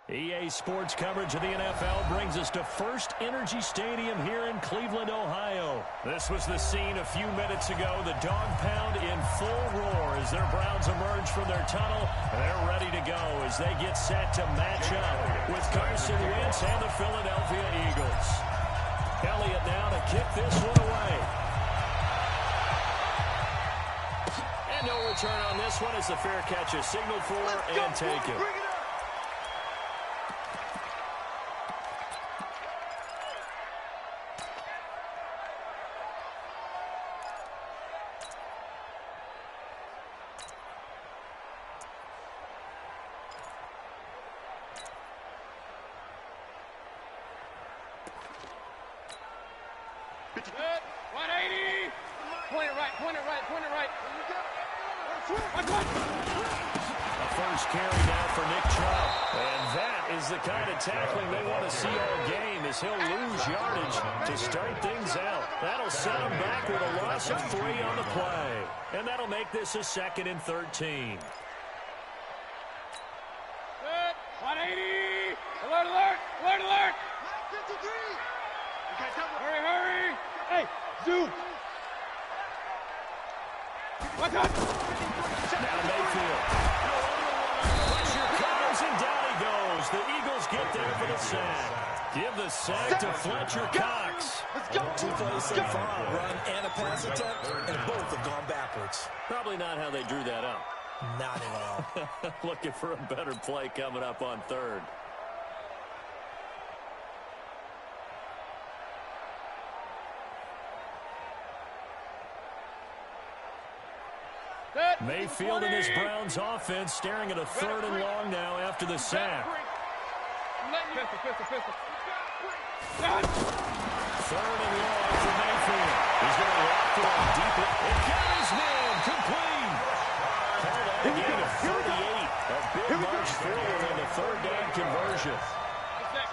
EA Sports coverage of the NFL brings us to First Energy Stadium here in Cleveland, Ohio. This was the scene a few minutes ago. The dog pound in full roar as their Browns emerge from their tunnel. They're ready to go as they get set to match up with Carson Wentz and the Philadelphia Eagles. Elliott now to kick this one away. And no return on this one as the fair catch is signaled for and taken. Good. 180. Point it right, point it right, point it right. A first carry now for Nick Chubb. And that is the kind of tackling they want to see all game as he'll lose yardage to start things out. That'll set him back with a loss of 3 on the play. And that'll make this a 2nd and 13. Good. 180. Alert, alert, alert, alert. 53. Hurry, hurry. Hey, zoom. What's up? Now Mayfield. Pressure comes and down he goes. The Eagles get there for the sack. Give the sack to Fletcher Cox. Two plays so far, a run and a pass attempt, and both have gone backwards. Probably not how they drew that up. Not at all. Looking for a better play coming up on 3rd. Mayfield and his Browns offense staring at a 3rd and long now after the sack. Pistol. 3rd and long for Mayfield. He's going to walk to a deep. It got his man complete. Called out a gain of 38. A big march forward on the 3rd down conversion.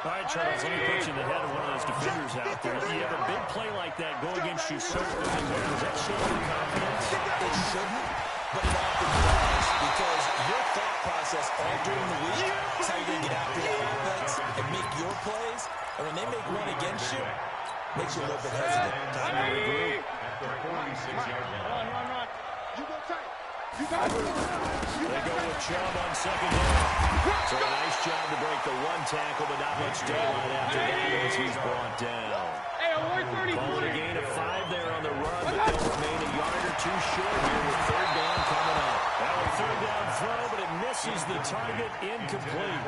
All right, Charles, let me put you in the head of one of those defenders out there. You have a big play like that go against you so early. Does that show you confidence? It shouldn't, but it often does, because your thought process all during the week is how you're going to get after that offense and make your plays. And when they make one against you, it makes you a little bit hesitant. Time to regroup. Run. You go tight. You got it. They go with Chubb on 2nd down. So a nice job to break the 1 tackle, but not much daylight after that as he's brought down. Hey, 130. Calling a gain of 5 there on the run, but they'll remain a yard or 2 short here with 3rd down coming up. Now a 3rd down throw, but it misses the target, incomplete.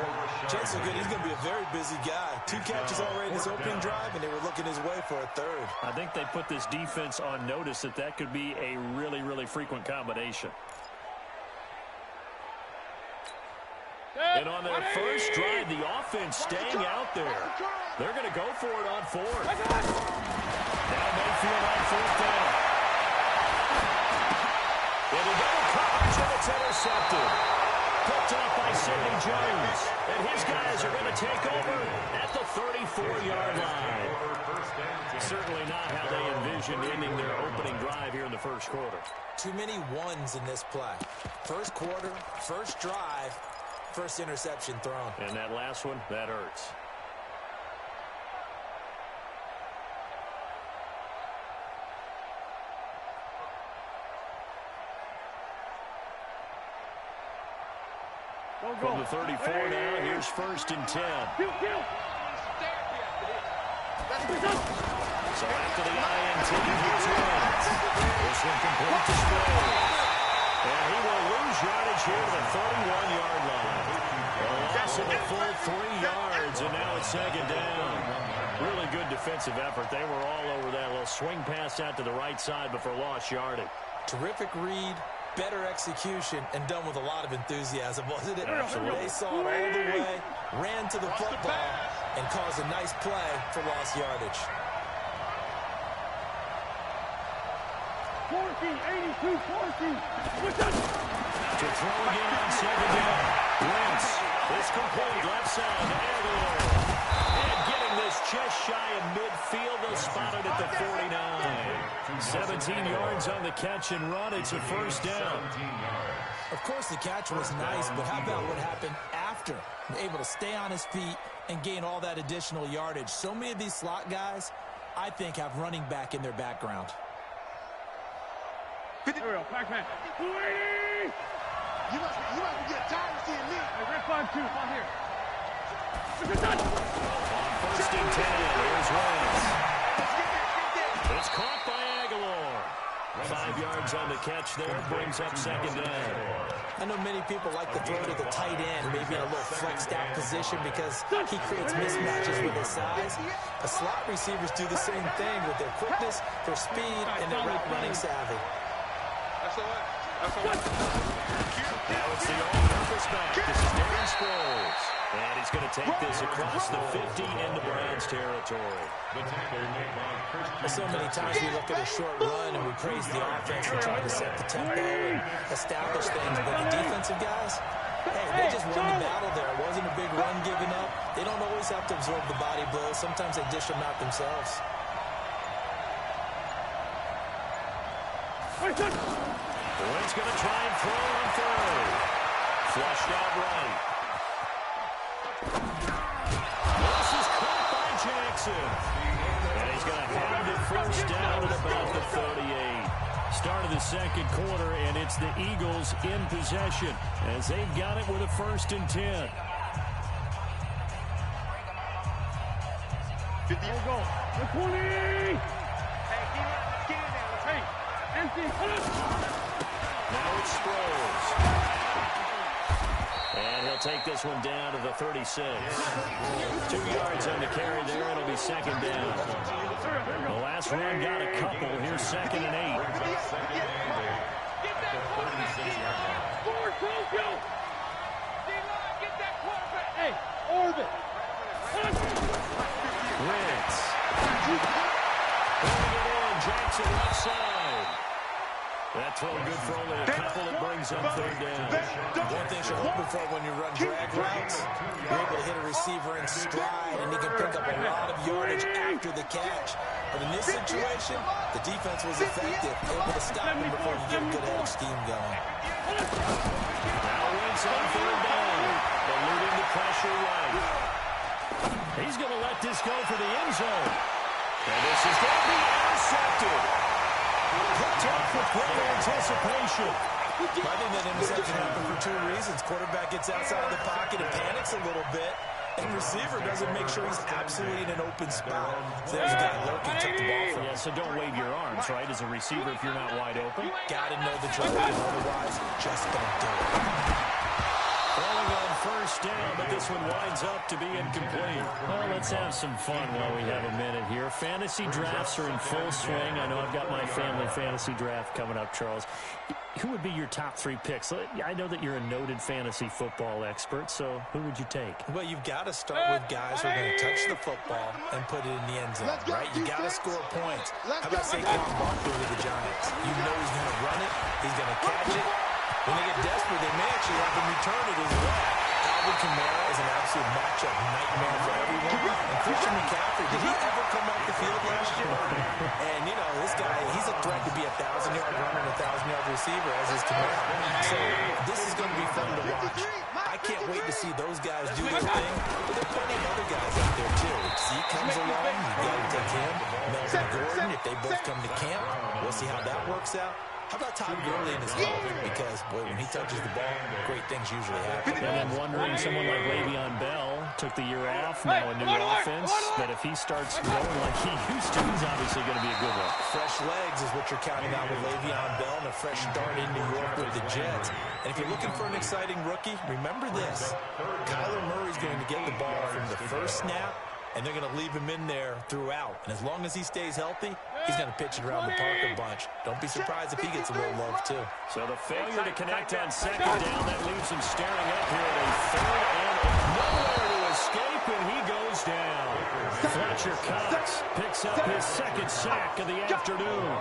Chance so good, he's going to be a very busy guy. 2 catches already in his opening drive, and they were looking his way for a 3rd. I think they put this defense on notice that could be a really, really frequent combination. And on their first drive, the offense staying out there. They're going to go for it on 4th. Now Mayfield on 4th down. And a double coverage, and it's intercepted. Picked up by Sidney Jones. And his guys are going to take over at the 34-yard line. Certainly not how they envisioned ending their opening drive here in the 1st quarter. Too many ones in this play. 1st quarter, 1st drive, 1st interception thrown. And that last one, that hurts. From the 34 now, here's 1st and 10. So after the INT, here's Wentz. This one complete to Sproles. And he will lose yardage here to the 31-yard line. A loss of a full 3 yards, and now it's 2nd down. Really good defensive effort. They were all over that little swing pass out to the right side before lost yardage. Terrific read, better execution, and done with a lot of enthusiasm, wasn't it? Absolutely. They saw it all the way, ran to the football, and caused a nice play for lost yardage. 82, 40. To throw again on 2nd down. Wentz is complete left side to Aguilar. And getting this just shy of midfield. They'll spot it at the 49. 17 yards on the catch and run. It's a first down. Of course, the catch was nice, but how about what happened after? Able to stay on his feet and gain all that additional yardage. So many of these slot guys, I think, have running back in their background. There we go. Back man. 280! You must be getting tired of seeing me. Hey, red 5-2. On here. First and 10. Here's Wentz. It's caught by Aguilar. 5 yards on the catch there. Brings up second down. I know many people like to throw to the tight end, maybe in a little flexed out position because he creates mismatches with his size. The slot receivers do the same thing with their quickness, their speed, and their route running savvy. Now it's the all-purpose back. This is Darren Sproles. And he's going to take this across the 50 into Browns territory. So many times we look at a short run and we praise the offense for trying to set the tempo and establish things. But the defensive guys, hey, they just won the battle there. It wasn't a big run given up. They don't always have to absorb the body blows. Sometimes they dish them out themselves. Wentz going to try and throw on third. Flushed out right. This is caught by Jackson. And he's going to have it first down at about the 38. Start of the second quarter, and it's the Eagles in possession as they've got it with a first and 10. There we go. The 20! Hey, get in there. Hey, empty. Now it's Sproles. And he'll take this one down to the 36. 2 yards on the carry there. It'll be second down. The last run got a couple. Here's second and 8. Get that quarterback, D-line. Forward, Tokyo. D-line, get that quarterback. Hey, orbit. Wentz. Pulling it in. Jackson left side. That throw good for only a couple. It brings up third down. One thing you're hoping for when you run drag routes, you're able to hit a receiver in stride, and he can pick up a lot of yardage after the catch. But in this situation, the defense was effective, able to stop him before you get a good head of steam going. Now Wentz on third down. Eluding the pressure right. He's going to let this go for the end zone. And this is going to be intercepted. Picked off with great anticipation. I think that interception happened for 2 reasons. Quarterback gets outside the pocket and panics a little bit, and receiver doesn't make sure he's absolutely in an open spot. So there's a guy lurking, took the ball from him. Yeah, so don't wave your arms, right, as a receiver if you're not wide open. Got to know the drill, otherwise just don't do it. Throwing on first down, but this one winds up to be incomplete. Well, let's have some fun while we have a minute here. Fantasy drafts are in full swing. I know I've got my family fantasy draft coming up, Charles. Who would be your top 3 picks? I know that you're a noted fantasy football expert, so who would you take? Well, you've got to start with guys who are going to touch the football and put it in the end zone, right? You got to score points. How about Saquon Barkley with the Giants? You know he's going to run it. He's going to catch it. When they get desperate, they may actually have him return it as well. Alvin Kamara is an absolute matchup nightmare for everyone. And Christian McCaffrey, did he ever come off the field last year? And, you know, this guy, he's a threat to be a 1,000-yard runner and a 1,000-yard receiver, as is Kamara. So this is going to be fun to watch. I can't wait to see those guys do their thing. But there are plenty of other guys out there, too. If Zeke comes along, you've got to take him. Melvin Gordon, if they both come to camp, we'll see how that works out. How about Todd Gurley in his health? Because, boy, when he touches the ball, great things usually happen. And then wondering, someone like Le'Veon Bell took the year off, now a new offense, but if he starts going like he used to, he's obviously going to be a good one. Fresh legs is what you're counting on with Le'Veon Bell and a fresh start in New York with the Jets. And if you're looking for an exciting rookie, remember this. Kyler Murray's going to get the ball from the first snap, and they're going to leave him in there throughout. And as long as he stays healthy, he's going to pitch it around the park a bunch. Don't be surprised if he gets a little love, too. So the failure to connect on second down, that leaves him staring up here at a third and nowhere to escape, and he goes down. Fletcher Cox picks up his second sack of the afternoon.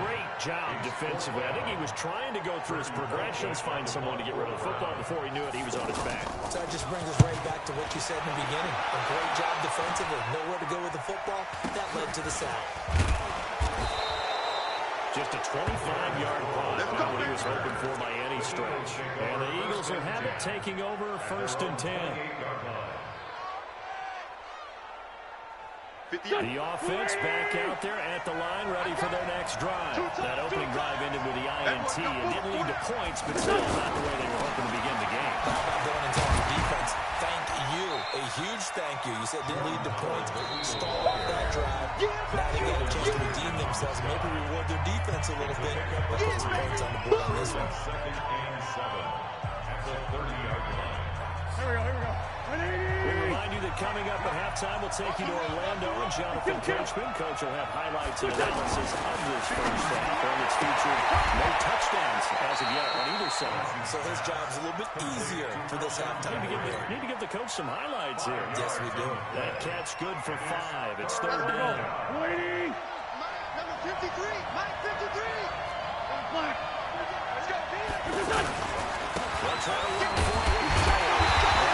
Great job defensively. I think he was trying to go through his progressions, find someone to get rid of the football. Before he knew it, he was on his back. So that just brings us right back to what you said in the beginning. A great job defensively. Nowhere to go with the football. That led to the sack. Just a 25-yard punt. Not what he was hoping for by any stretch. And the Eagles will have it, taking over 1st and 10. The offense back out there at the line, ready for their next drive. That opening drive ended with the INT. It didn't lead to points, but still not the way they were hoping to begin the game. How about going and telling the defense, thank you. A huge thank you. You said it didn't lead to points. Stall off that drive. Now they got a chance to redeem themselves. Maybe reward their defense a little bit. But put some points on the board on this one. 2nd and 7 at the 30-yard line. Here we go. We remind you that coming up at halftime, we'll take you to Orlando and Jonathan Coachman. Coach will have highlights and analysis of this first half. One that's featured no touchdowns as of yet on either side. So his job's a little bit easier for this halftime. Need to give the coach some highlights here. Yes, we do. That catch good for 5. It's 3rd down. Mike, number 53. Mike, 53. Let's go, Peter. Let's have a run for it.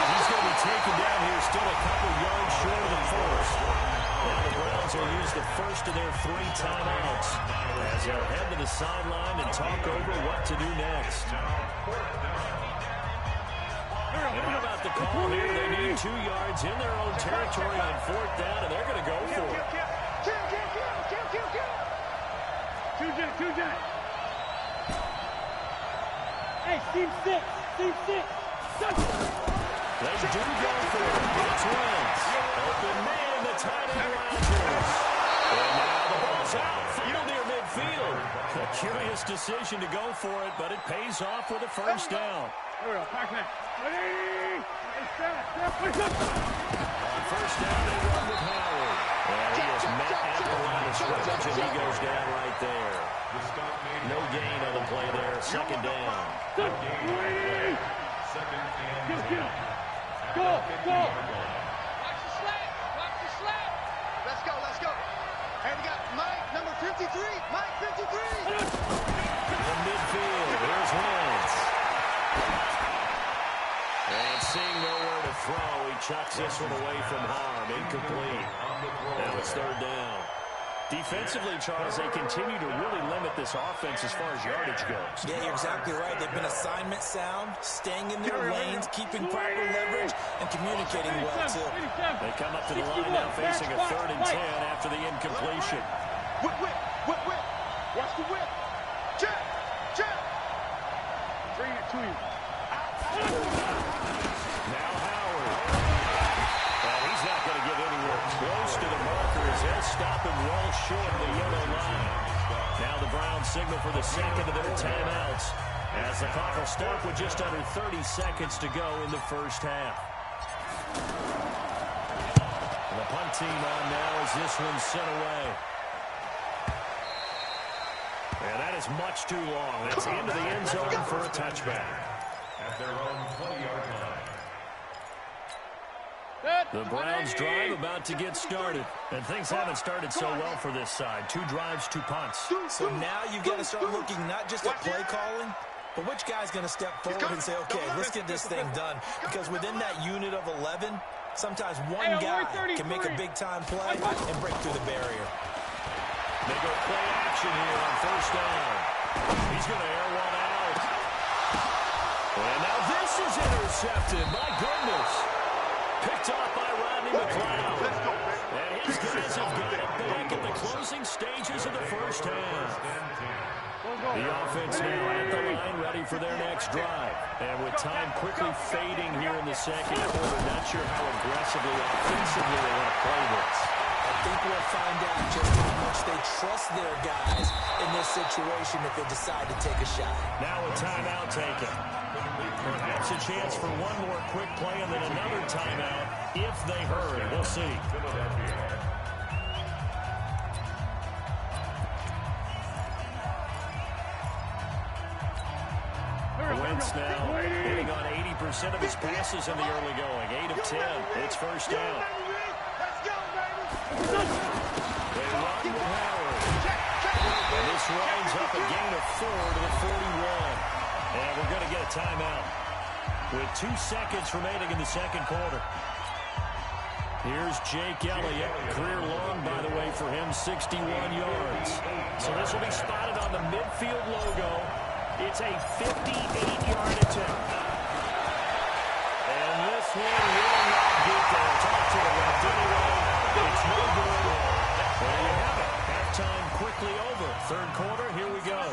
He's going to be taken down here, still a couple yards short of the first. Now the Browns will use the first of their 3 timeouts as they'll head to the sideline and talk over what to do next. And how about the call here? They need 2 yards in their own territory on 4th down, and they're going to go for it. Two Jack. Hey, Steve 6. They do go for it. It's Wentz. Open man, the tight end Rodgers. And now the ball's out. Field near midfield. A curious decision to go for it, but it pays off with a first down. Here we go. Back now. Ready? On first down, they run with Howard. And he is met at the line of scrimmage, and he goes down right there. No gain on the play there. 2nd down. Ready? Go. Watch the slap. Let's go. And we got Mike, number 53. Mike, 53. In midfield, here's Wentz. And seeing nowhere to throw, he chucks this one away from harm. Incomplete. Now it's 3rd down. Defensively, Charles, they continue to really limit this offense as far as yardage goes. Yeah, you're exactly right. They've been assignment sound, staying in their lanes, keeping proper leverage, and communicating well, too. They come up to the line now facing a 3rd and 10 after the incompletion. Whip. Watch the whip. Check. Bring it to you. Now Howard. And he's not going to get anywhere close to the markers. They'll stop him well short of the yellow line. Now the Browns signal for the second of their timeouts as the clock will stop with just under 30 seconds to go in the first half. And the punt team on now as this one's sent away. And that is much too long. It's into the end zone for a touchback. At their own 20-yard line. The Browns drive about to get started. And things haven't started so well for this side. 2 drives, 2 punts. So now you've got to start looking not just at play calling, but which guy's going to step forward and say, okay, let's get this thing done. Because within that unit of 11, sometimes one guy can make a big-time play and break through the barrier. They go play action here on first down. He's going to air one out. And now this is intercepted. My goodness. Picked off by Rodney McLeod. And his guys have got it back at the closing stages of the first half. The offense now at the line, ready for their next drive. And with time quickly fading here in the second quarter, not sure how aggressively, offensively they want to play this. I think we'll find out just how much they trust their guys in this situation if they decide to take a shot. Now a timeout taken. Perhaps a chance for one more quick play and then another timeout if they hurry. We'll see. Wentz now hitting on 80% of his passes in the early going. 8 of 10. It's first down. Let's go, baby. winds up a gain of 4 to the 41. And we're going to get a timeout with 2 seconds remaining in the second quarter. Here's Jake Elliott. Career long, by the way, for him, 61 yards. So this will be spotted on the midfield logo. It's a 58-yard attempt. And this one will not get there. Talk to the left anyway. It's no good. There you have it. Halftime quickly over. Third quarter, here we go.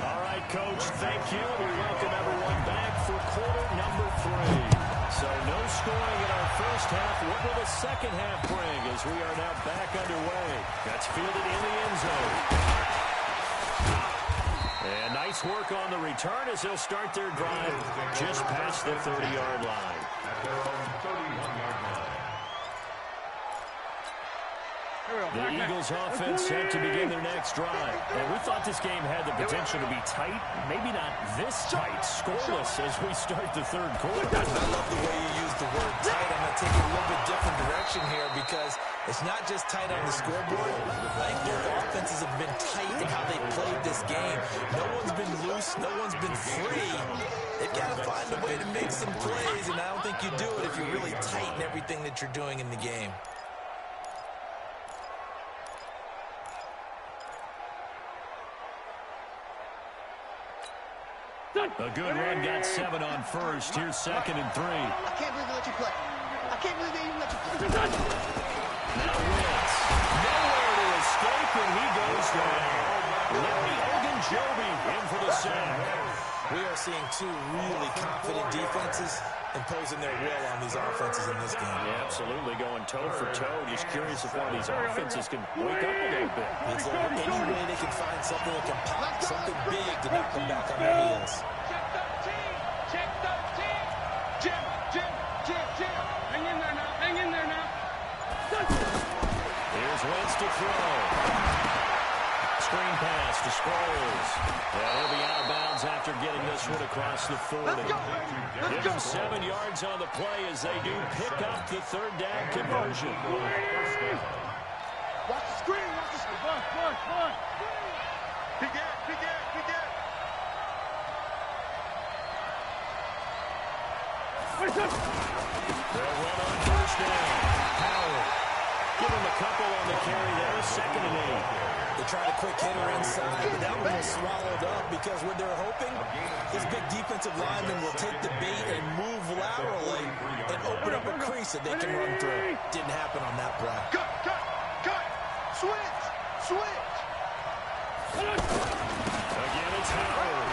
All right, Coach, thank you. We welcome everyone back for quarter number 3. So no scoring in our first half. What will the second half bring as we are now back underway? That's fielded in the end zone. And nice work on the return as they'll start their drive just past the 30-yard line. The Eagles offense set to begin their next drive. And we thought this game had the potential to be tight. Maybe not this tight, scoreless as we start the third quarter. I love the way you use the word tight. I'm going to take it a little bit different direction here because it's not just tight on the scoreboard. I think both offenses have been tight in how they played this game. No one's been loose. No one's been free. They've got to find a way to make some plays, and I don't think you do it if you're really tight in everything that you're doing in the game. A good run, got 7 on first. Here's 2nd and 3. I can't believe they let you play. I can't believe they even let you play. Now Wentz. Nowhere to escape, and he goes down. Larry Ogunjobi in for the sack. We are seeing 2 really confident defenses imposing their will on these offenses in this game. Yeah, absolutely, going toe for toe. Just curious if one of these offenses can wake up a little bit. It's like any way they can find something that can pop, something big to knock them back on their heels. Check 13. Jim. Hang in there now. Here's Wentz to throw. Screen pass to Sproles. And he'll be out of bounds after getting this one across the 40. Give him 7 yards on the play as they do pick up the third down conversion. Watch the screen. Come on. Big gap. They'll run on first down. Howard. Give him a couple on the carry there. 2nd and 8. They tried a quick hitter inside, but that one was swallowed up because what they're hoping, this big defensive lineman will take the bait and move laterally and open up a crease that they can run through. Didn't happen on that play. Cut. Switch. Again, it's Howard.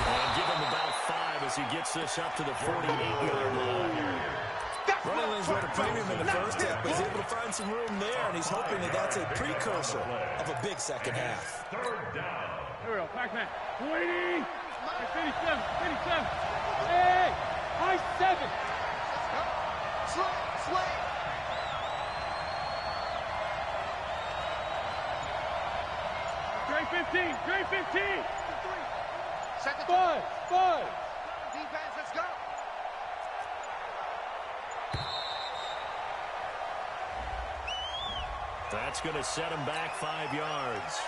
And give him about 5 as he gets this up to the 48-yard line. Running lanes were at a premium in the first half, but he's able to find some room there, and he's hoping that that's a precursor of a big second half. Here we go, Pac-Man. 20. 57. Hey, high 7. Slay. Trey 15. Second. 5. Defense, let's go. That's going to set him back 5 yards.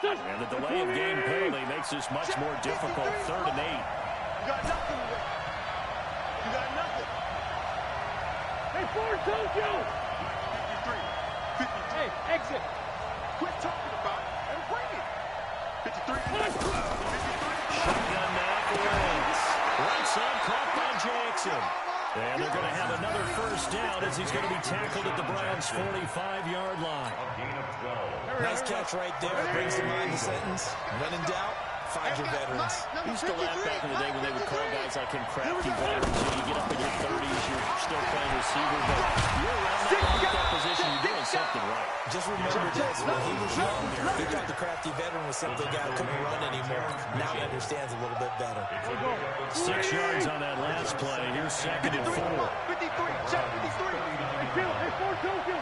And the delay of game penalty makes this much more difficult. 3rd and 8. You got nothing. Hey, Ford, Tokyo. 53. Hey, exit. Quit talking about it and bring it. 53. Shotgun now for Wentz. Right side caught by Jackson. And they're going to have another first down as he's going to be tackled at the Browns' 45-yard line. Nice catch right there. Brings to mind the sentence. When in doubt, find your veterans. We used to laugh back in the day when they would call guys like him crafty veterans. You get up in your 30s, you're still playing receiver, but you're around that position, you're doing something right. Just remember this, when he was younger, he thought the crafty veteran was simply a guy who couldn't run anymore. Now he understands a little bit better. 6 yards on that last play. Here's 2nd and 4. 53. Check 53. Hey, Ford, Tokyo.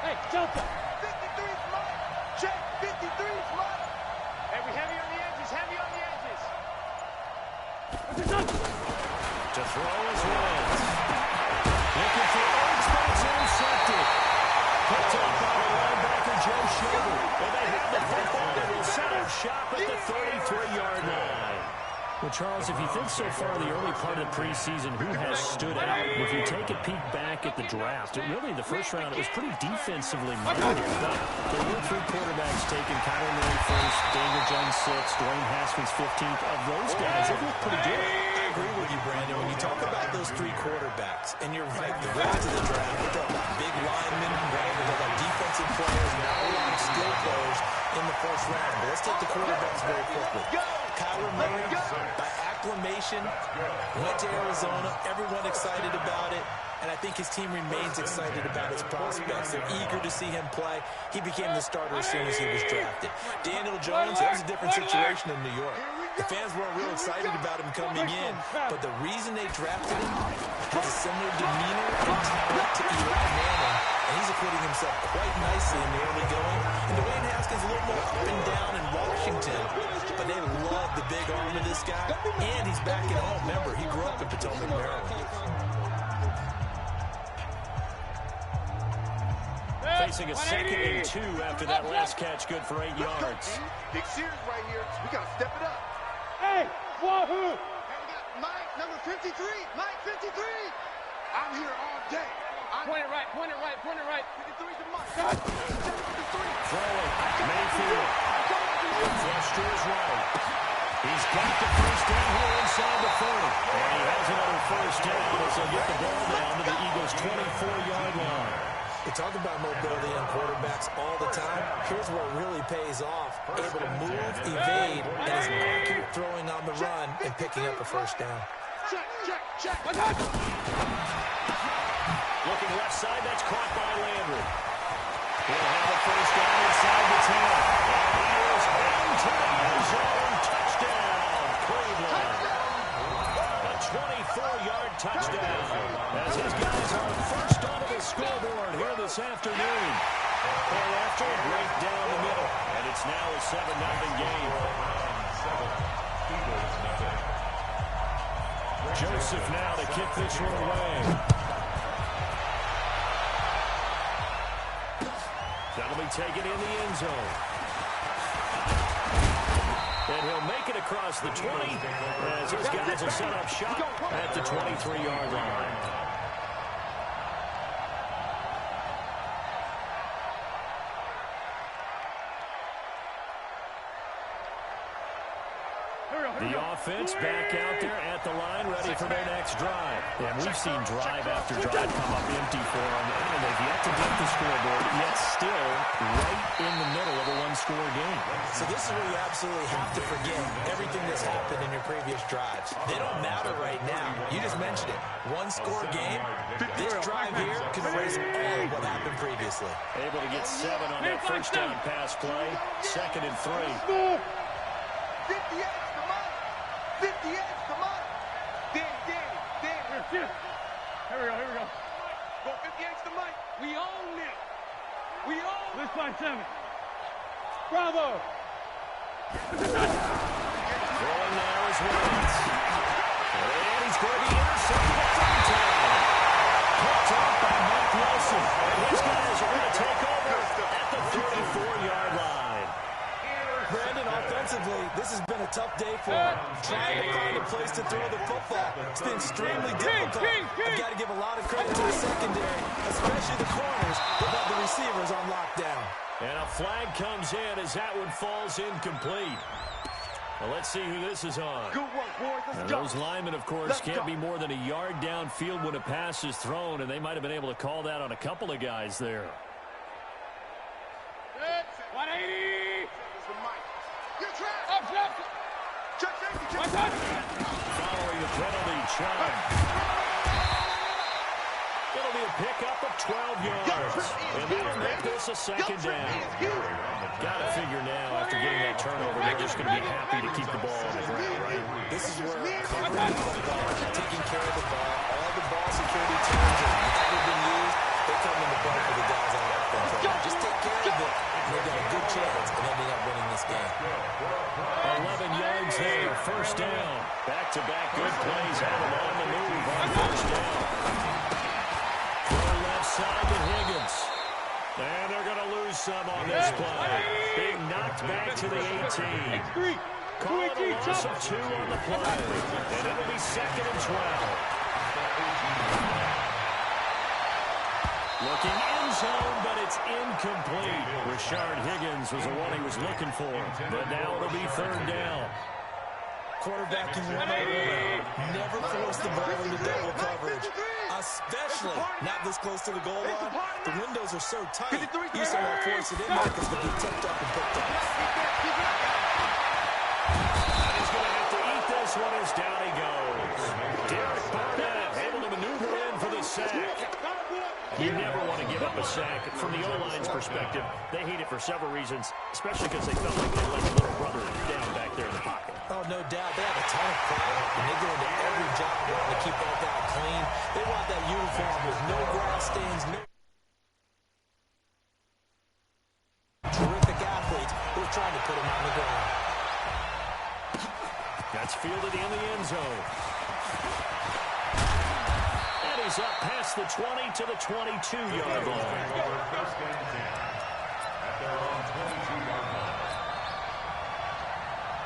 Hey, Delta. 53 is mine. Check 53 is mine. Hey, we heavy on the edges. To throw is Wentz. shop at the 33-yard line. Well, Charles, if you think so far the early part of the preseason, who has stood out? If you take a peek back at the draft, really the first round, it was pretty defensively minded. But there were 3 quarterbacks taken. Kyler Murray first, Daniel Jones 6th, Dwayne Haskins 15th. Of those guys, they look pretty good. I agree with you, Brandon. When you talk about those 3 quarterbacks, and you're right, the rest of the draft, we're talking about big linemen, right? We're talking about defensive players, not a lot of skill players in the first round. But let's take the quarterbacks very quickly. Kyler Murray, by acclamation, went to Arizona. Everyone excited about it. And I think his team remains excited about his prospects. They're eager to see him play. He became the starter as soon as he was drafted. Daniel Jones, that was a different situation in New York. The fans weren't real excited about him coming in, but the reason they drafted him has a similar demeanor and talent to Eli Manning, and he's acquitting himself quite nicely in the early going. And Dwayne Haskins a little more up and down in Washington, but they love the big arm of this guy, and he's back at home. Remember, he grew up in Potomac, Maryland. Facing a 2nd and 2 after that last catch, good for 8 yards. Big series right here. We got to step it up. Hey, wahoo! Hey, we got Mike, number 53. Mike, 53. I'm here all day. Point it right, point it right, point it right. 53 to Mike. Throwing, Mayfield. Flush to his right. He's got the first down here inside the 30. And he has another first down as he'll get the ball down to the Eagles' 24-yard line. We talk about mobility on quarterbacks all the time. Here's what really pays off. Able to move, evade, and is accurate throwing on the run and picking up a first down. Check, check, check. Looking left side, that's caught by Landry. He'll have a first down inside the 10. And he is into the end zone. Touchdown, Cleveland. A 24-yard touchdown. As his guys are first onto the scoreboard here this afternoon. And after, right down the middle. And it's now a 7-0 game. Joseph now to kick this one away. That'll be taken in the end zone. And he'll make it across the 20 as his guys will set up shop at the 23-yard line. The offense back out there at the line, ready for their next drive. And we've seen drive after drive come up empty for them, and they've yet to dip the scoreboard, yet still right in the middle of a one-score game. So this is where you absolutely have to forget everything that's happened in your previous drives. They don't matter right now. You just mentioned it. One-score game. This drive here can erase all of what happened previously. Able to get 7 on that first down pass play. 2nd and 3. 58 to Mike. 58 to Mike. Danny. Here we go. Go 58 to Mike. We own it. Let's find 7. Bravo. Throwing now is Wentz. And he's going to be intercepted at third down. Picked off by Mike Wilson. And his guys are going to take over at the 34-yard line. Brandon, offensively, this has been a tough day for him. Trying to find a place to throw the football. It's been extremely difficult. I've got to give a lot of credit to the secondary, especially the corners, that have the receivers on lockdown. And a flag comes in as that one falls incomplete. Well, let's see who this is on. Good work, boys. And Let's go. those linemen, of course, can't be more than a yard downfield when a pass is thrown, and they might have been able to call that on a couple of guys there. 180. Your trap. Up, trap. Check safety. Check. One touch. Following the penalty, Chubb. It'll be a pickup of 12 yards. And that'll make this a 2nd down. Got to figure now, after getting that turnover, they're just going to be happy to keep the ball on the ground, right? This is where covering the football, taking care of the ball, all the ball security terms that have ever been used, they come into play for the guys on offense. Just take care of it, and they've got a good chance of ending up winning this game. 11 yards there, first down. Back-to-back good plays have them on the move on first down. Throw left side to Higgins. And they're going to lose some on this play. Being knocked back to the 18. Call it a loss of 2 on the play. And it'll be 2nd and 12. Looking end zone, but it's incomplete. Rashard Higgins was the one he was looking for. But now it'll be 3rd down. Quarterbacking 101. Never force the ball into double coverage, especially not this close to the goal line. The windows are so tight, you still want to force it in there because it'll be tipped up and picked up. And he's going to have to eat this one as down he goes. Derek Barnett able to maneuver in for the sack. You never want to give up a sack. From the O-line's perspective, they hate it for several reasons, especially because they felt like they let their little brother down back there in the pocket. Oh, no doubt. They have a ton of pride, and they go into every job wanting to keep that guy clean. They want that uniform with no grass stains, no... Terrific athletes. We're trying to put him on the ground. That's fielded in the end zone. And he's up past the 20 to the 22-yard line.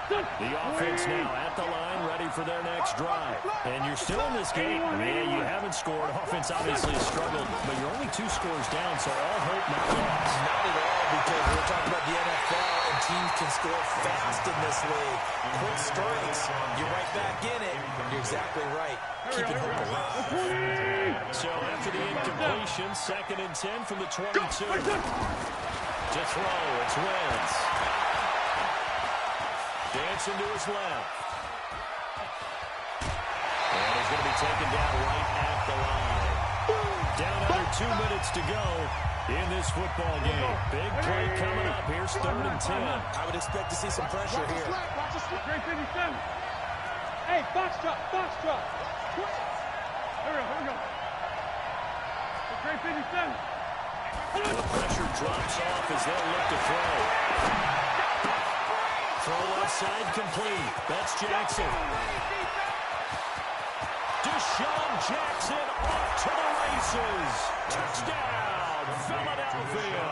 The offense now at the line, ready for their next drive. And you're still in this game. Yeah, you haven't scored. Offense obviously has struggled, but you're only 2 scores down, so all hope not lost. Not at all, because we're talking about the NFL, and teams can score fast in this league. Quick strikes. You're right back in it. You're exactly right. Keeping hope alive. So after the incompletion, 2nd and 10 from the 22. To throw, it's Wentz. Dancing to his left. And he's going to be taken down right at the line. Down under 2 minutes to go in this football game. Big play coming up. Here's 3rd and 10. I would expect to see some pressure here. Great 57. Hey, box drop, box drop. Here we go. Great 57. The pressure drops off as they'll look to throw. Throw left side complete. That's Jackson. Deshaun Jackson off to the races. Touchdown, Philadelphia.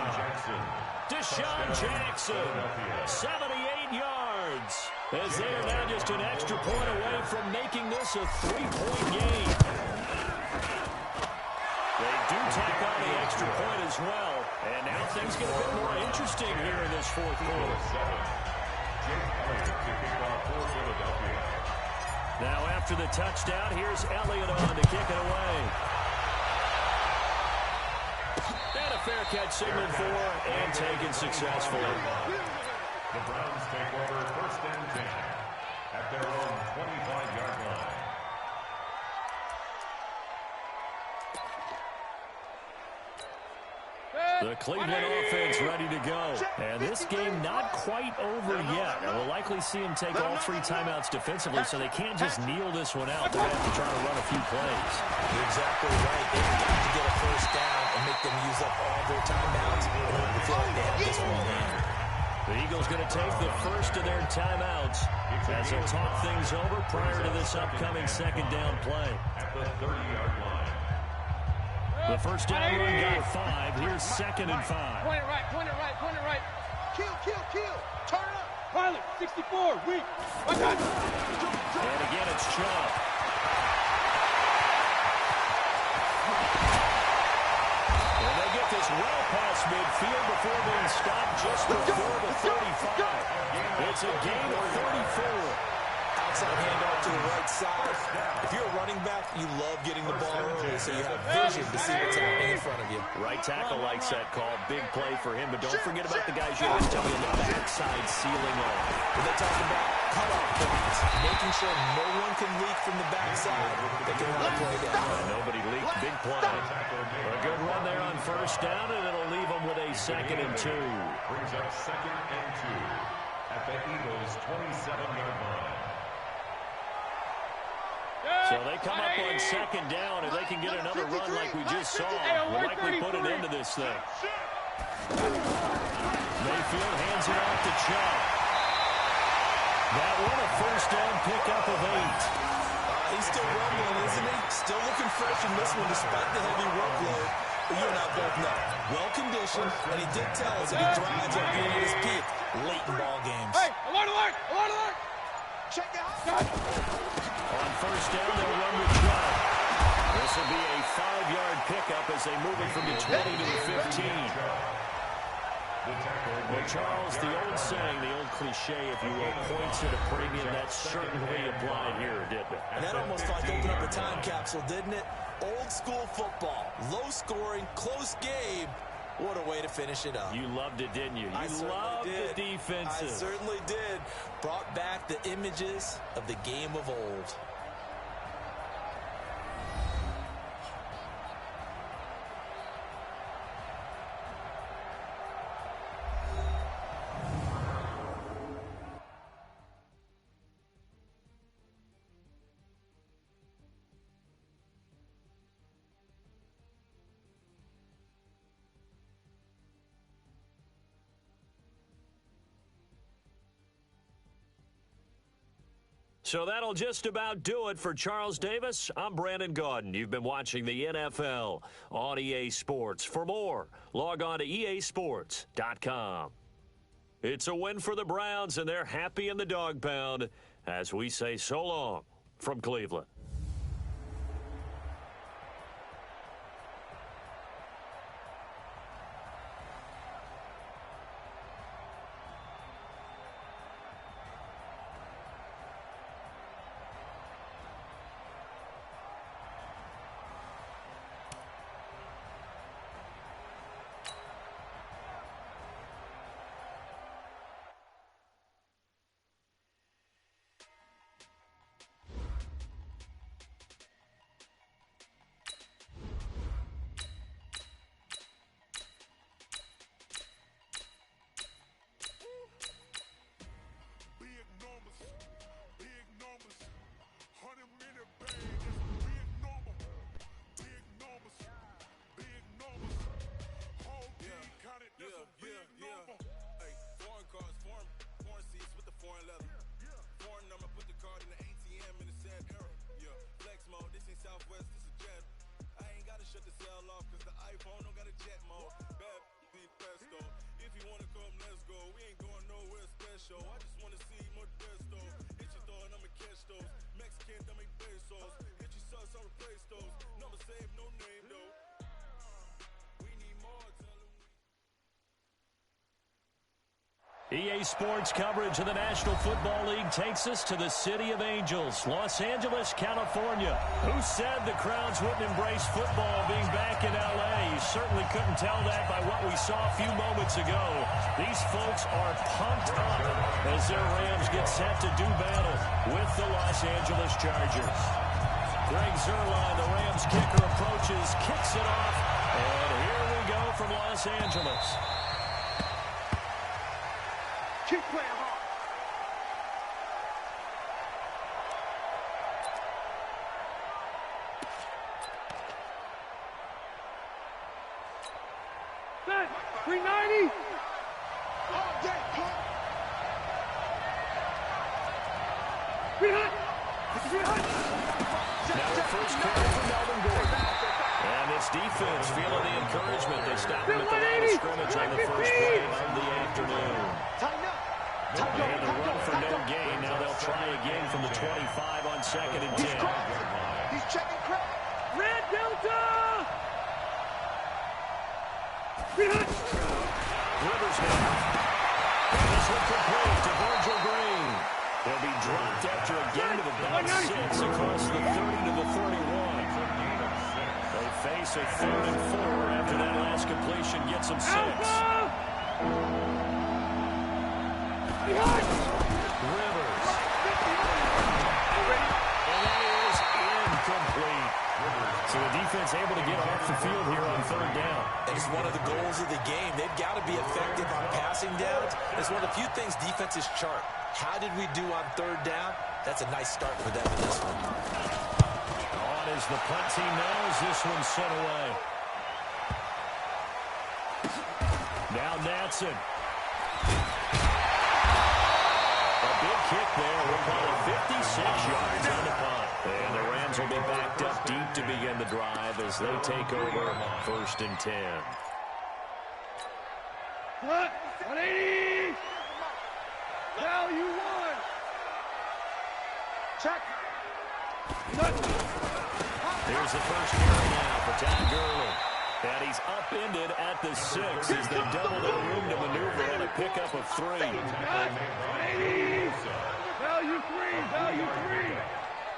Deshaun Jackson, 78 yards. As they are now just an extra point away from making this a 3-point game. They do tack on the extra point as well. And now things get a bit more interesting here in this 4th quarter. Now after the touchdown, here's Elliott on to kick it away. And a fair catch signaled for and taken successfully. The Browns take over 1st and 10 at their own 25-yard line. The Cleveland offense ready to go. And this game not quite over yet. And we'll likely see them take all 3 timeouts defensively, so they can't just kneel this one out. They're going to have to try to run a few plays. You're exactly right. They've got to get a 1st down and make them use up all their timeouts in order to feel like they have this one in. The Eagles going to take the 1st of their timeouts as they'll talk things over prior to this upcoming 2nd down play. At the 30-yard line. The 1st down run got 5. Here's 2nd and 5. Point it right, point it right, point it right. Kill, kill, kill. Turn up. Pilot, 64, weak. And again, it's Chubb. And they get this well past midfield before being stopped just before the 35. It's a gain of 34. Outside handoff to the right side. If you're a running back, you love getting the ball early so you have vision to see what's happening in front of you. Right tackle likes that call. Big play for him, but don't forget about the guys you always tell me on the backside sealing off. When they talk about cutoff points, making sure no one can leak from the backside, they can run a play down. Nobody leaked. Big play. A good run there on 1st down, and it'll leave them with a 2nd and 2. Brings up 2nd and 2 at the Eagles' 27-yard line. So they come up on 2nd down. If they can get another run like we just saw, we'll likely put an end to this thing. Mayfield hands it off to Chubb. That one a 1st down pickup of 8. He's still rumbling, isn't he? Still looking fresh in this one despite the heavy workload. You and I both know. Well-conditioned, and he did tell us that he thrives on being at his peak late in ball games. Hey, alert, alert, alert, alert! Check it out. On first down, they'll run with John. This will be a 5-yard pickup as they move it from the 20 to the 15. Well, Charles, the old saying, the old cliche, if you will, points at a premium, that certainly applied here, didn't it? And that almost like opened up a time capsule, didn't it? Old school football, low scoring, close game. What a way to finish it up. You loved it, didn't you? I You loved the defenses. I certainly did. Brought back the images of the game of old. So that'll just about do it for Charles Davis. I'm Brandon Gaudin. You've been watching the NFL on EA Sports. For more, log on to easports.com. It's a win for the Browns, and they're happy in the dog pound as we say so long from Cleveland. EA Sports coverage of the National Football League takes us to the City of Angels, Los Angeles, California. Who said the crowds wouldn't embrace football being back in L.A.? You certainly couldn't tell that by what we saw a few moments ago. These folks are pumped up as their Rams get set to do battle with the Los Angeles Chargers. Greg Zuerlein, the Rams kicker, approaches, kicks it off, and here we go from Los Angeles. Keep playing hard. Set. 390. All day, pump. 300. Now the first quarter for Melvin Gordon. And this defense feeling the encouragement. They stopped him at the line of scrimmage on the first play of the afternoon. Tighten up. They had to run for no gain. Now they'll try again from the 25 on 2nd and 10. He's checking crack. Red Delta. Rivers now. This one complete to Virgil Green. They'll be dropped after a gain of about 6 across the 30 to the 31. They face a 3rd and 4 after that last completion gets them 6. Rivers. And that is incomplete. So the defense able to get off the field here on 3rd down. It's one of the goals of the game. They've got to be effective on passing downs. It's one of the few things defenses chart. How did we do on 3rd down? That's a nice start for them in this one. On as the punt team knows, this one's sent away. Now Natson. A big kick there. We'll call it 56 yards on the punt. And the Rams Browns will be backed up deep to begin the drive as they take over 1st and 10. 180! Now you won! Check! Here's the first carry now for Todd Gurley. And he's upended at the 6 as they double their room to maneuver on a pickup of 3. 180! Value 3! Value 3!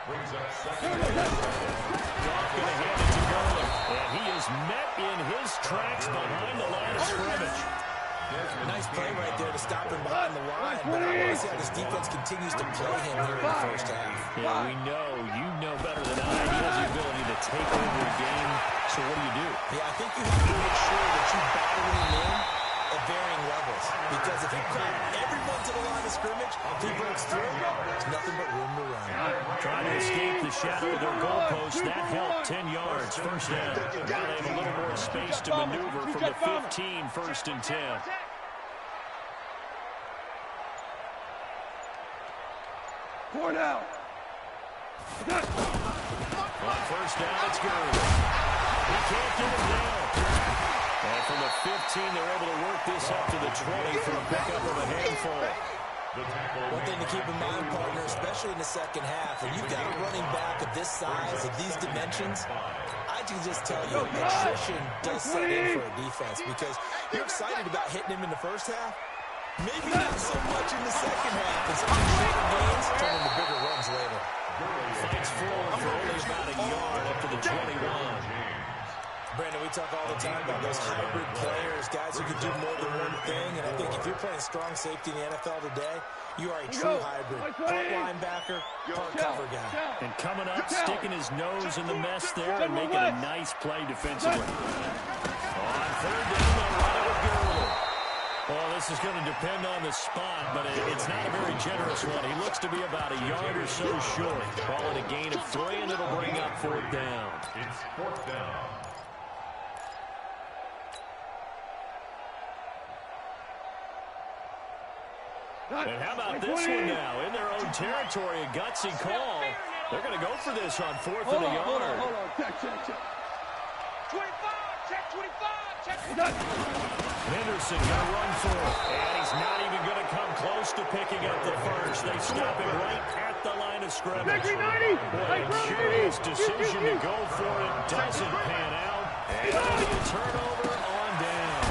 Goff going to hand it to Gurley. And he is met in his tracks behind the line of scrimmage. Nice play right there to stop him behind the line, but I want to see how this defense continues to play him here in the first half. Yeah, we know, you know better than I. He has the ability to take over a game, so what do? Yeah, I think you have to make sure that you battle him in at varying levels, because if you crack everyone to the line of scrimmage, if he breaks through, there's nothing but room to run. Trying to escape the shadow of their goalpost, that helped 10 yards, first down. Now they have a little more space to maneuver from the 15, 1st and 10. Four now. On first down, it's Gurley. He can't get him down. And from the 15, they're able to work this up to the 20 for a pickup of a handful. One thing to keep in mind, partner, especially in the second half, when you've got a running back of this size, of these dimensions, I can just tell you, attrition does set in for a defense, because you're excited about hitting him in the first half. Maybe not so much in the second half, and some of the shorter gains turn into bigger runs later. Fights forward for only about a yard up to the 21. Brandon, we talk all the time about those hybrid players, guys who can do more than one thing, and I think if you're playing strong safety in the NFL today, you are a true hybrid. Part linebacker, part cover guy. And coming up, sticking his nose in the mess there and making a nice play defensively. On third down, they'll run it with Gurley. Well, this is going to depend on the spot, but it's not a very generous one. He looks to be about a yard or so short. Call it a gain of 3, and it'll bring up 4th down. It's 4th down. And how about this one now? In their own territory, a gutsy call. They're going to go for this on 4th and a yard. Hold on. Check. 25, check 25, check. Henderson going to run for it. And he's not even going to come close to picking up the first. They stop him right at the line of scrimmage. What a curious decision to go for it. Doesn't pan out. And a turnover on down.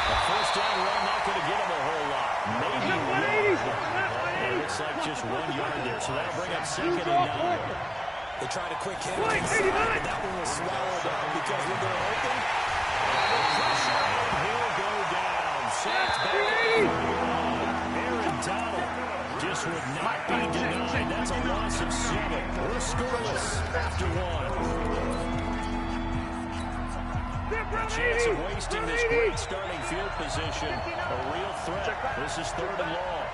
A first down run not going to get him a whole lot. Maybe one. It looks like just 1 yard there. So that'll bring up 2nd and 9. They tried a quick hit inside, but that one was swallowed up because we're going to open. Pressure, and he'll go down. Sacked back at 31. Aaron Donald just would not be denied. That's a loss of 7. We're scoreless after 1. A chance of wasting this great starting field position. A real threat. This is 3rd and long.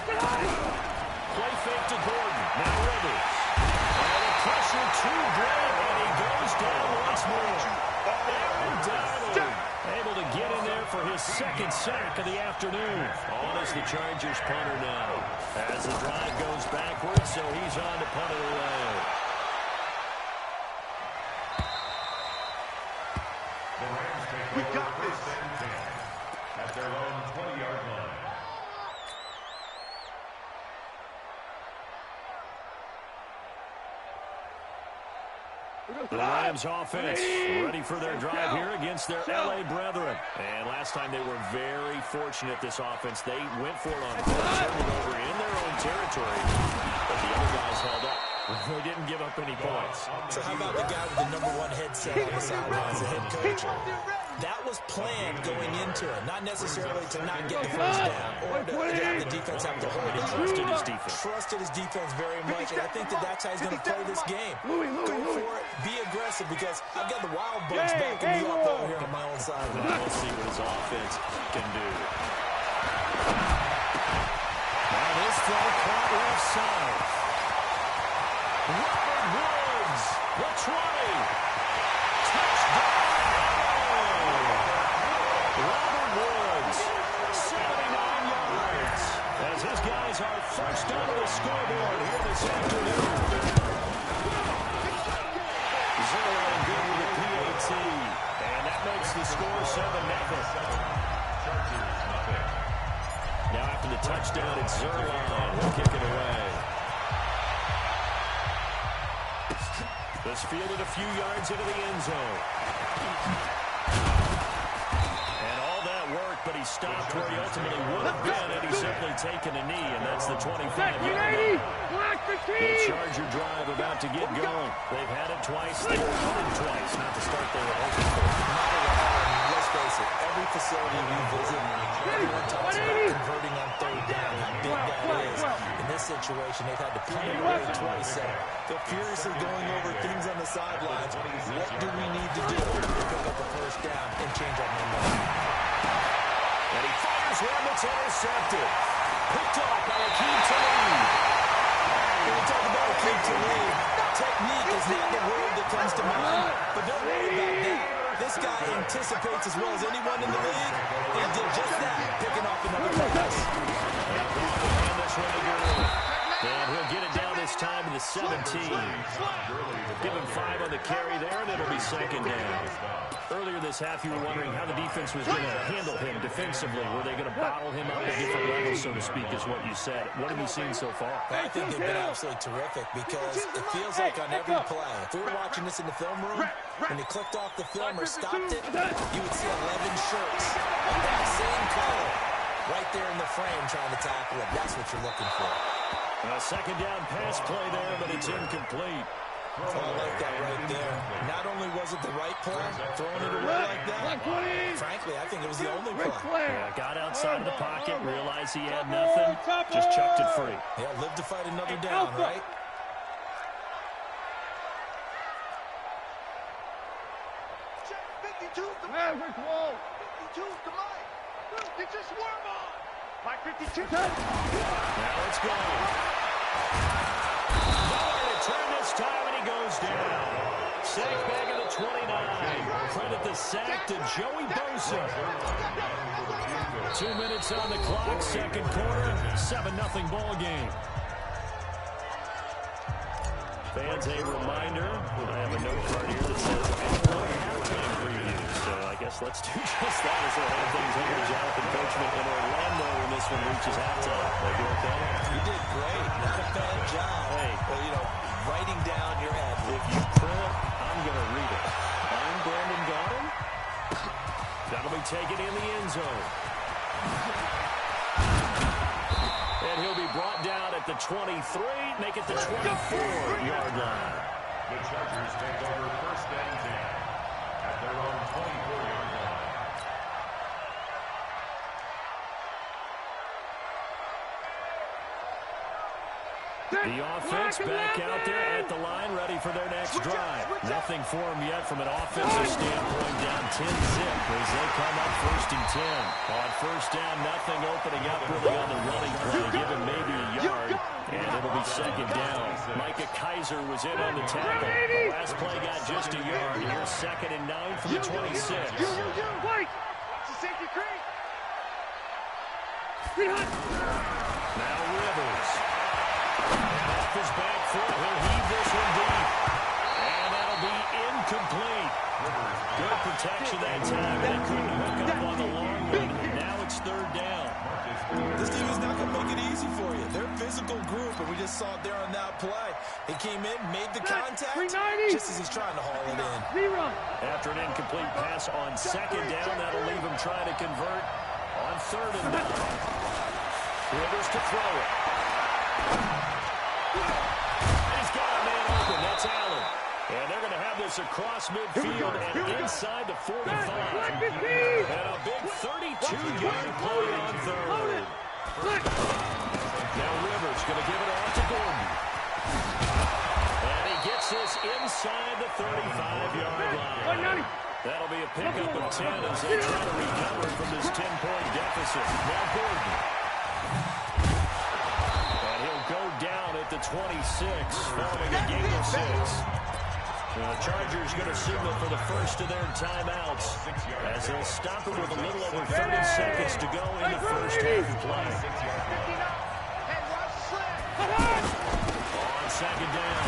Play fake to Gordon. Now Rivers. And the pressure too great, and he goes down once more. Aaron Donald able to get in there for his 2nd sack of the afternoon. On is the Chargers punter now. As the drive goes backwards, so he's on to punt it away. We got this. At their own 20-yard line. The Rams offense ready for their drive here against their L.A. brethren. And last time they were very fortunate, this offense. They went for it on turnover in their own territory, but the other guys held up. They didn't give up any points. So how about the guy with the #1 headset on the sidelines, the head coach? That was planned going into it, not necessarily to not get the first down or to have the defense have to hold it. Trusted his defense. Trusted his defense very much, and I think that's how he's going to play this game. Go for it, be aggressive, because I've got the wild bugs backing me up over here on my own side. Now we'll see what his offense can do. Now this throw caught left side. Robert Woods, the 20. Touchdown! Robert Woods, 79 yards. As his guys are first on the scoreboard here this afternoon. This fielded a few yards into the end zone. And all that work, but he stopped where he ultimately would have been had he simply taken a knee, and that's the 25-yard line. The Charger drive about to get going. They've had it twice. They've won it twice. Not the start they were hoping for. Let's face it, every facility we visit, everyone talks about converting on third down, how big that is. In this situation, they've had to punt it away twice. They're furiously going over things on the sidelines. What do we need to do to pick up the first down and change our momentum? And he fires one that's intercepted. Picked off by Akeem Talib. When we talk about Akeem Talib, technique is not the word that comes to mind. But don't worry about that. This guy anticipates as well as anyone in the league. He did just that, picking off another pass. And he'll get it down this time to the 17. Give him 5 on the carry there, and it'll be second down. Earlier this half, you were wondering how the defense was going to handle him defensively. Were they going to bottle him up at different levels, so to speak, is what you said. What have you seen so far? I think they've been absolutely terrific because it feels like on every play, if we were watching this in the film room, when he clicked off the film or stopped it, you would see 11 shirts of that same color right there in the frame trying to tackle him. That's what you're looking for. A second down pass play there, but it's incomplete. Oh, I like that right there. Not only was it the right play, throwing it away like that, frankly, I think it was the only play. Yeah, got outside of the pocket, realized he had nothing, just chucked it free. Yeah, live to fight another down, right? Get your swarm on! 552. Now it's going. Nowhere to turn this time, and he goes down. Sack back at the 29. Credit the sack to Joey Bosa. 2 minutes on the clock, second quarter, 7-0 ball game. Fans, a reminder, I have a note card here that says halftime preview. So I guess let's do just that as we'll have things over to Jonathan Coachman in Orlando when this one reaches halftime. Like okay? You did great. Not a bad job. Hey, well, you know, writing down your head. If you print, I'm going to read it. I'm Brandon Gaudin. That'll be taken in the end zone. And he'll be brought down at the 23, make it the 24-yard line. The Chargers take over first and 10 at their own 24-yard line. The offense back out there at the line, ready for their next drive. Nothing for them yet from an offensive standpoint, down 10-zip as they come up first and 10. On first down, nothing opening up really on the running play, given maybe a yard, and it'll be second down. Micah Kaiser was in on the tackle. The last play got just a yard. Here's second and 9 from the 26. Now Rivers. Off his back foot, he'll heave this one deep. And that'll be incomplete. Good protection that time. They couldn't hook up on the long one. Now it's third down. This team is not going to make it easy for you. They're a physical group, and we just saw it there on that play. He came in, made the contact, just as he's trying to haul it in. After an incomplete pass on second down, that'll leave him trying to convert on third and down. Rivers to throw it. He's got a man open. That's Allen. And they're going to have this across midfield and inside the 45. And a big 32-yard play on third. Now Rivers going to give it off to Gordon. And he gets this inside the 35-yard line. That'll be a pickup of 10 as they try to recover from this 10-point deficit. Now Gordon. And he'll go down at the 26 following a gain of 6. The Chargers going to signal for the first of their timeouts as they'll stop it with a little over 30 seconds to go in the first half of play. On second down,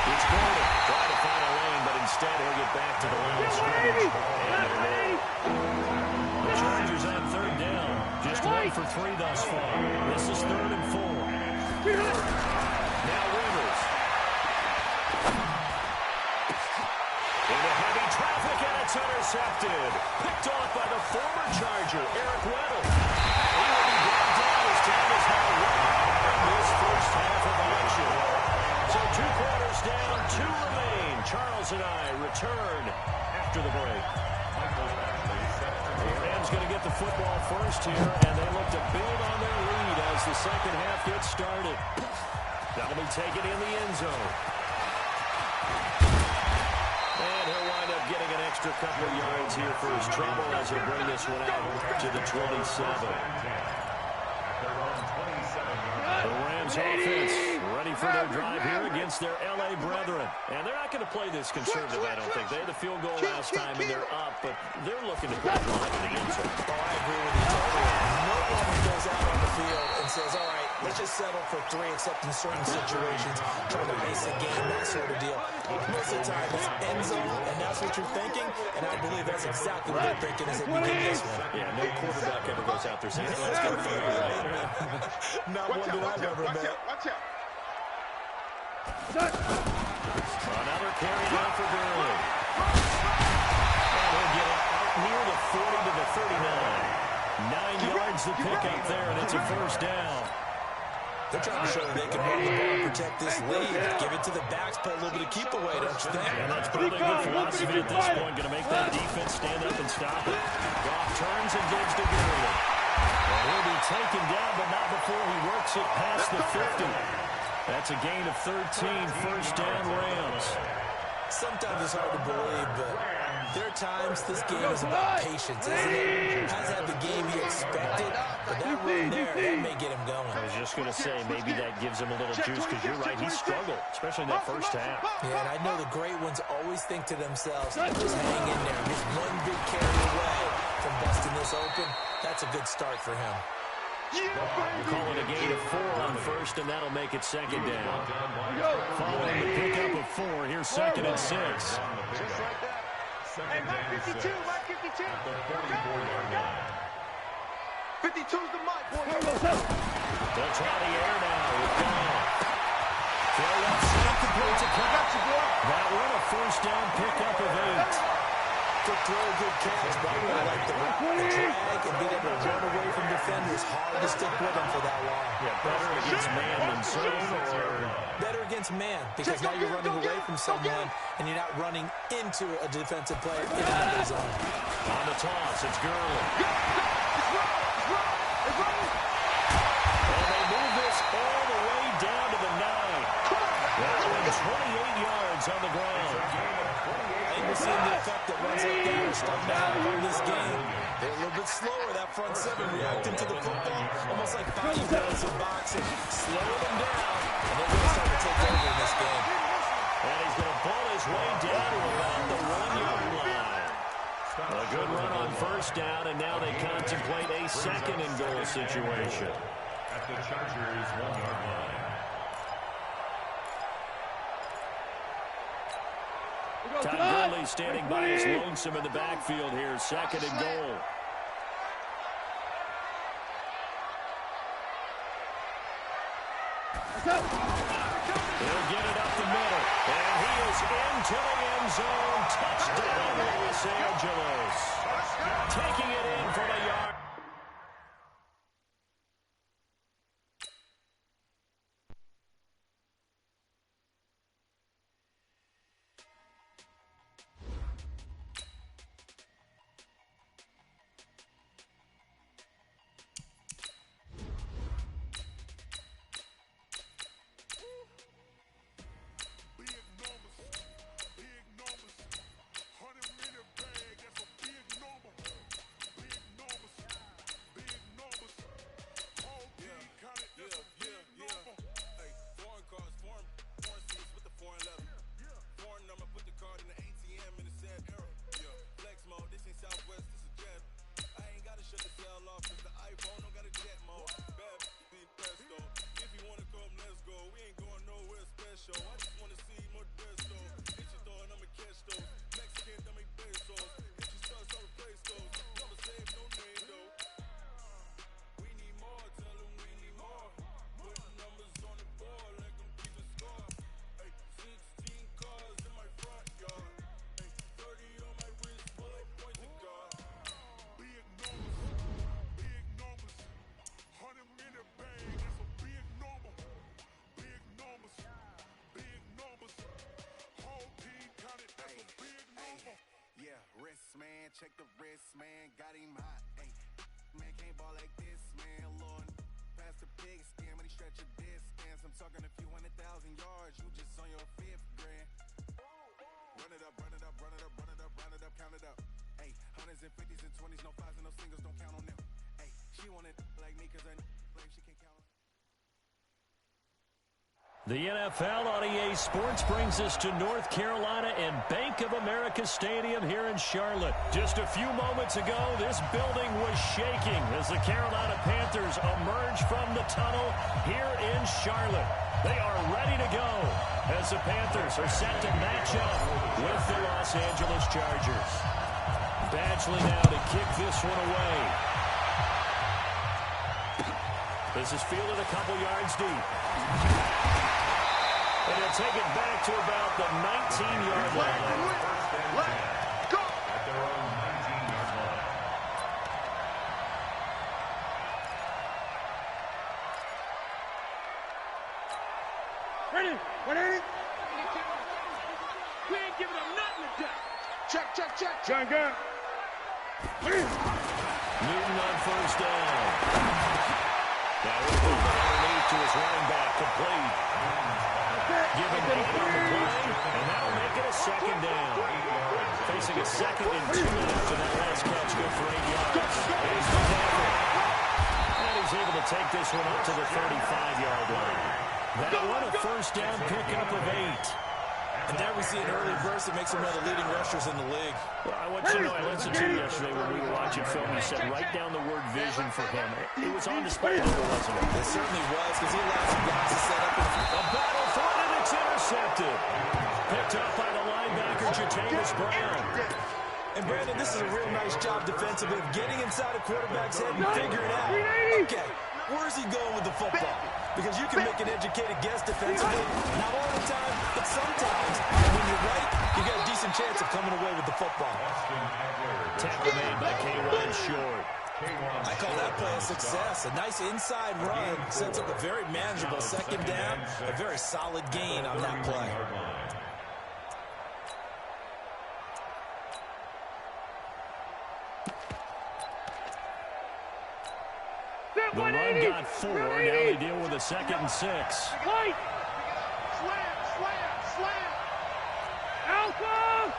it's Gordon trying to find a lane, but instead he'll get back to the line of scrimmage. The Chargers on third down, just 1 for 3 thus far. This is third and 4. Now Rivers. intercepted. Picked off by the former Charger, Eric Weddle. He will be brought down as time is now running in this first half of action. So 2 quarters down, 2 remain. Charles and I return after the break. The Rams going to get the football first here, and they look to build on their lead as the second half gets started. That'll be taken in the end zone. And he'll wind up getting an extra couple of yards here for his trouble as he'll bring this one out to the 27. The Rams offense ready for their drive here against their L.A. brethren. And they're not going to play this conservative, I don't think. They had the field goal last time, and they're up, but they're looking to put a drive in the end zone. Oh, I agree with you totally. No one goes out on the field and says, all right, let's just settle for 3, except in certain situations, trying to ice a game, that sort of deal. Most of the time, it's end zone, and that's what you're thinking, and I believe that's exactly what they're thinking as they begin this one. Yeah, no quarterback ever goes out there saying, hey, let's go for it, right? Not one that I've ever met. Watch out. Another carry now for Gurley. And he'll get it out near the 40 to the 39. 9 yards to pick up there, and it's a first down. They're trying to show that they can run the ball and protect this lead. Give it to the backs, play a little bit of keep away, don't you think? And that's probably a good philosophy at this point. Going to make that defense stand up and stop it. Goff turns and gives to Gurley. And he'll be taken down, but not before he works it past the 50. That's a gain of 13, first down Rams. Sometimes it's hard to believe, but there are times this game is about patience, isn't it? Hasn't had the game he expected, but that run there, that may get him going. I was just going to say, maybe that gives him a little juice, because you're right, he struggled, especially in that first half. Yeah, and I know the great ones always think to themselves, just hang in there, just one big carry away from busting this open. That's a good start for him. We'll call it a gain of 4 on first, and that'll make it second down. Following the pickup of 4, here's second and 6. Just like that. Hey, Mike 52, Mike 52. 52's the mic, boy. They'll try the air now with Goff. Throw that snap complete to Cobb. That one a first down pickup of 8. Good throw, good catch, but I really like the route, the drag, and being able to run away from defenders. Hard to stick with them for that long. Yeah, better against man than zone, or better against man, because now you're running away from someone, and you're not running into a defensive player in another zone. On the toss, it's Gurley. And they move this all the way down to the 9. That one 28 yards on the ground. And you're seeing the effect that runs up there is starting to have on this game. They're a little bit slower, that front 7, reacting to the football, almost like fighting balls in boxing. Slow them down, and they're going to start to take over in this game. And he's going to pull his way down to about the 1-yard line. A good run on first down, and now they contemplate a second and goal situation. At the Chargers' 1-yard line. Todd Gurley standing by his lonesome in the backfield here. Second and goal. He'll get it up the middle. And he is into the end zone. Touchdown, Los Angeles. Taking it in from a yard. check the wrist, man, got him hot. Ay, man, can't ball like this, man. Lord, pass the pig skin when he stretch a distance. I'm talking a few 100,000 yards, you just on your 5th grand. Run it up, run it up, run it up, run it up, run it up, count it up. Ay, hundreds and 50s and 20s, no 5s and no singles, don't count on them. Ay, she want it like me, cause I like she can count on. The NFL on EA Sports brings us to North Carolina and Bank of America Stadium here in Charlotte. Just a few moments ago, this building was shaking as the Carolina Panthers emerge from the tunnel here in Charlotte. They are ready to go as the Panthers are set to match up with the Los Angeles Chargers. Badgley now to kick this one away. This is fielded a couple yards deep. And he'll take it back to about the 19-yard line. Let's go! At their own 19-yard line. Ready? 180? We ain't giving them nothing to do. Check, check, check. John Gunn. Newton on first down. Now he's moving underneath to his running back, complete. Give him 8 on the play, and that'll make it a second down. Facing a 2nd and 2 after that last catch, good for 8 yards. Here's McCaffrey. And he's able to take this one up to the 35-yard line. That one a first down pickup of 8. And there we see an early burst that makes him one of the leading rushers in the league. Well, I want you to know, I listened to you yesterday when we were watching film. You said write down the word vision for him. It was on display, wasn't it? It certainly was, because he allowed some guys to set up. A battle for it, and it's intercepted. Picked up by the linebacker, Jatavis Brown. And Brandon, this is a real nice job defensively of getting inside a quarterback's head and figuring out, okay, where's he going with the football? Because you can make an educated guess defensively, not all the time, but sometimes. And when you're right, you got a decent chance of coming away with the football. Tackle made by K1 Short. I call that play a success. A nice inside run sets up a very manageable second down, a very solid gain on that play. The run got 4. Now they deal with a 2nd and 6. Fight! Slam, slam, slam. Alpha!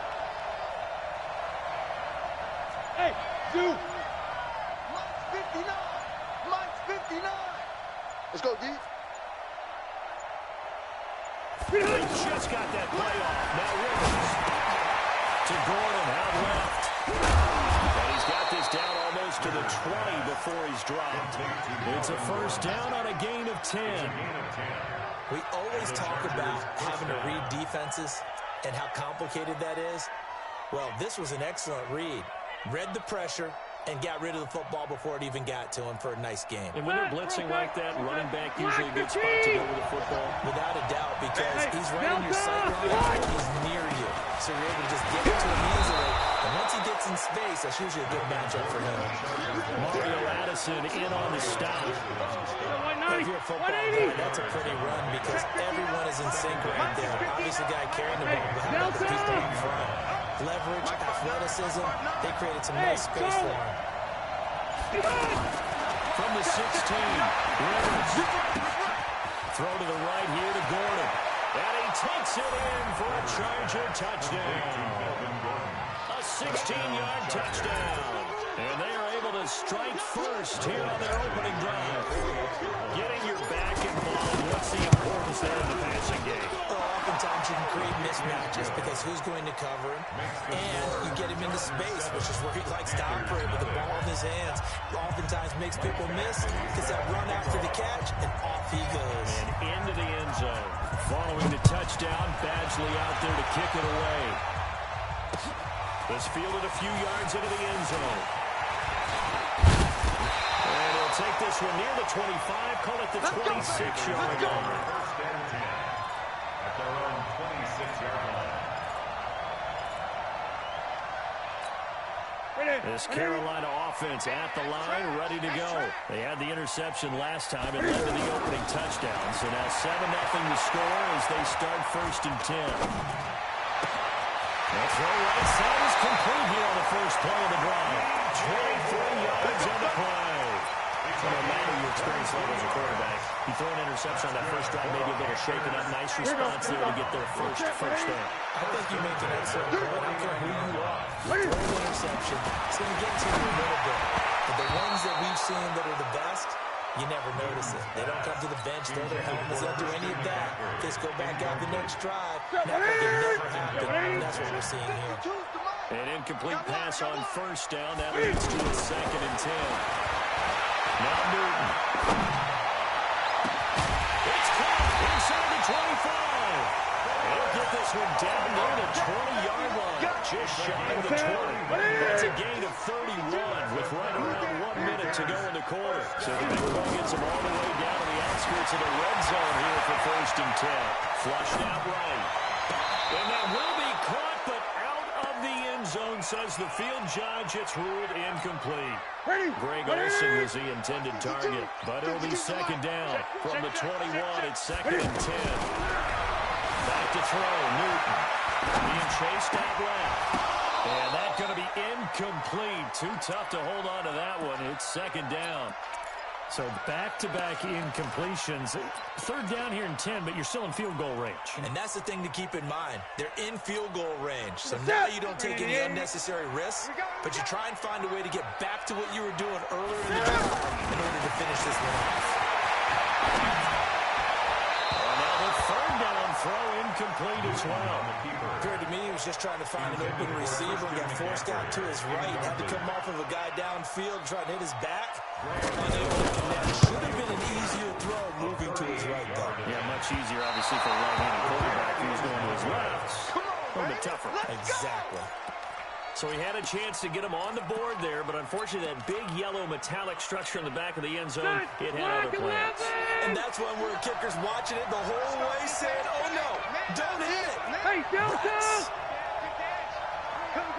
Hey, Zoo! Mike's 59. Mike's 59. Let's go, D. They just got that play off. Now Rivers to Gordon out left. And he's got this down almost to the 20 before he's dropped. It's a first down on a gain of 10. We always talk about having to read defenses and how complicated that is. Well, this was an excellent read. Read the pressure and got rid of the football before it even got to him for a nice game. And when they're blitzing like that, running back usually a good spot to go with the football. Without a doubt, because he's right in your sight line, he's near you. So you're able to just get it to him easily. And once he gets in space, that's usually a good matchup for him. Mario Addison in on the stop. If you're a football guy, that's a pretty run because everyone is in sync right there. Obviously, the guy carrying the ball, but how about the people in front? Leverage, athleticism, they created some nice space for him. From the 16, Rivers. Throw to the right here to Gordon. And he takes it in for a Charger touchdown. A 16-yard touchdown. And they are able to strike first here on their opening drive. Getting your back involved, what's the importance there in the passing game? Well, oftentimes you can create mismatches because who's going to cover him, and you get him into space, which is where he likes to operate with the ball in his hands. Oftentimes makes people miss because that run after the catch, and off he goes. And into the end zone. Following the touchdown, Badgley out there to kick it away. This fielded a few yards into the end zone. And he'll take this one near the 25, call it the 26-yard line. First and 10 at their own 26-yard line. This Carolina offense at the line, ready to go. They had the interception last time. It led to the opening touchdown. So now 7-0 to score as they start 1st and 10. The throw right side is complete here on the first play of the drive. 23 yards on the play. No matter your experience level as a quarterback, you throw an interception on that first drive, maybe a little shaken up. Nice response there to get their first down. I think you make an excellent point. I don't care who you are. You throw an interception, it's going to get to you a little bit. But the ones that we've seen that are the best, you never notice it. They don't come to the bench, throw their helmets, don't do any of that. Just go back out the next drive. Not like it never happened. And that's what we're seeing here. An incomplete pass on first down. That leads to a 2nd and 10. Now Newton. It's caught inside the 25. He'll get this one down near the 20-yard line. Just shy of the 20. That's a gain of 31 with right around 1 minute to go in the quarter. So the big one gets him all the way down to the outskirts of the red zone here for 1st and 10. Flushed out right. And that will be caught, but out of the end zone, says the field judge. It's ruled incomplete. Greg Olsen was the intended target, but it'll be 2nd down. From the 21, it's 2nd and 10. Back to throw, Newton. Being chased out left. And that's going to be incomplete. Too tough to hold on to that one. It's 2nd down. So back-to-back incompletions. 3rd down here in 10, but you're still in field goal range. And that's the thing to keep in mind. They're in field goal range. So now you don't take any unnecessary risks, but you try and find a way to get back to what you were doing earlier in the drive in order to finish this one off. Now the 3rd down throw incomplete as well. Appeared to me he was just trying to find an open receiver and got forced out to his right. Had to come off of a guy downfield trying to hit his back. Should have been an easier throw moving to his right, though. Yeah, much easier, obviously, for a right-handed quarterback who's going to his left. A little bit tougher. Exactly. So he had a chance to get him on the board there, but unfortunately that big yellow metallic structure in the back of the end zone, it had other plans. And that's when we're kickers watching it the whole way saying, oh no, don't hit it. Hey, Delta! Come.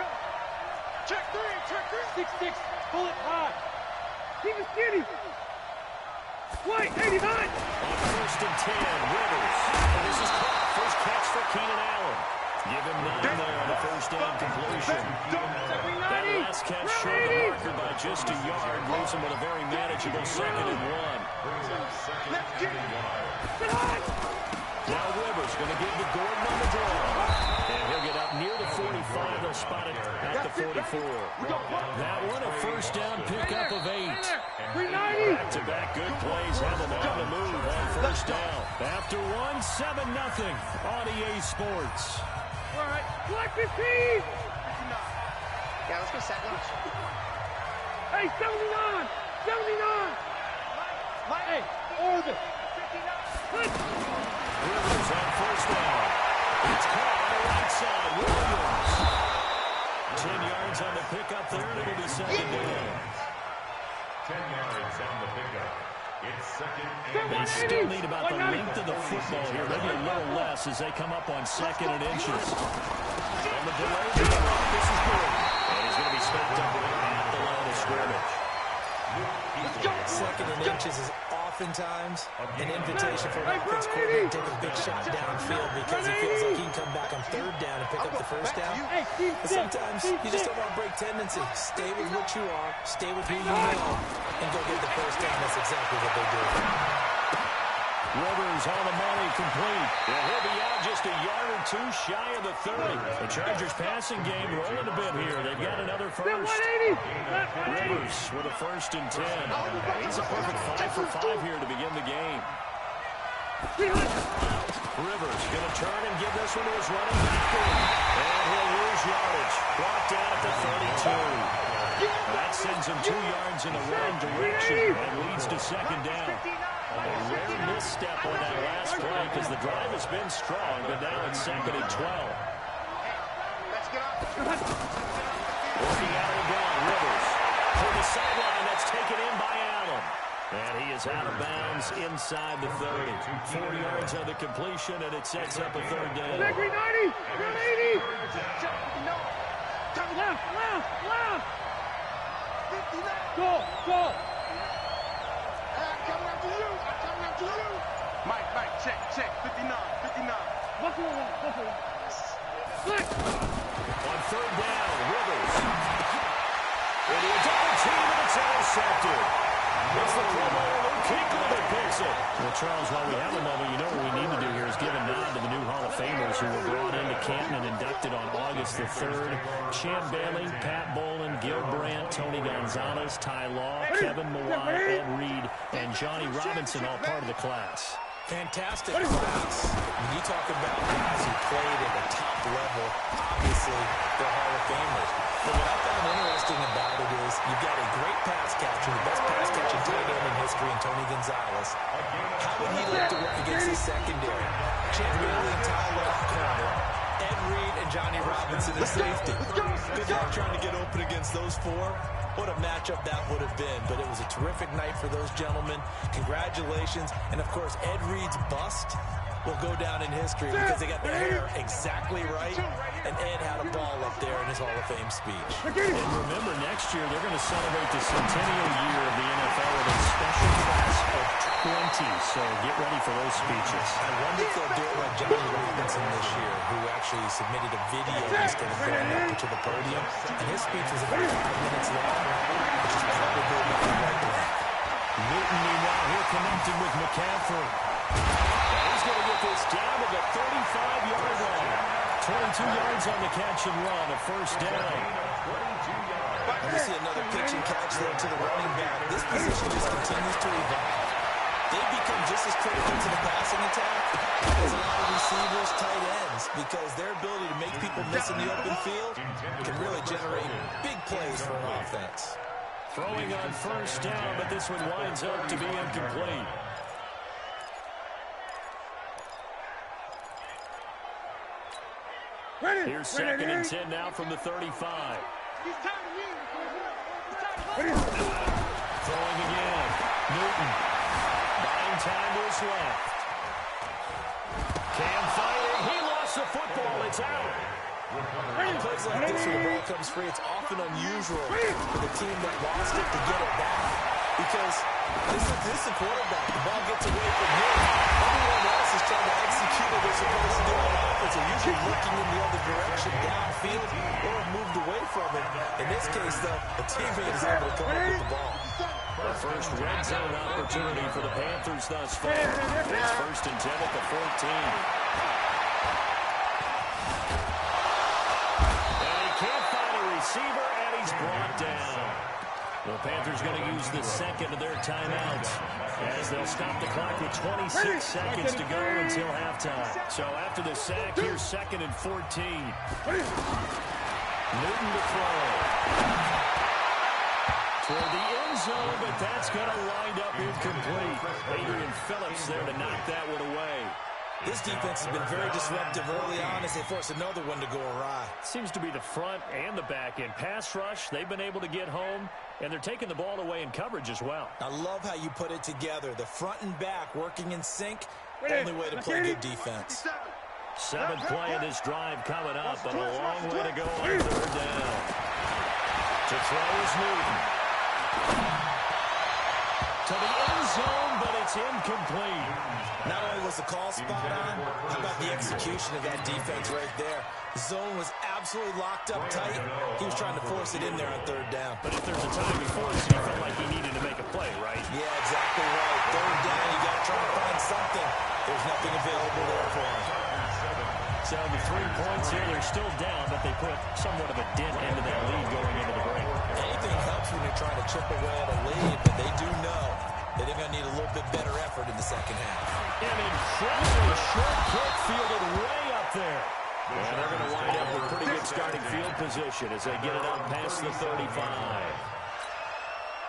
Check three. 6-6, pull it high. Keep it skinny. White, 89. On 1st and 10, Rivers. And this is caught. First catch for Keenan Allen. Give him 9 there on the 1st down completion. That last catch showed the marker by just a yard. Leaves him with a very manageable 2nd and 1. Let's get it. Now Rivers going to give the Gordon on the draw. And he'll get up near the 45. They'll spot it at the 44. That one a 1st down pickup of 8. Back-to-back good plays have them on the move on 1st down. After 1, 7-0 on EA Sports. All right, collect the team. Yeah, let's go second. Hey, 79. Hey, Orbit. Rivers on 1st down. It's caught on the right side. Williams. 10 yards on the pickup there, and it'll be 2nd down. 10 yards on the pickup. It's 2nd and They still need about the length of the football here, maybe a little less as they come up on 2nd and inches. On the delay, this is good. And he's going to be smacked up at the line of scrimmage. 2nd and inches is oftentimes an invitation for an offense coordinator to take a big shot downfield because he feels like he can come back on 3rd down and pick up the 1st down. But sometimes you just don't want to break tendency. Stay with what you are, stay with who you know, and go get the 1st down. That's exactly what they do. Rivers on the money, complete. And he'll be out just a yard or 2 shy of the 30. The Chargers passing game rolling a bit here. They've got another 1st. Rivers with a 1st and 10. He's a perfect 5 for 5 here to begin the game. Rivers going to turn and give this one to his running back. And he'll lose yardage. Brought down at the 32. That sends him 2 yards in the wrong direction and leads to 2nd down. A rare misstep on that last play because the drive has been strong, but now it's 2nd and 12. Let's get off. Working out of down, Rivers. For the sideline, that's taken in by Allen. And he is out of bounds inside the 30. 4 yards on the completion, and it sets up a 3rd down. Back 90. Run 80. Left. 59. Go. Coming after you. Mike, check. 59. Muscle. Slick. third down. Rivers. Into a double team, and it's intercepted. It's the promoter, Luke Kuechly, that picks it. Well, Charles, while we have a moment, you know what we need to do here is give a nod to the new Hall of Famers who were brought into Canton and inducted on August the 3rd. Champ Bailey, Pat Bolin, Gil Brandt, Tony Gonzalez, Ty Law, Kevin Mawai, Ed Reed, and Johnny Robinson, all part of the class. Fantastic class. When you talk about guys who played at the top level, obviously they're Hall of Famers. But what I found interesting about it is you've got a great pass catcher, the best pass catching tight end in history, in Tony Gonzalez. How would he look to work against his secondary? Champ Bailey and Ty Law corner. Ed Reed and Johnny Robinson at safety. Good luck trying to get open against those four. What a matchup that would have been. But it was a terrific night for those gentlemen. Congratulations. And, of course, Ed Reed's bust will go down in history because they got the hair exactly right. And Ed had a ball up there in his Hall of Fame speech. And remember, next year they're going to celebrate the centennial year of the NFL with a special class of 20. So get ready for those speeches. I wonder if they'll do it like Johnny Robinson this year, who actually submitted a video instead of going up to the podium. And his speech was about 5 minutes long, which is probably about the right length. Newton, meanwhile, here connected with McCaffrey. He's going to get this down to the 35-yard line. 22 yards on the catch and run, a first down. And we see another pitch and catch there to the running back. This position just continues to evolve. They become just as critical to the passing attack as a lot of receivers, tight ends, because their ability to make people miss in the open field can really generate big plays for an offense. Throwing on first down, but this one winds up to be incomplete. Here's second and 10 now from the 35. Throwing again. Newton. Buying time to his left. Cam fighting. He lost the football. It's out. In plays like this where the ball comes free, it's often unusual for the team that lost it to get it back. Because this is the quarterback. The ball gets away from him. Everyone else is trying to execute what they're supposed to do on offense. They're usually looking in the other direction, downfield, or moved away from it. In this case, though, a teammate is able to come up with the ball. The first red zone opportunity for the Panthers thus far. It's first and 10 at the 14. And he can't find a receiver, and he's brought down. The Panthers going to use the second of their timeouts as they'll stop the clock with 26 seconds to go until halftime. So after the sack, here's second and 14. Newton to throw. Toward the end zone, but that's going to wind up incomplete. Adrian Phillips there to knock that one away. This defense has been very disruptive early on as they force another one to go awry. Seems to be the front and the back end. Pass rush, they've been able to get home, and they're taking the ball away in coverage as well. I love how you put it together. The front and back working in sync, only way to play good defense. Seventh play of this drive coming up, but a long way to go on third down. To throw is Newton. To the end zone, but it's incomplete. Not only was the call spot on, how about the execution of that defense right there? The zone was absolutely locked up tight. He was trying to force it in there on third down. But if there's a time before this, he felt like he needed to make a play, right? Yeah, exactly right. Third down, you got to try to find something. There's nothing available there for him. So the 3 points here, they're still down, but they put somewhat of a dent into that lead going into the break. Anything helps when you're trying to chip away at a lead, but they do know that they're going to need a little bit better effort in the second half. An incredibly short kick fielded way up there. And they're going to wind up with pretty good starting field position as they get it out past the 35.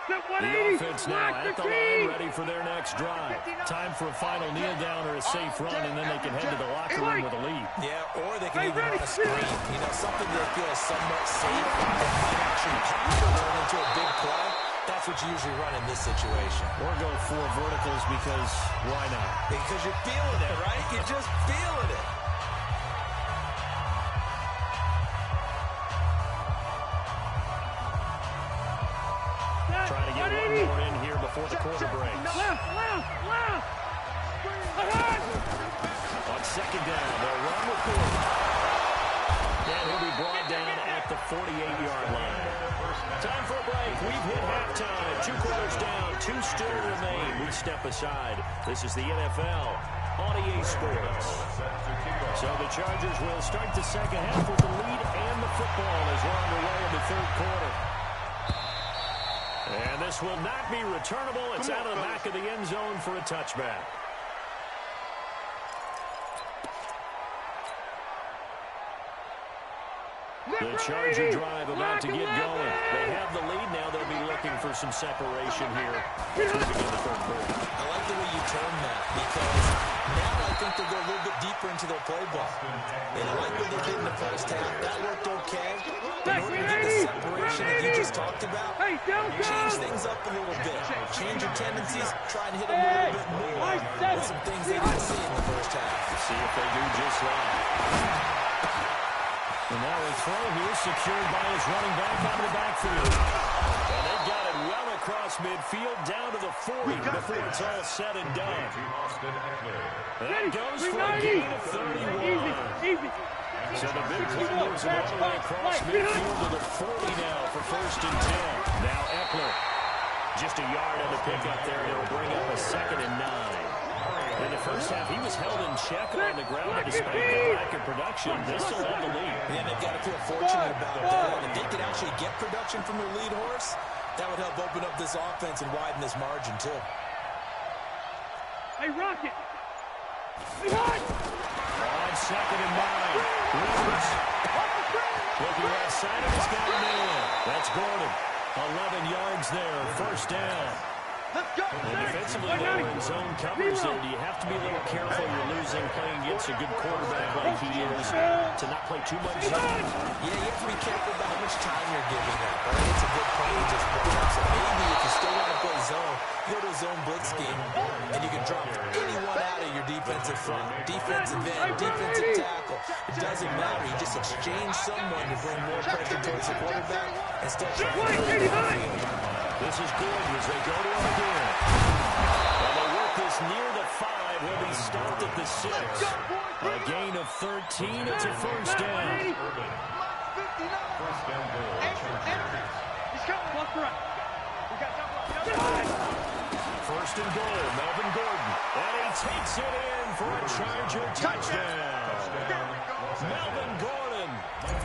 The offense now at the line, ready for their next drive. Time for a final kneel down or a safe run, and then they can head to the locker room with a lead. Yeah, or they can even run a screen. You know, something they feel is somewhat safe that might actually pop or turn into a big play. That's what you usually run in this situation. Or go 4 verticals because why not? Because you're feeling it, right? You're just feeling it. Trying to get one more in here before the quarter breaks. Left. On second down, they'll run with Gordon. And he'll be brought down at 48-yard line. Time for a break. We've hit halftime. 2 quarters down. 2 still remain. We step aside. This is the NFL on EA Sports. So the Chargers will start the second half with the lead and the football as we're underway in the third quarter. And this will not be returnable. It's out of the back of the end zone for a touchback. The Charger drive about to get going. They have the lead now. They'll be looking for some separation here as we begin the third quarter. I like the way you term that because now I think they'll go a little bit deeper into their playbook. They like what they did in the first half. That worked okay. In order to get the separation that you just talked about, change things up a little bit. Change your tendencies. Try and hit them a little bit more with some things they didn't see in the first half. See if they do just that. And now a throw here secured by his running back out of the backfield. And they've got it well across midfield down to the 40 before it's all said and done. That goes for a gain of 31. So the big play moves him all the way across midfield to the 40 now for 1st and 10. Now Eckler, just a yard on the pickup there. It'll bring up a 2nd and 9. In the first half, he was held in check on the ground, and despite the lack of production, they still have the lead. Yeah, they've got to feel fortunate about that. If they could actually get production from their lead horse, that would help open up this offense and widen this margin, too. Hey, Rocket! Hey, on 2nd and 9. Rivers looking right side of his got a man. That's Gordon. 11 yards there, 1st down. And defensively, they were in zone coverage there. Do you have to be a little careful? You're losing playing against a good quarterback like he is to not play too much zone? Yeah, you have to be careful about how much time you're giving up. Right? It's a good play to just play up. So maybe if you still want to play zone, go to a zone blitz scheme, and you can drop anyone out of your defensive front. Defensive end, defensive tackle. It doesn't matter. You just exchange someone to bring more pressure towards the quarterback and still try to play the field. This is Gordon as they go to him again. And they work this near the 5. He'll be stopped at the 6. A gain of 13. It's a 1st down. First and goal, Melvin Gordon. And he takes it in for a Charger touchdown. Melvin Gordon,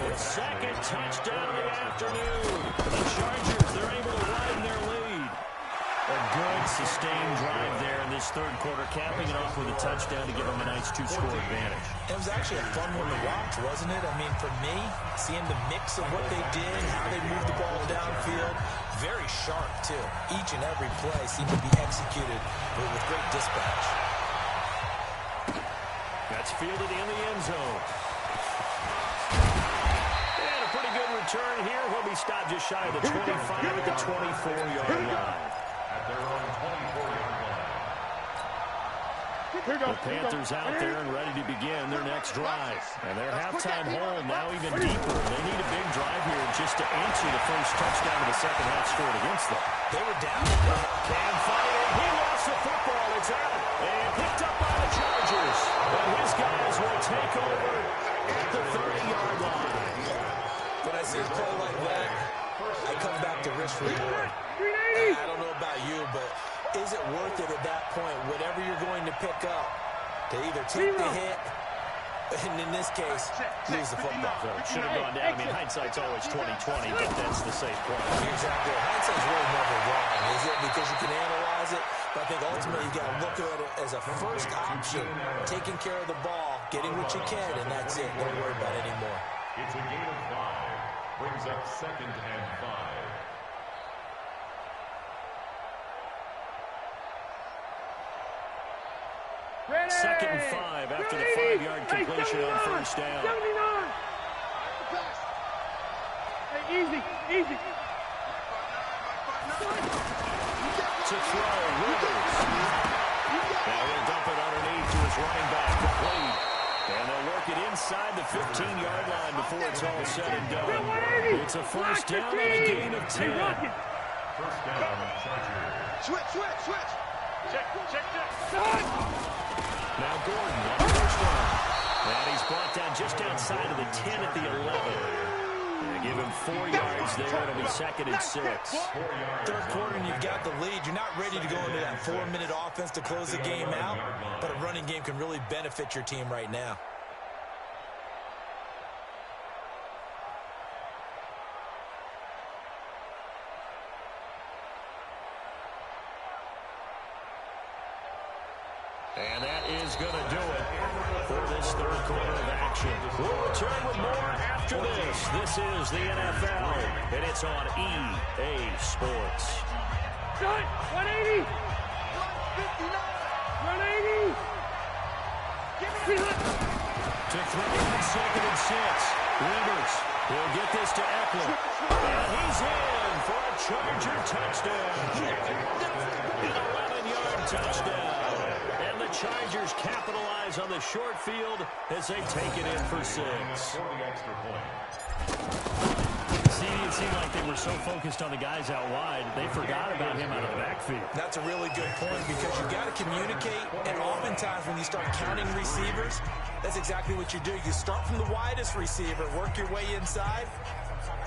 his 2nd touchdown of the afternoon. The Chargers, they're able to widen their lead. A good sustained drive there in this third quarter, capping it off with a touchdown to give them a nice 2-score advantage. It was actually a fun one to watch, wasn't it? I mean, for me, seeing the mix of what they did, how they moved the ball downfield, very sharp, too. Each and every play seemed to be executed with great dispatch. That's fielded in the end zone. And a pretty good return here. He'll be stopped just shy of the 25 at the 24-yard line. At their own 24-yard line. The Panthers out there and ready to begin their next drive. And their halftime hold now even deeper. They need a big drive here just to answer the first touchdown of the second half scored against them. They were down. Cam fired. He lost the football. It's out. And picked up by the Chargers. And his guys will take over at the 30-yard line. When I see a play like that, I come back to risk reward. I don't know about you, but is it worth it at that point, whatever you're going to pick up, to either take the hit, and in this case, lose the football? Should have gone down. I mean, hindsight's always 20/20, but that's the safe point. Exactly. Hindsight's really never wrong, is it? Because you can analyze it, but I think ultimately you got to look at it as a first option, taking care of the ball, getting what you can, and that's it. Don't worry about it anymore. It's a gain of 5. Brings up 2nd and 5. Ready. 2nd and 5 after the 5-yard completion on first down. 79. Hey, easy. To throw, Rivers. Now he'll dump it underneath to his running back, complete. And they'll work it inside the 15-yard line before it's all said and done. It's a first down on a gain of 10. First down, Chargers. Switch. Check. Now Gordon on the first down. And he's brought down just outside of the 10 at the 11. They give him 4 yards there. It'll be 2nd and 6. Third quarter and you've got the lead. You're not ready to go into that 4-minute offense to close the game out, but a running game can really benefit your team right now. And that is going to do it for this third quarter of action. We'll return with more after this. This is the NFL, and it's on EA Sports. Shot, 180. 180. To throw on 2nd and 6. Rivers will get this to Eckler. And he's in for a Charger touchdown. An 11-yard touchdown. And the Chargers capitalize on the short field as they take it in for 6. See, it seemed like they were so focused on the guys out wide, they forgot about him out of the backfield. That's a really good point because you've got to communicate, and oftentimes when you start counting receivers, that's exactly what you do. You start from the widest receiver, work your way inside.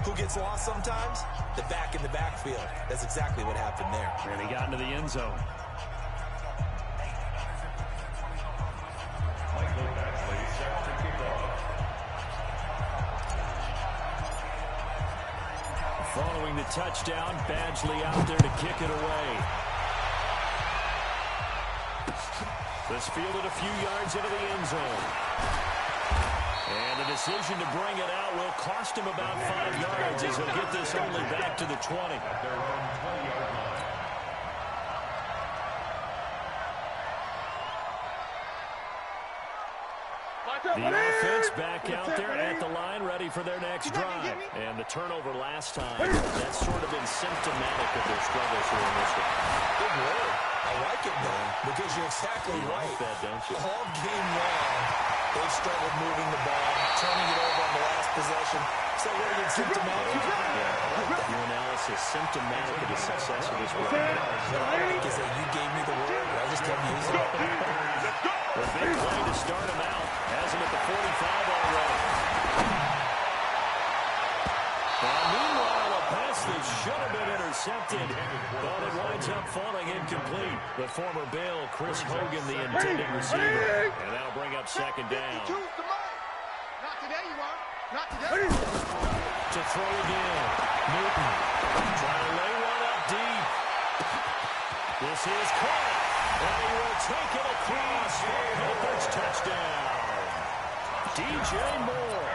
Who gets lost sometimes? The back in the backfield. That's exactly what happened there. And he got into the end zone. Following the touchdown, Badgley out there to kick it away. This fielded a few yards into the end zone. And the decision to bring it out will cost him about 5 yards as he'll get this only back to the 20. At their own 20-yard line. The offense back out there at the line, ready for their next drive. And the turnover last time, that's sort of been symptomatic of their struggles here in this one. Good word. I like it, man, because you're exactly right. Like that, don't you? All game long, they've struggled moving the ball, turning it over on the last possession. So what are you symptomatic? Yeah, I like that. Your analysis, symptomatic of the success of this run. What I like is that you gave me the word, I just kept using it. A big play to start him out. Has him at the 45 already. And meanwhile, a pass that should have been intercepted, but it winds up falling incomplete. The former Bill, Chris Hogan, the intended receiver. And that'll bring up 2nd down. Not today, you are. Not today. To throw again. Newton trying to lay one up deep. This is caught. And he will take it across for a Panthers touchdown. DJ Moore,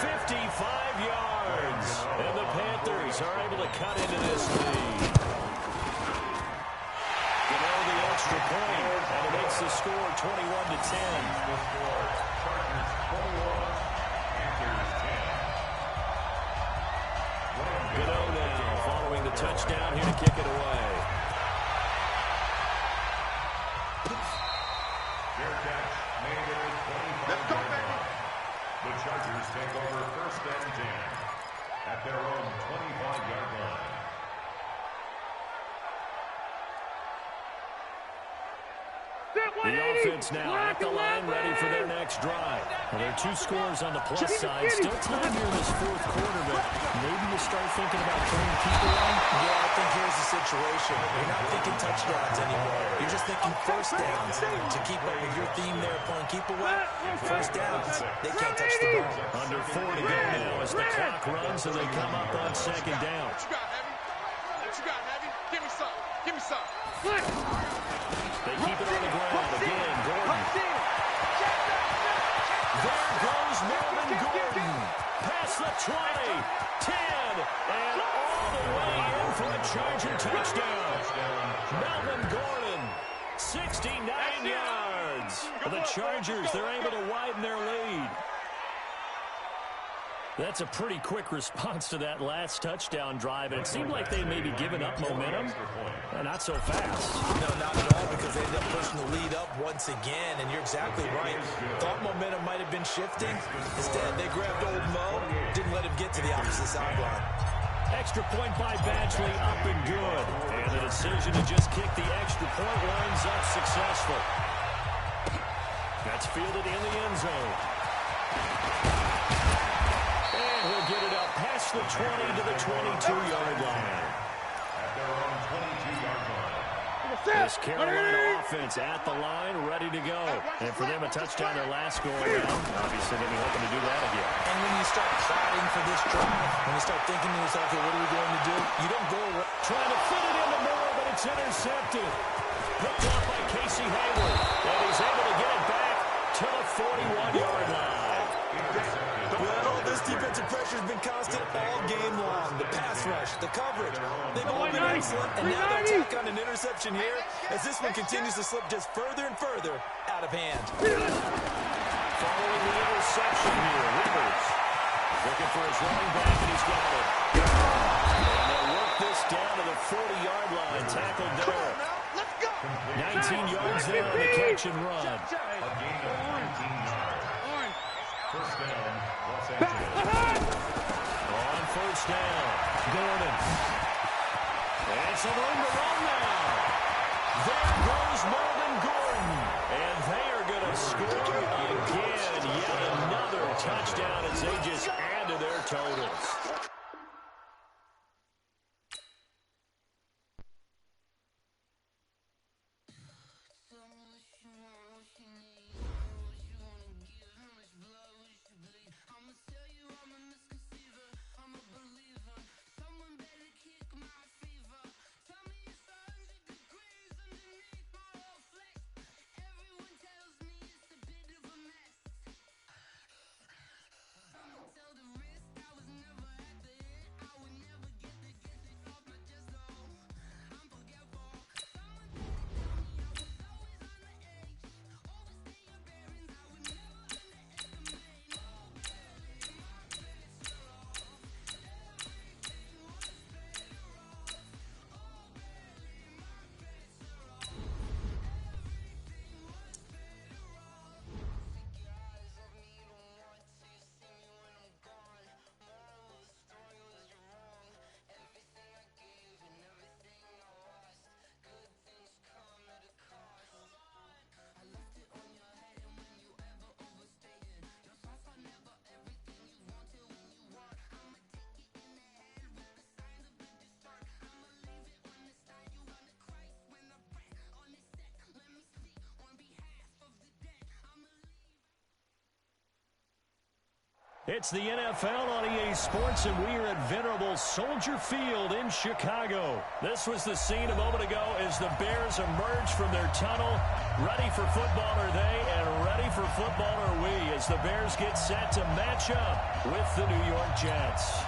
55 yards. And the Panthers are able to cut into this lead. You know, the extra point, and it makes the score 21-10. The score, Chargers 21, Panthers 10. Gano now following the touchdown here to kick it away. Their catch made it at 25. Let's go, baby. The Chargers take over 1st and 10 at their own 25-yard line. The offense now at the line, ready for their next drive. Well, there are 2 scores on the plus side. Still time here in this 4th quarter, but maybe you start thinking about throwing people on. Yeah, I think here's the situation. You're not thinking touchdowns anymore. You're just thinking 1st downs. To keep up with your theme there, playing keep away, 1st downs, they can't touch the ball. Under 4 to go now as the clock runs and they come up on 2nd down. What you got, Heavy? What you got, Heavy? Give me some. Give me some. They keep it on the ground. Again, Gordon. There goes Melvin Gordon. Past the 20, 10, and all the way in for a Charger touchdown. Melvin Gordon, 69 yards. The Chargers, they're able to widen their lead. That's a pretty quick response to that last touchdown drive, and it seemed like they may be giving up momentum. Not so fast. No, not at all, because they ended up pushing the lead up once again, and you're exactly right. Thought momentum might have been shifting. Instead, they grabbed old Mo, didn't let him get to the opposite sideline. Extra point by Badgley, up and good. And the decision to just kick the extra point winds up successful. That's fielded in the end zone. And he'll get it out past the 20 to the 22-yard line. At their own 22-yard line. This Carolina offense at the line, ready to go. And for them, a touchdown their last go-around. Obviously, they'll be hoping to do that again. And when you start plotting for this drive, when you start thinking to yourself, okay, what are we going to do? You don't go trying to fit it into Moore, but it's intercepted. Picked up by Casey Hayward. And he's able to get it back to the 41-yard line. Well, this defensive pressure has been constant all game long. The pass rush, the coverage, they've all been excellent. And now they'll tack on an interception here as this one continues to slip just further and further out of hand. Following the interception here, Rivers looking for his running back, and he's got it. And they'll work this down to the 40-yard line. Tackled there. 19 yards there on the catch and run. A gain of 19 yards. First down, Los Angeles. On first down, Gordon. And some room to run now. There goes Melvin Gordon. And they are going to score again. Yet another touchdown as they just add to their totals. It's the NFL on EA Sports, and we are at venerable Soldier Field in Chicago. This was the scene a moment ago as the Bears emerged from their tunnel. Ready for football are they, and ready for football are we, as the Bears get set to match up with the New York Jets.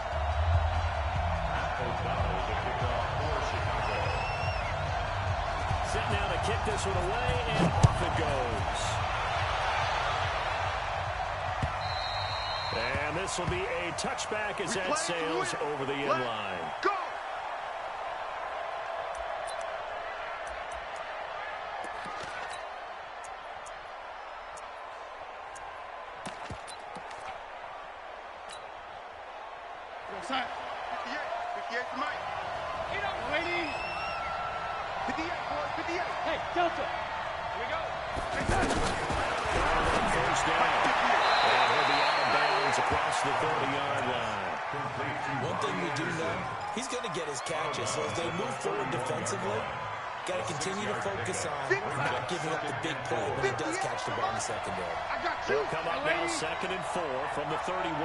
Set now to kick this one away, and off it goes. And this will be a touchback as that sails over the end line. Go! Side. 58 for Mike. Get up, lady. 58, boys, 58. Hey, Delta. Here we go. First down. And he'll be out of bounds across the 30-yard line. One thing we do know, he's going to get his catches. So as they move forward defensively, got to continue to focus on not giving up the big play when he does catch the ball in the secondary. I got you. They'll come up now 2nd and 4 from the 31.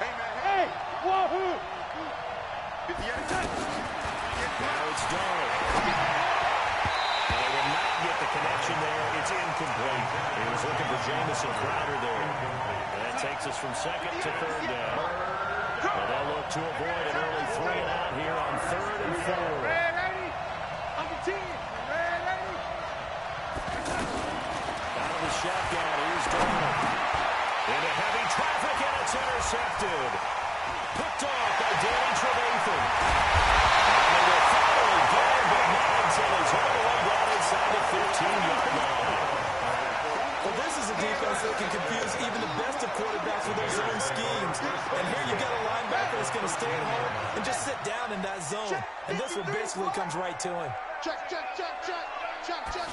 Hey, man. Hey, wahoo! 58. Now it's Donald. And they will not get the connection there. It's incomplete. He was looking for Jamison Crowder there. And that takes us from 2nd to 3rd down. Now they'll look to avoid an early 3-and-out here on 3rd and 4. Red 80, I'm the team. Red 80. Out of the shotgun, here's Donald. Into heavy traffic, and it's intercepted. Picked off by Danny Trevathan. And they will finally get him, but not until he's all the way down inside the 15-yard line. Well, this is a defense that can confuse even the best of quarterbacks with their zone schemes. And here you've got a linebacker that's going to stay at home and just sit down in that zone. And this one basically comes right to him. Check, check, check, check. Check, check.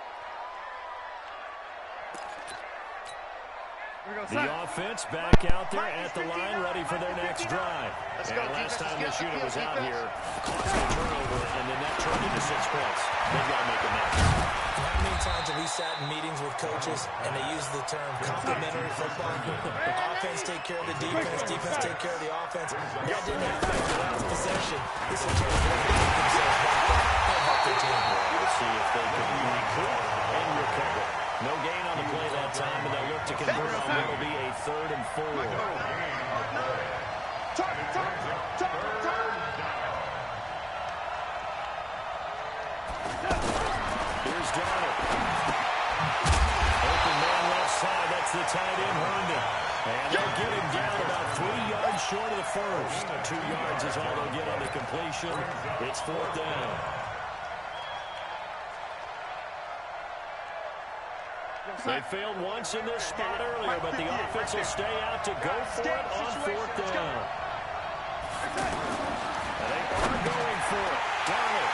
The offense back out there at the line, ready for their next drive. And last time this unit was out here, caused a turnover, and then that turned into 6 points. They've got to make a match. How many times have we sat in meetings with coaches and they use the term complementary football? Offense take care of the defense, defense take care of the offense. That didn't happen in the last possession. This is a chance for them to get themselves back up and help their team. We'll see if they can recoup and recover. No gain on the play that time, and they'll look to convert on what will be a 3rd and 4. Here's Donald. Open man left side. That's the tight end, Herndon. And they'll get him down about 3 yards short of the first. 2 yards is all they'll get on the completion. It's 4th down. They failed once in this spot earlier, but the offense will stay out to go for it on 4th down. And they are going for it. Donald.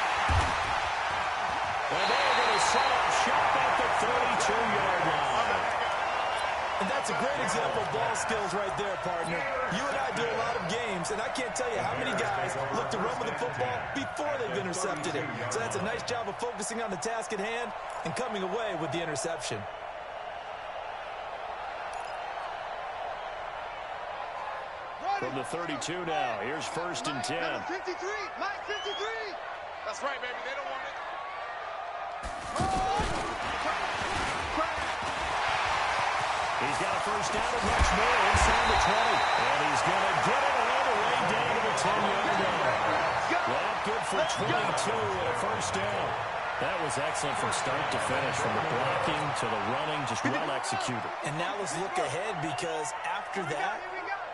And they're going to set up shop at the 32-yard line. And that's a great example of ball skills right there, partner. You and I do a lot of games, and I can't tell you how many guys look to run with the football before they've intercepted it. So that's a nice job of focusing on the task at hand and coming away with the interception. From the 32 now, here's 1st and 10. Number 53, Mike 53. That's right, baby. They don't want it. He's got a 1st down and much more inside the 20. And he's going to get it all the way down to the 10-yard line. Well, good for 22 and a 1st down. That was excellent from start to finish, from the blocking to the running, just well executed. And now let's look ahead, because after that,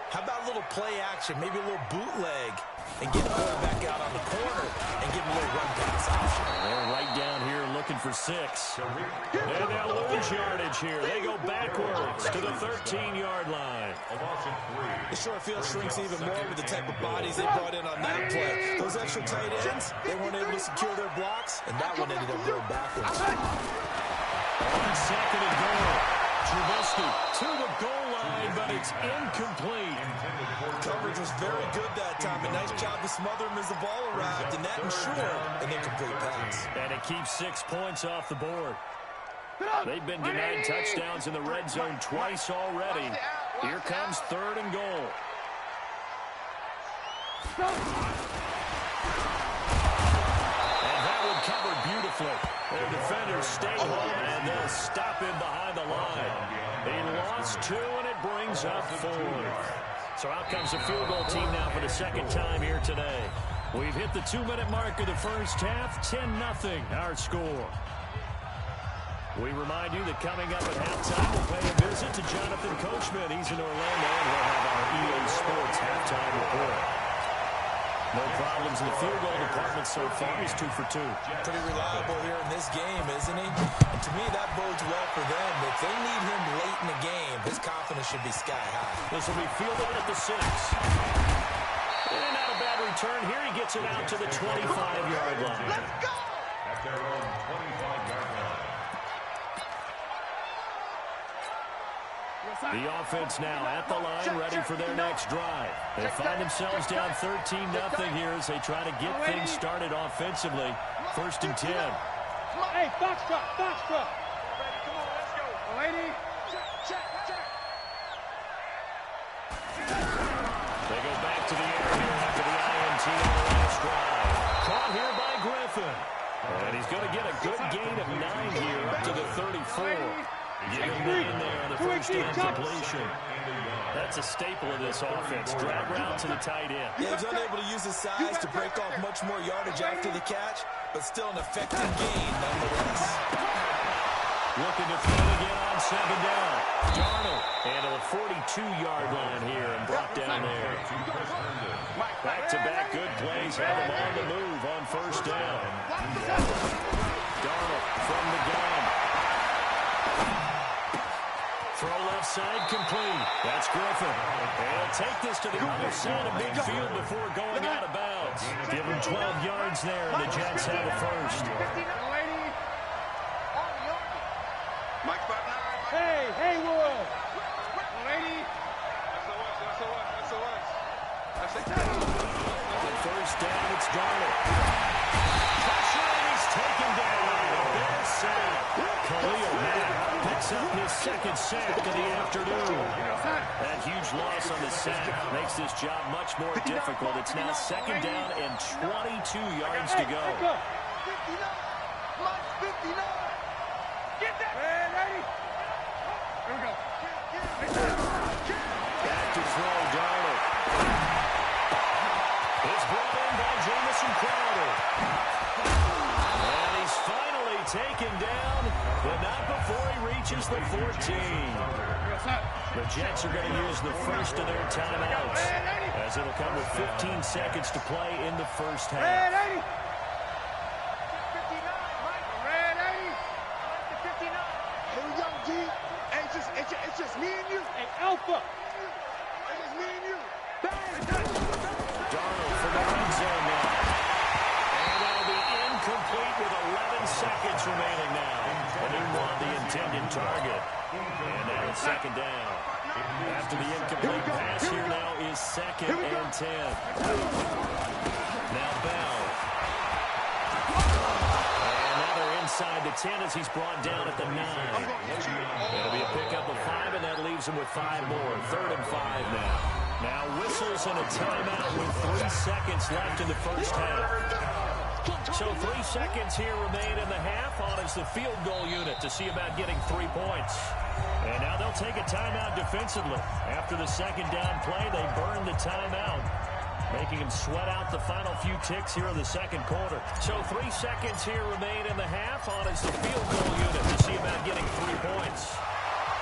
how about a little play action, maybe a little bootleg, and get the quarterback out on the corner and give him a little run pass option. They're right down here looking for 6. And they'll lose yardage here. They go backwards to the 13-yard line. The short field shrinks even more with the type of bodies they brought in on that play. Those extra tight ends, they weren't able to secure their blocks, and that one ended up going backwards. On 2nd and goal. Trubisky to the goal line, but it's incomplete. Coverage was very good that time. A nice job to smother him as the ball arrived, and that ensured an incomplete pass. And it keeps 6 points off the board. They've been denied touchdowns in the red zone twice already. Here comes 3rd and goal. And that one covered beautifully. The defenders stay home, and they'll stop him behind the line. He lost 2, and it brings up 4. So out comes the field goal team now for the 2nd time here today. We've hit the 2-minute mark of the first half, 10-0 our score. We remind you that coming up at halftime, we'll pay a visit to Jonathan Coachman. He's in Orlando, and we'll have our EA Sports halftime report. No problems in the field goal department so far. He's 2 for 2. Pretty reliable here in this game, isn't he? And to me, that bodes well for them. If they need him late in the game, his confidence should be sky high. This will be fielded at the 6. And not a bad return here. He gets it out to the 25-yard line. Let's go! At their own 25-yard line. The offense now at the line, ready for their next drive. They find themselves down 13-0 here as they try to get things started offensively. 1st and 10. Hey, foxtrot, foxtrot. Come on, let's go. Lady. Check. They go back to the air here after the INT on the last drive. Caught here by Griffin. And he's going to get a good gain of 9 here up to the 34. Give him 9 there on the 1st down completion. That's a staple of this offense. Drag route to the tight end. Yeah, he's unable to use his size to break off much more yardage after the catch, but still an effective gain nonetheless. Looking to throw again on 2nd down. Darnold and a 42-yard line here and brought down there. Back-to-back good plays have him on the move on 1st down. Darnold from the gun. Throw left side complete. That's Griffin. And he'll take this to the other side of midfield before going out of bounds. Give him 12 yards there, and the Jets have the 1st. Mike, 5'9". First down, it's Darnold. Pressure, and he's taken down. A bad sack. Khalil Mack picks up his second sack of the afternoon. That huge loss on the sack makes this job much more difficult. It's now second down and 22 yards to go. 59. Mike 59. Get that. Ready. Here we go. Back to throw, Darnold. It's brought in by Jamison Crowder. And he's finally taken down, but not before he reaches the 14. The Jets are going to use the first of their timeouts, as it'll come with 15 seconds to play in the first half. Ready. 59, Mike. Ready. Mike to 59. Here we go, G. Hey, it's just me and you. Hey, Alpha. It's just me and you. Darnold from the red zone now. And that'll be incomplete with 11 seconds remaining now. And he won the intended target. And now it's second down. After the incomplete pass, here now is second and 10. Now Bell. And now they're inside the 10 as he's brought down at the 9. It'll be a pickup of 5, and that leaves him with 5 more. Third and 5 now. Now whistles and a timeout with 3 seconds left in the first half. So 3 seconds here remain in the half. On is the field goal unit to see about getting 3 points. And now they'll take a timeout defensively. After the second down play, they burn the timeout, making him sweat out the final few ticks here in the second quarter. So 3 seconds here remain in the half. On is the field goal unit to see about getting 3 points.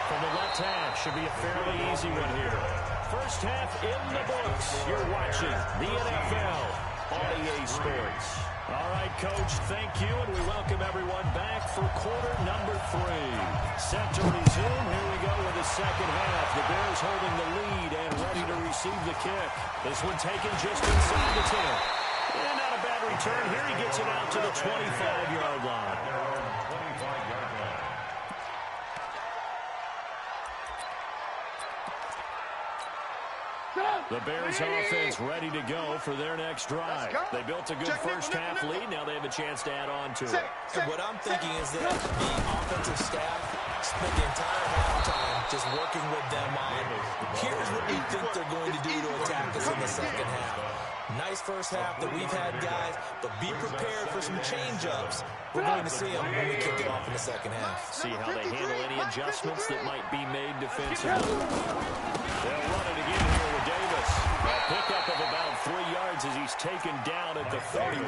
From the left half, should be a fairly easy one here. First half in the books. You're watching the NFL on EA Sports. All right, Coach, thank you, and we welcome everyone back for quarter number 3. Set to resume. Here we go with the second half. The Bears holding the lead and ready to receive the kick. This one taken just inside the 10. And not a bad return. Here he gets it out to the 25-yard line. The Bears offense ready to go for their next drive. They built a good first half lead. Now they have a chance to add on to it. And what I'm thinking is that the offensive staff spent the entire halftime just working with them on, here's what we think they're going to do to attack us in the second half. Nice first half that we've had, guys, but be prepared for some change-ups. We're going to see them when we kick it off in the second half. See how they handle any adjustments that might be made defensively. They'll run it again here with Davis. A pickup of about 3 yards as he's taken down at the 31.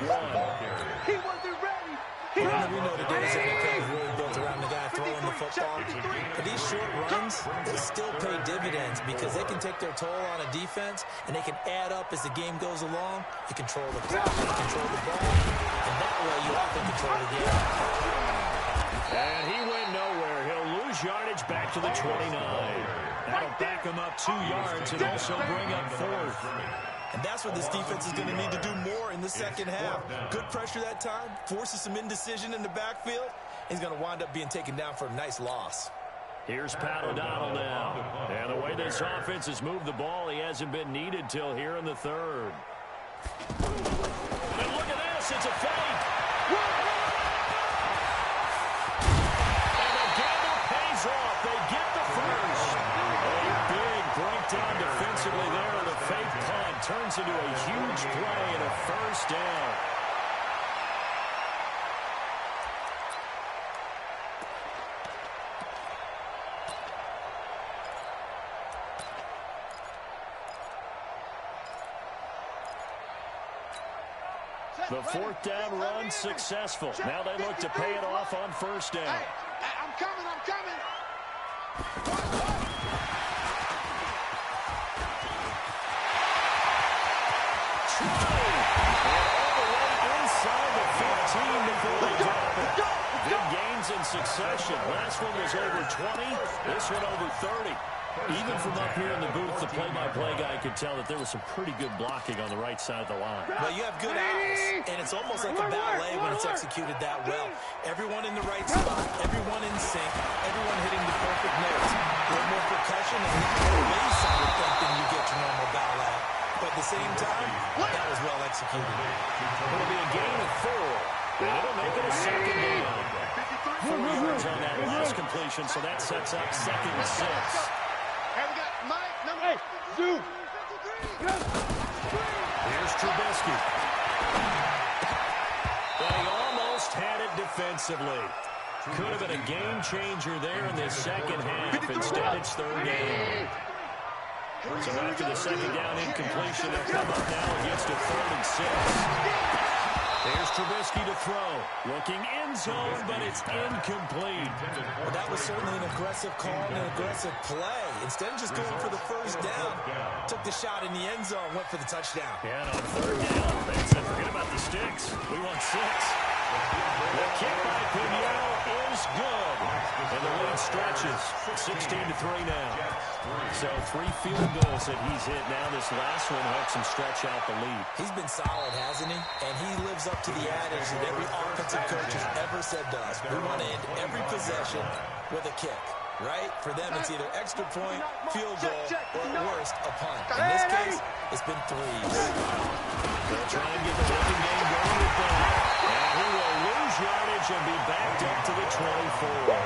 He wasn't ready. We know today's NFL is really built around the guy throwing the football. But these short runs, they still pay dividends because they can take their toll on a defense, and they can add up as the game goes along. You control the clock, you control the ball, and that way you often control the game. And he went nowhere. He'll lose yardage back to the 29. That'll back him up 2 yards and also bring up 4th. And that's what this defense is going to need to do more in the second half. Good pressure that time, forces some indecision in the backfield. He's going to wind up being taken down for a nice loss. Here's Pat O'Donnell now. And the way this offense has moved the ball, he hasn't been needed till here in the third. And look at this, it's a fake. And the gamble pays off. They get the first. A big breakdown defensively there, and a fake punt turns into a huge play and a first down. The fourth down run successful. Now they look to pay it off on first down. Hey, I'm coming. Inside the 15 before they drop it. Big gains in succession. Last one was over 20. This one over 30. Even from up here in the booth, the play-by-play guy could tell that there was some pretty good blocking on the right side of the line. Well, you have good eyes, and it's almost like a ballet when it's executed that well. Everyone in the right spot, everyone in sync, everyone hitting the perfect notes. A little more percussion and more bass, I would think, than you get your normal ballet. But at the same time, executed. It'll be a gain of 4, and it'll make it a second down. 4 yards on that last completion, so that sets up second and 6. And we got Mike, number 53. Here's Trubisky. They almost had it defensively. Could have been a game changer there in the second half. Instead, it's third down. So after the second down incompletion, they'll come up now against a 3rd and 6. There's Trubisky to throw. Looking end zone, but it's incomplete. Well, that was certainly an aggressive call and an aggressive play. Instead of just going for the first down, took the shot in the end zone, went for the touchdown. Yeah, and on 3rd down, they said, forget about the sticks. We want 6. The kick by Pinheiro is good. And the lead stretches. 16-3 now. So 3 field goals that he's hit. Now this last one helps him stretch out the lead. He's been solid, hasn't he? And he lives up to the adage that every offensive coach has ever said to us. We want to end every possession with a kick, right? For them, it's either extra point, field goal, or at worst, a punt. In this case, it's been 3s. They'll try and get the running game going with that. And he will lose yardage and be backed up to the 24.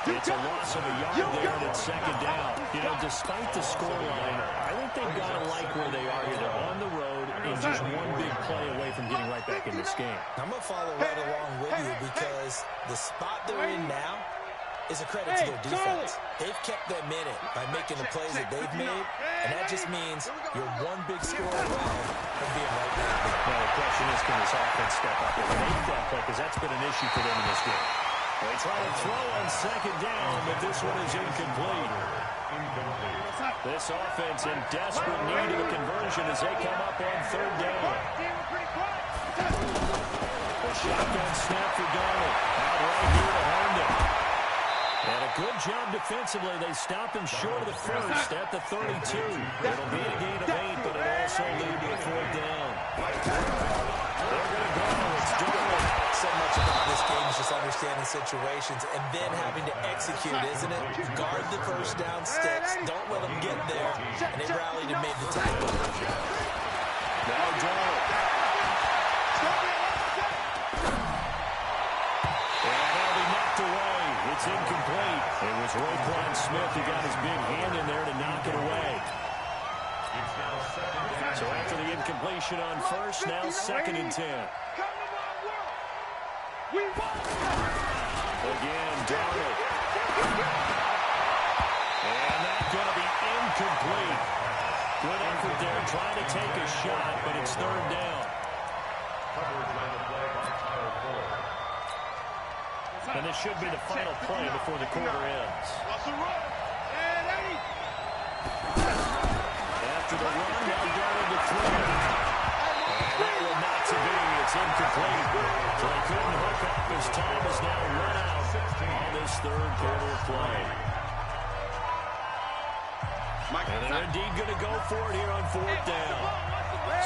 It's a loss of a yard there, and it's second down. You know, despite the scoreline, I think they've got to like where they are here. They're on the road and just one big play away from getting right back in this game. I'm going to follow right along with you because the spot they're in now is a credit to their defense. They've kept them in it by making the plays that they've made, and that just means you're one big score away from being right back there. Now, the question is, can this offense step up and make that play? Because that's been an issue for them in this game. They try to throw on second down, but this one is incomplete. This offense in desperate need of a conversion as they come up on 3rd down. A shotgun snap for Donald. Out right here to Herndon. And a good job defensively. They stop him short of the first at the 32. It'll be a gain of 8, but it'll also lead to a 4th down. They're going to go. It's Donald. So much about this game is just understanding situations and then having to execute, isn't it? Guard the first down sticks. Don't let them get there. And they rallied and made the tackle. Now Donald. And that'll be knocked away. It's incomplete. It was Roquan Smith who got his big hand in there to knock it away. So after the incompletion on first, now 2nd and 10. Again, Donald. And that's going to be incomplete. Good effort there, trying to take a shot, but it's 3rd down. And this should be the final play before the quarter ends. After the run, now Donald to throw. That will not to be. It's incomplete. So they couldn't hook up as time is now run out on this 3rd quarter play. And they're indeed going to go for it here on 4th down.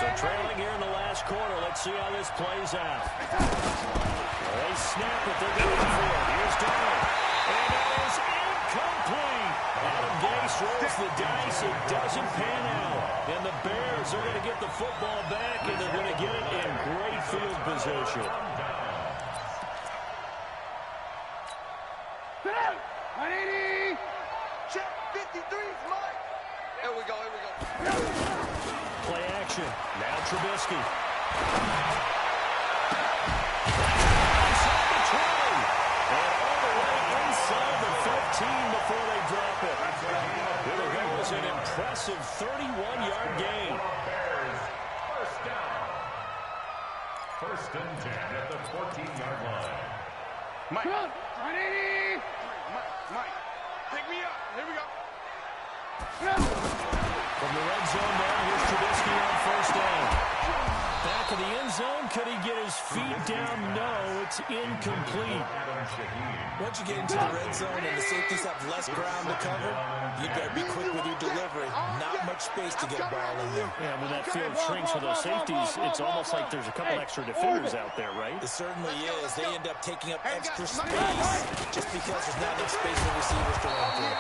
So trailing here in the last quarter. Let's see how this plays out. They snap it. They're going for it. Here's Donald. And that is incomplete. Adam Gase rolls the dice. It doesn't pan out. And the Bears are going to get the football back, and they're going to get it in great field position. Check 53, Mike. Here we go, here we go. Play action. Now Trubisky. Inside the 20. And all the way inside the 15 before they drop it. Here it goes, an impressive 31-yard gain. First down. 1st and 10 at the 14-yard line. Mike. Mike. Pick me up. Here we go. From the red zone now, here's Trubisky on 1st down. Back of the end zone, could he get his feet down? No, it's incomplete. Once you get into the red zone and the safeties have less ground to cover, you better be quick with your delivery. Not much space to get a ball in there. Yeah, when that field shrinks for those safeties, it's almost like there's a couple extra defenders out there, right? It certainly is. They end up taking up extra space just because there's not enough space for receivers to run through.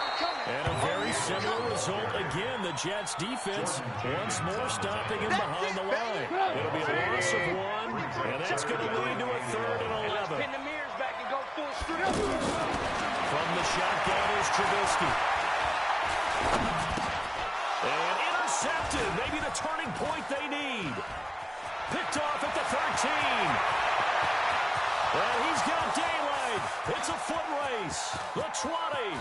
And a very similar result again. The Jets defense once more stopping him behind the line. It'll be a loss of 1, and that's going to lead to a 3rd and 11. Pin the mirrors back and go full strip. From the shotgun is Trubisky. And intercepted. Maybe the turning point they need. Picked off at the 13. And he's got daylight. It's a foot race. The 20.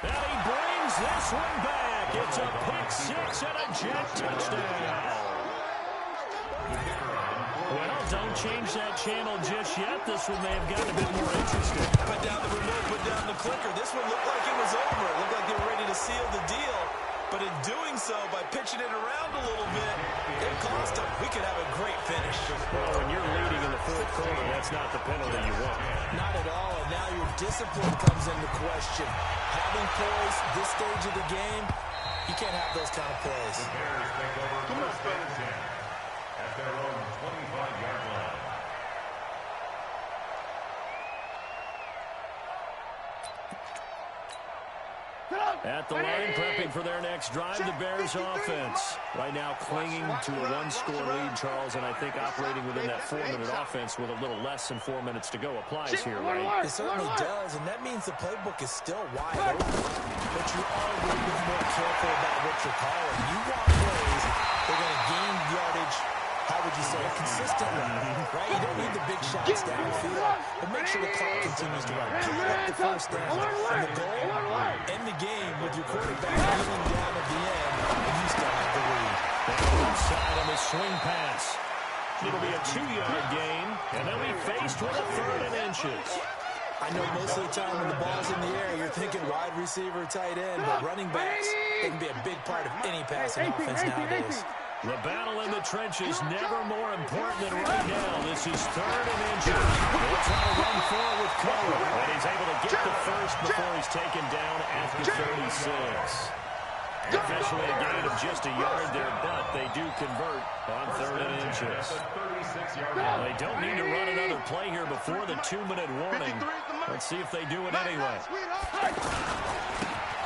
And he brings this one back. It's a pick-6 and a Jet touchdown. Well, don't change that channel just yet. This one may have gotten a bit more interesting. Put down the remote, put down the clicker. This one looked like it was over. It looked like they were ready to seal the deal. But in doing so, by pitching it around a little bit, it cost them. We could have a great finish. Well, when you're leading in the 4th quarter, that's not the penalty you want. Not at all, and now your discipline comes into question. Having poise this stage of the game, you can't have those kind of plays. The Bears take over first and 10 at their own 25-yard line. At the line, prepping for their next drive, the Bears offense. Right now clinging to a 1-score lead, Charles, and I think operating within that 4-minute offense with a little less than 4 minutes to go applies here, right? It certainly does, and that means the playbook is still wide open. But you are a little bit more careful about what you're calling. You want plays, they're going to gain yardage, how would you say, consistently, right? You don't need the big shots downfield, but make sure the clock continues to run. Pick up the first down, and the goal, end the game with your quarterback kneeling down at the end, and you still have the lead. Inside on the swing pass. It'll be a 2-yard gain, and they'll be faced with a 3rd and inches. I know most of the time when the ball's in the air, you're thinking wide receiver, tight end, but running backs, they can be a big part of any passing offense nowadays. The battle in the trenches never more important than right now. This is 3rd and inches. They'll try to run forward with Cohen, and he's able to get the first before he's taken down at the 36. Officially a gain of just a yard there, but they do convert on 3rd and inches. Well, they don't need to run another play here before the 2-minute warning. Let's see if they do it anyway.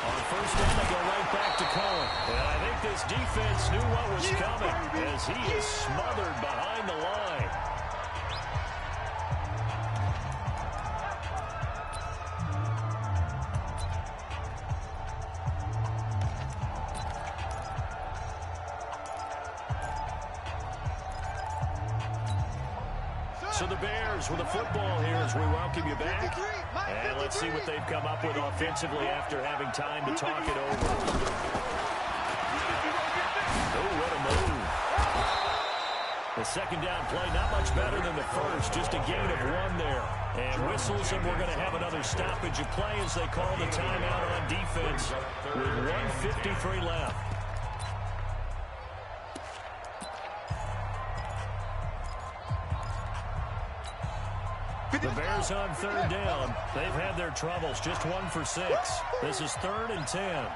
On first down, they go right back to Cohen. And I think this defense knew what was coming as he is smothered behind the line. So the Bears with the football here as we welcome you back. And let's see what they've come up with offensively after having time to talk it over. Oh, what a move. The second down play, not much better than the first, just a gain of 1 there. And whistles, and we're going to have another stoppage of play as they call the timeout on defense with 1:53 left. The Bears on 3rd down. They've had their troubles, just 1 for 6. This is 3rd and 10.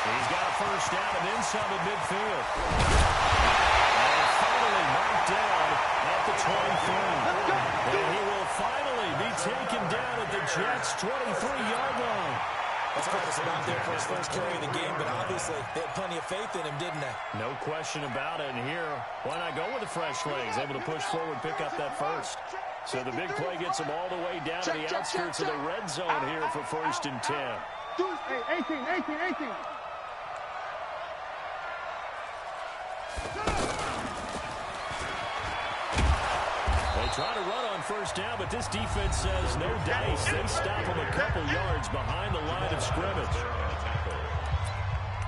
He's got a first down and then some at midfield. And finally knocked down at the 23. And he will finally be taken down at the Jets' 23-yard line. That's quite a spot there for his first carry of the game, but obviously they had plenty of faith in him, didn't they? No question about it. And here, why not go with the fresh legs? Able to push forward, pick up that first. So the big play gets them all the way down to the outskirts of the red zone here for 1st and 10. 18. They try to run on first down, but this defense says no dice. They stop them a couple yards behind the line of scrimmage.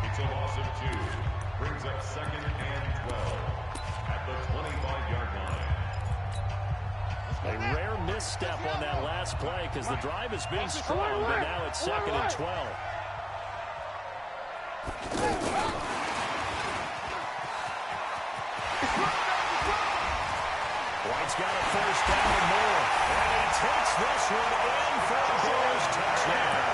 It's a loss of 2. Brings up 2nd and 12 at the 25-yard line. A rare misstep on that last play because the drive has been strong, but now it's 2nd and 12. White's got a first down and more. And he takes this one in for a Bears touchdown.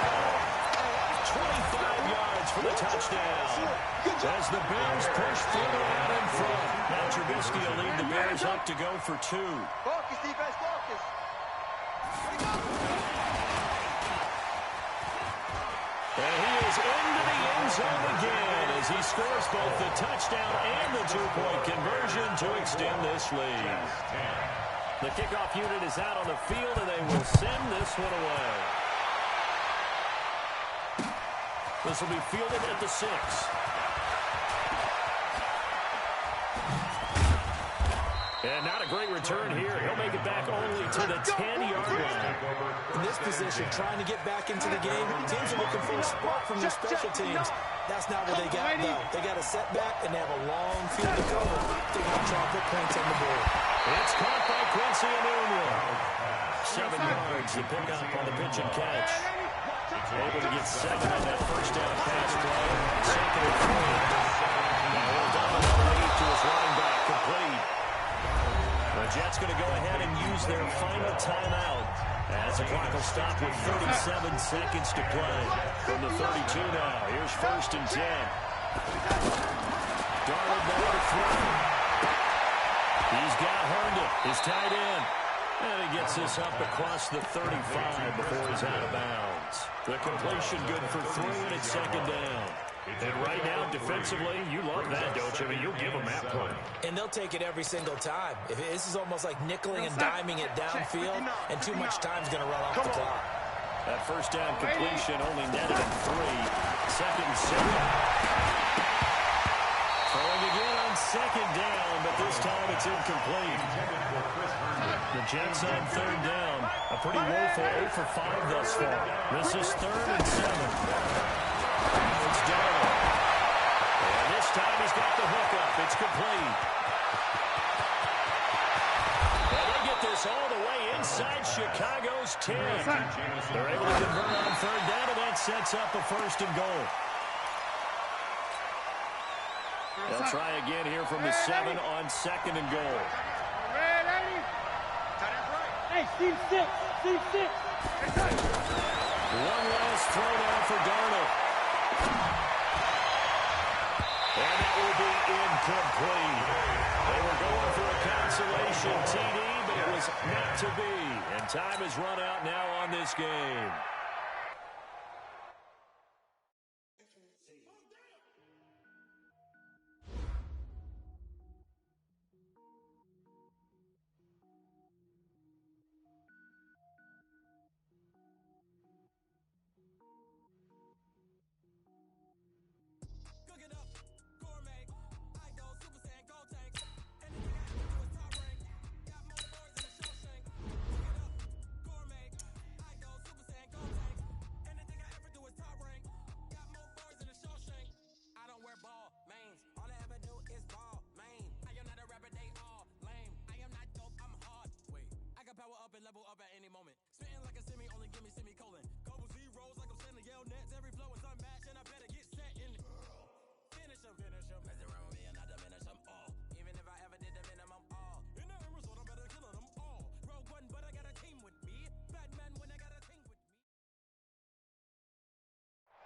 25 yards yards for the touchdown. As the Bears push further out in front. Now Trubisky will lead the Bears up to go for 2. Focus, defense, focus. And he is into the end zone again as he scores both the touchdown and the 2-point conversion to extend this lead. The kickoff unit is out on the field, and they will send this one away. This will be fielded at the 6. And not a great return here. He'll make it back only to the 10-yard line. In this position, trying to get back into the game, teams are looking for a spark from their special teams. That's not what they got, though. They got a setback, and they have a long field to cover. They're going to try to put points on the board. It's caught by Quincy Enunwa. 7 yards to pick up on the pitch and catch. Able to get 7 on that first down pass play. 2nd and 3. Now he'll dump it underneath to his running back, complete. The Jets going to go ahead and use their final timeout as the clock will stop with 37 seconds to play. From the 32 now, here's 1st and 10. Darnold there to throw. He's got Herndon, his tight end. And he gets this up across the 35 before he's out of bounds. The completion good for 3, and it's 2nd down. And right now, defensively, you love that, don't you? I mean, you'll give them that play. And they'll take it every single time. This is almost like nickeling and diming it downfield, and too much time's going to run off the clock. That first down completion only netted at 3. 2nd and 7. Throwing again on 2nd down, but this time it's incomplete. The Jets on 3rd down. A pretty woeful 0 for 5 thus far. This is 3rd and 7. It's Darnold. And this time he's got the hookup. It's complete. And they get this all the way inside Chicago's 10. They're able to convert on 3rd down, and that sets up a 1st and goal. They'll try again here from the 7 on 2nd and goal. Hey, Steve 6. Steve 6. One last throw down for Darnold. And that will be incomplete. They were going for a consolation TD, but it was not to be. And time has run out now on this game.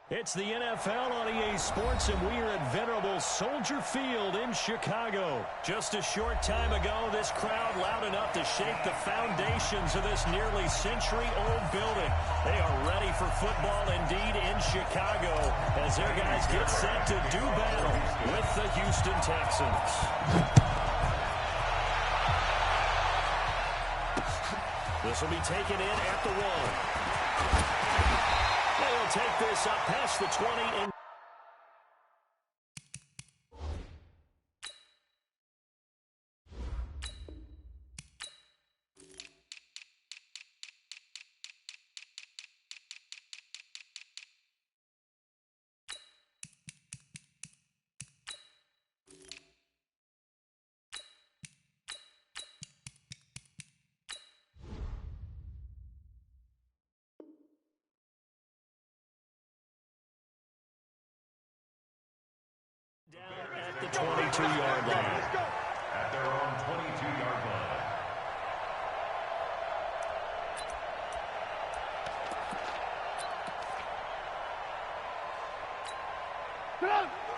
It's the NFL on EA Sports, and we are at venerable Soldier Field in Chicago. Just a short time ago, this crowd loud enough to shake the foundations of this nearly century-old building. They are ready for football indeed in Chicago as their guys get set to do battle with the Houston Texans. This will be taken in at the 1. They'll take this up past the 20 and down at the 22-yard line. At their own 22-yard line.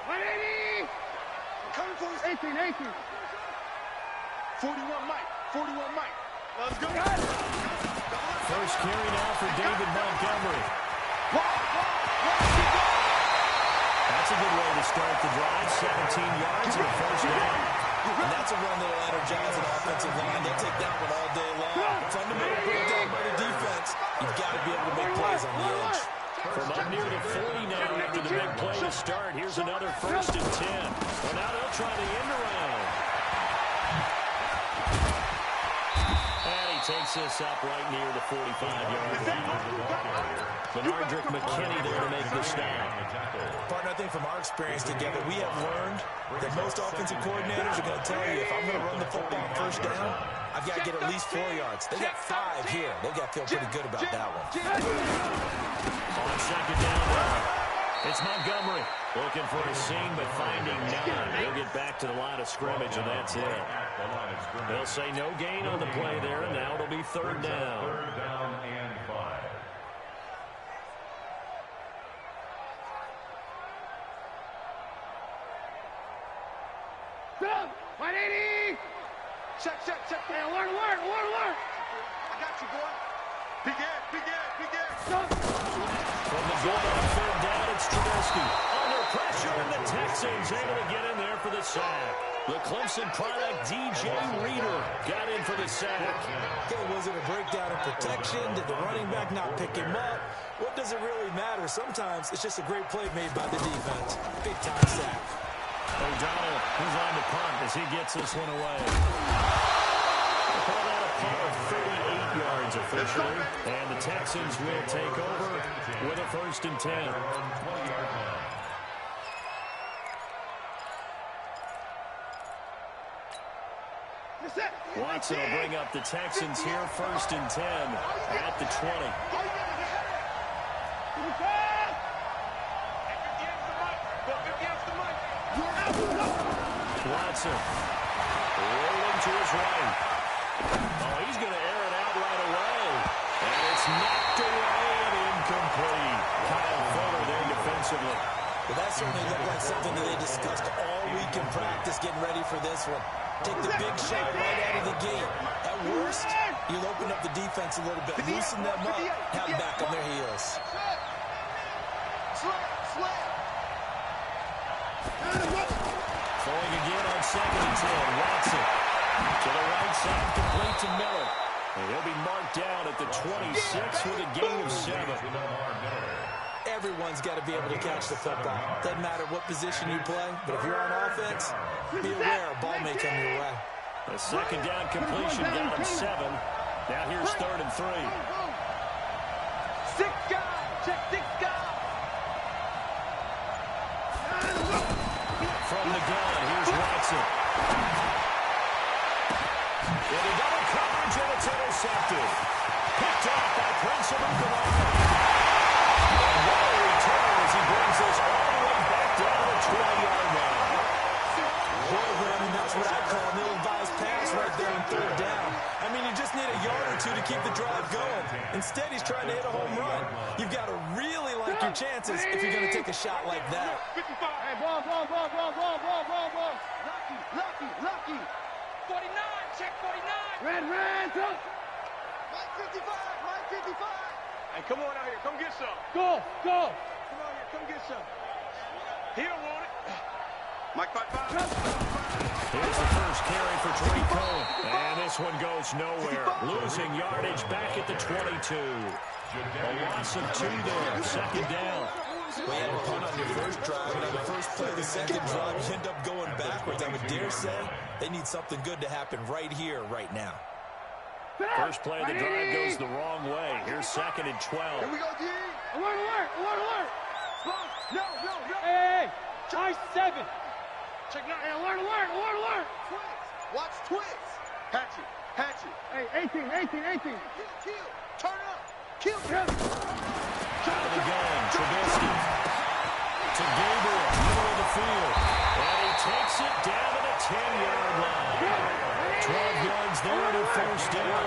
180. Coming for us. 18, 18. 41 Mike. 41 Mike. Let's go. First carry now for David Montgomery. That's a good way to start the drive. 17 yards and a first down. And that's a run that will energize an offensive line. They'll take that one all day long. Fundamental breakdown by the defense. You've got to be able to make plays on the edge. From up near the 40 now after the big play to start. Here's another 1st and 10. Well, now they'll try the end around. And he takes this up right near the 45-yard line. Benardrick McKinney there to make the stop. Partner, I think from our experience together, we have learned that most offensive coordinators are going to tell you, if I'm going to run the football on first down, I've got to get at least 4 yards. They got 5 here. They got to feel pretty good about that one. On second down now, it's Montgomery. Looking for a seam, but finding none. He'll get back to the line of scrimmage, and that's it. They'll say no gain on the play there, and now it'll be 3rd down. 3rd down and 5. Stop. 180. Check. Hey, alert. I got you, boy. Big Ed. Stop. From the goal on 3rd down, it's Trubisky. Under pressure, and the Texans able to get in there for the sack. The Clemson product, DJ Reader, got in for the sack. Okay, was it a breakdown in protection? Did the running back not pick him up? What does it really matter? Sometimes it's just a great play made by the defense. Big-time sack. O'Donnell is on the punt as he gets this one away. Call that a punt of 38 yards officially. And the Texans will take over with a 1st and 10. Watson will bring up the Texans here, 1st and 10 at the 20. Watson rolling to his right. Oh, he's going to air it out right away. And it's knocked away and incomplete. Kyle Fuller there defensively. Well, that certainly looked like something that they discussed all week in practice getting ready for this one. Take the big shot right out of the gate. At worst, you'll open up the defense a little bit, loosen them up, have them back on their heels. Throwing again on 2nd and 10. Watson to the right side, complete to Miller. And he'll be marked down at the 26 with a gain of 7. Everyone's got to be able to catch the football. Doesn't matter what position you play, but if you're on offense, be aware a ball may come your way. The 2nd down completion got him 7. Now here's 3rd and 3. 6 guys. Check 6 guys. From the gun, here's Watson. Into double coverage, and it's intercepted. Picked off by Prince of And what a return as he brings us all the way back down to the 20-yard line. Programming, that's what I call an ill-advised pass right there on 3rd down. I mean, you just need a yard or two to keep the drive going. Instead, he's trying to hit a home run. You've got to really like your chances if you're going to take a shot like that. 55. Hey, ball. Lucky. 49. Check 49. Red, go. Mike 55. Hey, come on out here. Come get some. Go. Come on here. Come get some. He don't want it. Mike 55. Here's the first carry for Trey Cole. And this one goes nowhere. Losing yardage back at the 22. A loss of 2 there. 2nd down. We had a punt on your first drive, and on the first play of the 2nd drive, you end up going backwards. I would dare say they need something good to happen right here, right now. First play of the drive goes the wrong way. Here's 2nd and 12. Here we go, D. Alert. No. Hey, try 7. Check 9. Hey, alert. Twins. Watch twins. Hatchet. Hey, 18. Kill. Turn up. Kill. Out of the gun, Trubisky to Gabriel, middle of the field. And he takes it down to the 10-yard line. 12 yards there on a 1st down.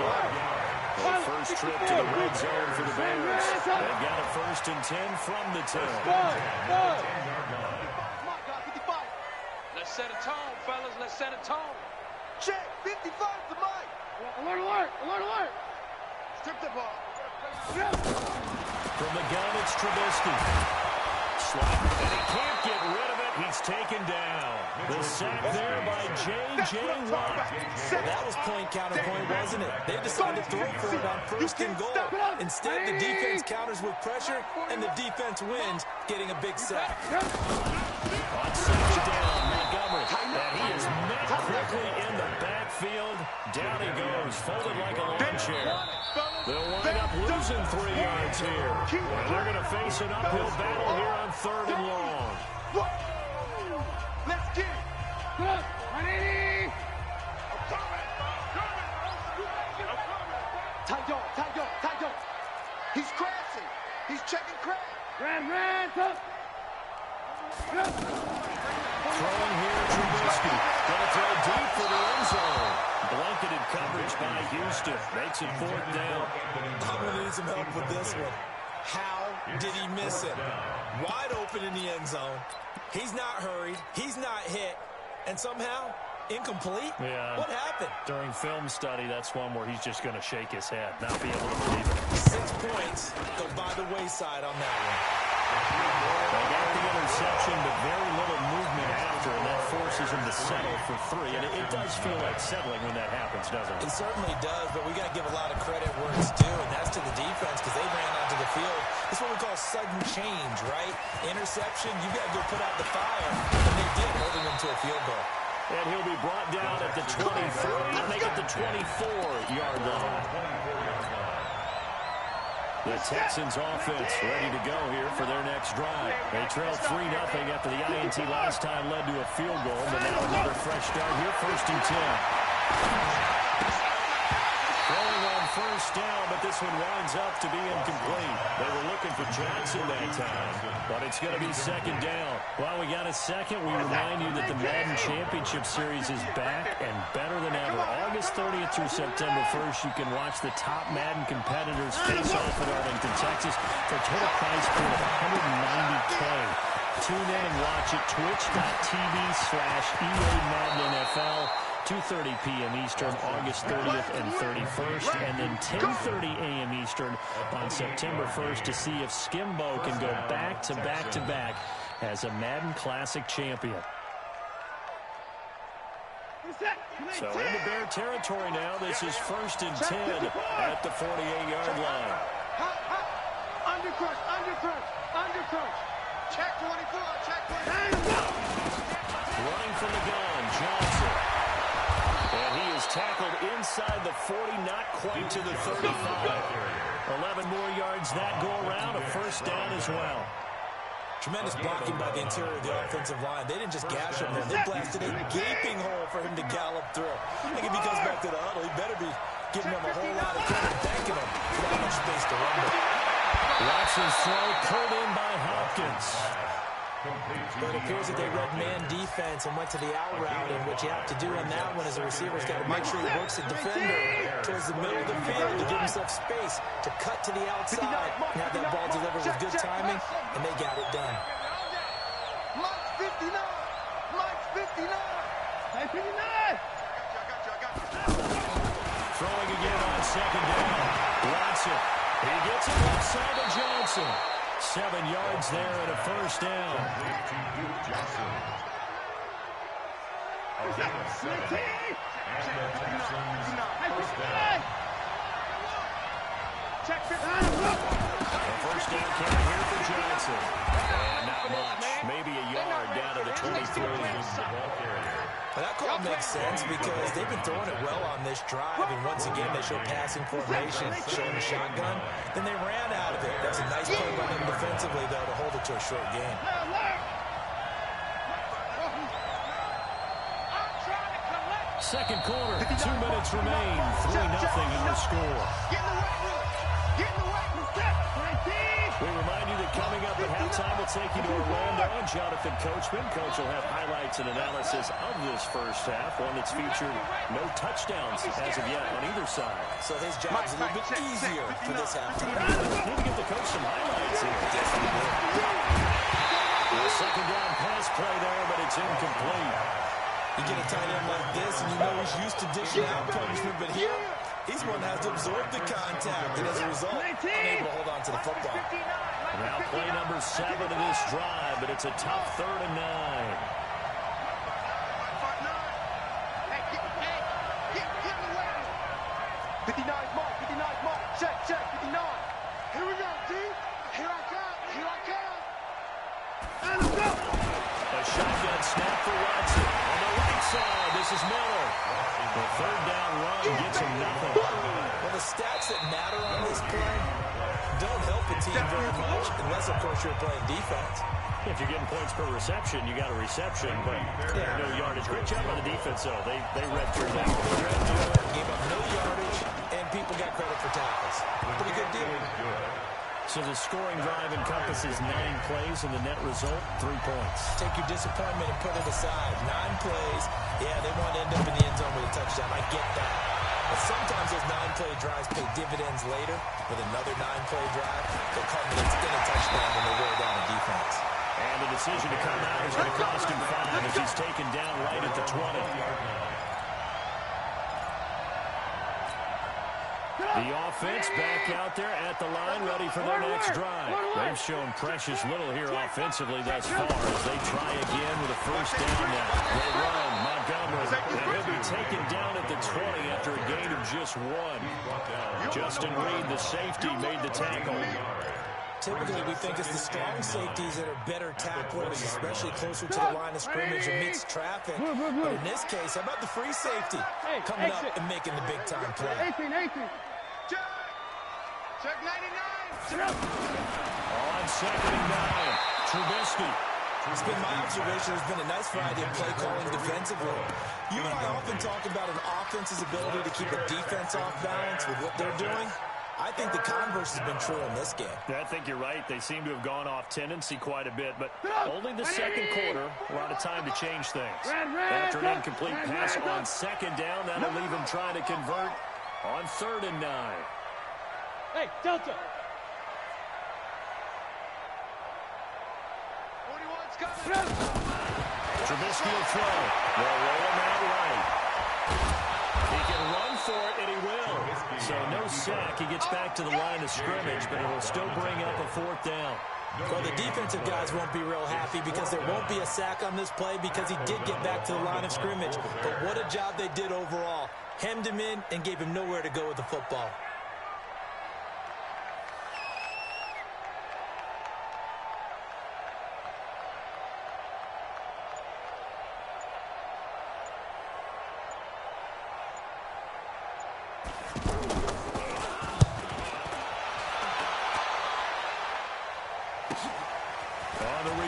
The first trip to the red zone for the Bears. They've got a 1st and 10 from the 10. Go. My God, 55. set a tone, fellas. Let's set a tone. Check. 55 to Mike. Alert, alert, alert, alert. Strip the ball. From the gun, it's Trubisky. Slap, and he can't get rid of it. He's taken down. The sack there by J.J. Watt. That was point counterpoint, wasn't it? They decided to throw for it on first and goal. Instead, the defense counters with pressure, and the defense wins, getting a big sack. On second down, Montgomery. And he is met quickly in the backfield. Down he goes, folded like a lawn chair. They'll wind up losing 3 yards here. And they're going to face an uphill battle here on 3rd and long. Let's get it. Good. 180. Tight dog. He's crashing. He's checking crash. Ran, up. Throwing here, Trubisky. Going to throw deep for the end zone. Blanketed coverage by Houston. Makes it 4th down. I'm going to need some help with this one. How did he miss it? Wide open in the end zone. He's not hurried. He's not hit. And somehow, incomplete? Yeah. What happened? During film study, that's one where he's just going to shake his head, not be able to believe it. 6 points go by the wayside on that one. They got the interception, but very little movement after, and that forces him to settle for 3. And it does feel like settling when that happens, doesn't it? It certainly does, but we got to give a lot of credit where it's due, and that's to the defense because they ran onto the field. It's what we call sudden change, right? Interception, you got to go put out the fire, and they did, holding them to a field goal. And he'll be brought down at the 23, and they get the 24-yard line. The Texans offense ready to go here for their next drive. They trailed 3-0 after the INT last time led to a field goal, but now another fresh start here, 1st and 10. Throwing on 1st down, but this one winds up to be incomplete. They were looking for Johnson that time, but it's going to be 2nd down. While we got a second, we remind you that the Madden Championship Series is back and better than ever. August 30th through September 1st, you can watch the top Madden competitors face off at Arlington, Texas for a total prize pool of $190K. Tune in and watch it, twitch.tv/EA Madden NFL. 2:30 p.m. Eastern, August 30th and 31st, and then 10:30 a.m. Eastern on September 1st to see if Skimbo can go back-to-back-to-back as a Madden Classic champion. So into Bear territory now. This is 1st and 10 at the 48-yard line. Undercrush. Check 24, check 24. Running from the gun, Johnson. And he is tackled inside the 40, not quite to the 35. 11 more yards that go around, a 1st down as well. Tremendous blocking by the interior of the offensive line. They didn't just gash him there. They blasted a gaping hole for him to gallop through. I think if he goes back to the huddle, he better be giving him a whole lot of credit, thanking him for that much space to run with. Watson's throw pulled in by Hopkins. But it appears that they read man defense and went to the out route, and what you have to do on that one is the receiver's got to make sure he works the defender towards the middle of the field to give himself space to cut to the outside and have that ball delivered with good timing, and they got it done. Mike's 59. Hey, 59. Throwing again on 2nd down. Watson. He gets it left side to Johnson. 7 yards there and a 1st down. Check 59. A 1st down count here for Johnson. And not much. Maybe a yard down to the 23. Well, that call makes sense because they've been throwing it well on this drive, and once again they show passing formation, showing a shotgun. Then they ran out of it. That's a nice play by them defensively, though, to hold it to a short game. Second quarter, 2 minutes remain. 3-0 in the score. Get in the weight room. We remind you that coming up at halftime, we'll take you to Orlando and Jonathan Coachman. Coach will have highlights and analysis of this first half, one that's featured no touchdowns as of yet on either side. So his job's a little bit easier for this halftime. Need to give the coach some highlights here. A 2nd down pass play there, but it's incomplete. You get a tight end like this, and you know he's used to dishing out punishment, but here, he's one that has to absorb the contact, and as a result, unable to hold on to the football. Now play number 7 of this drive, but it's a tough 3rd and 9. Hey, get away. 59's mark, 59's mark. Check, 59. Here we go, D. Here I come. And let's go. A shotgun snap for Watson. On the right side, this is Miller. The 3rd down run gets him nothing. Well, the stats that matter on this play don't help a team very much, unless, of course, you're playing defense. If you're getting points per reception, you got a reception, but no yardage. Great job on the defense, though. They repped your down. Gave up no yardage, and people got credit for tackles. Pretty good deal. So the scoring drive encompasses 9 plays, and the net result, 3 points. Take your disappointment and put it aside. 9 plays. Yeah, they want to end up in the end zone with a touchdown. I get that. But sometimes those 9-play drives pay dividends later with another 9-play drive that culminates in a touchdown when they wear down a defense. And the decision to come out is going to cost him 5 as he's taken down right at the 20. The offense back out there at the line, ready for their next drive. They've shown precious little here offensively thus far as they try again with a 1st down now. They run, Montgomery, and he'll be taken down at the 20 after a gain of just 1. Justin Reed, the safety, made the tackle. Typically, we think it's the strong safeties that are better tacklers, especially closer to the line of scrimmage amidst traffic. But in this case, how about the free safety coming up and making the big-time play? 18. Check 99. On 2nd and 9, Trubisky. It's been my observation there's been a nice variety of play calling defensively. You and I often talk about an offense's ability to keep a defense off balance with what they're doing. I think the converse has been true in this game. I think you're right. They seem to have gone off tendency quite a bit, but only the 2nd quarter, a lot of time to change things. After an incomplete pass on 2nd down, that'll leave him trying to convert on 3rd and 9. Hey, Delta. 41's coming. Trubisky will throw. They'll roll him out right. He can run for it, and he will. So no sack. He gets back to the line of scrimmage, but it'll still bring up a 4th down. Well, the defensive guys won't be real happy because there won't be a sack on this play because he did get back to the line of scrimmage. But what a job they did overall. Hemmed him in and gave him nowhere to go with the football.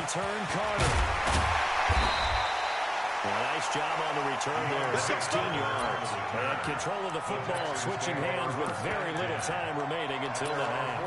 Return Carter. Well, nice job on the return there, 16 yards. And control of the football, switching hands with very little time remaining until the half.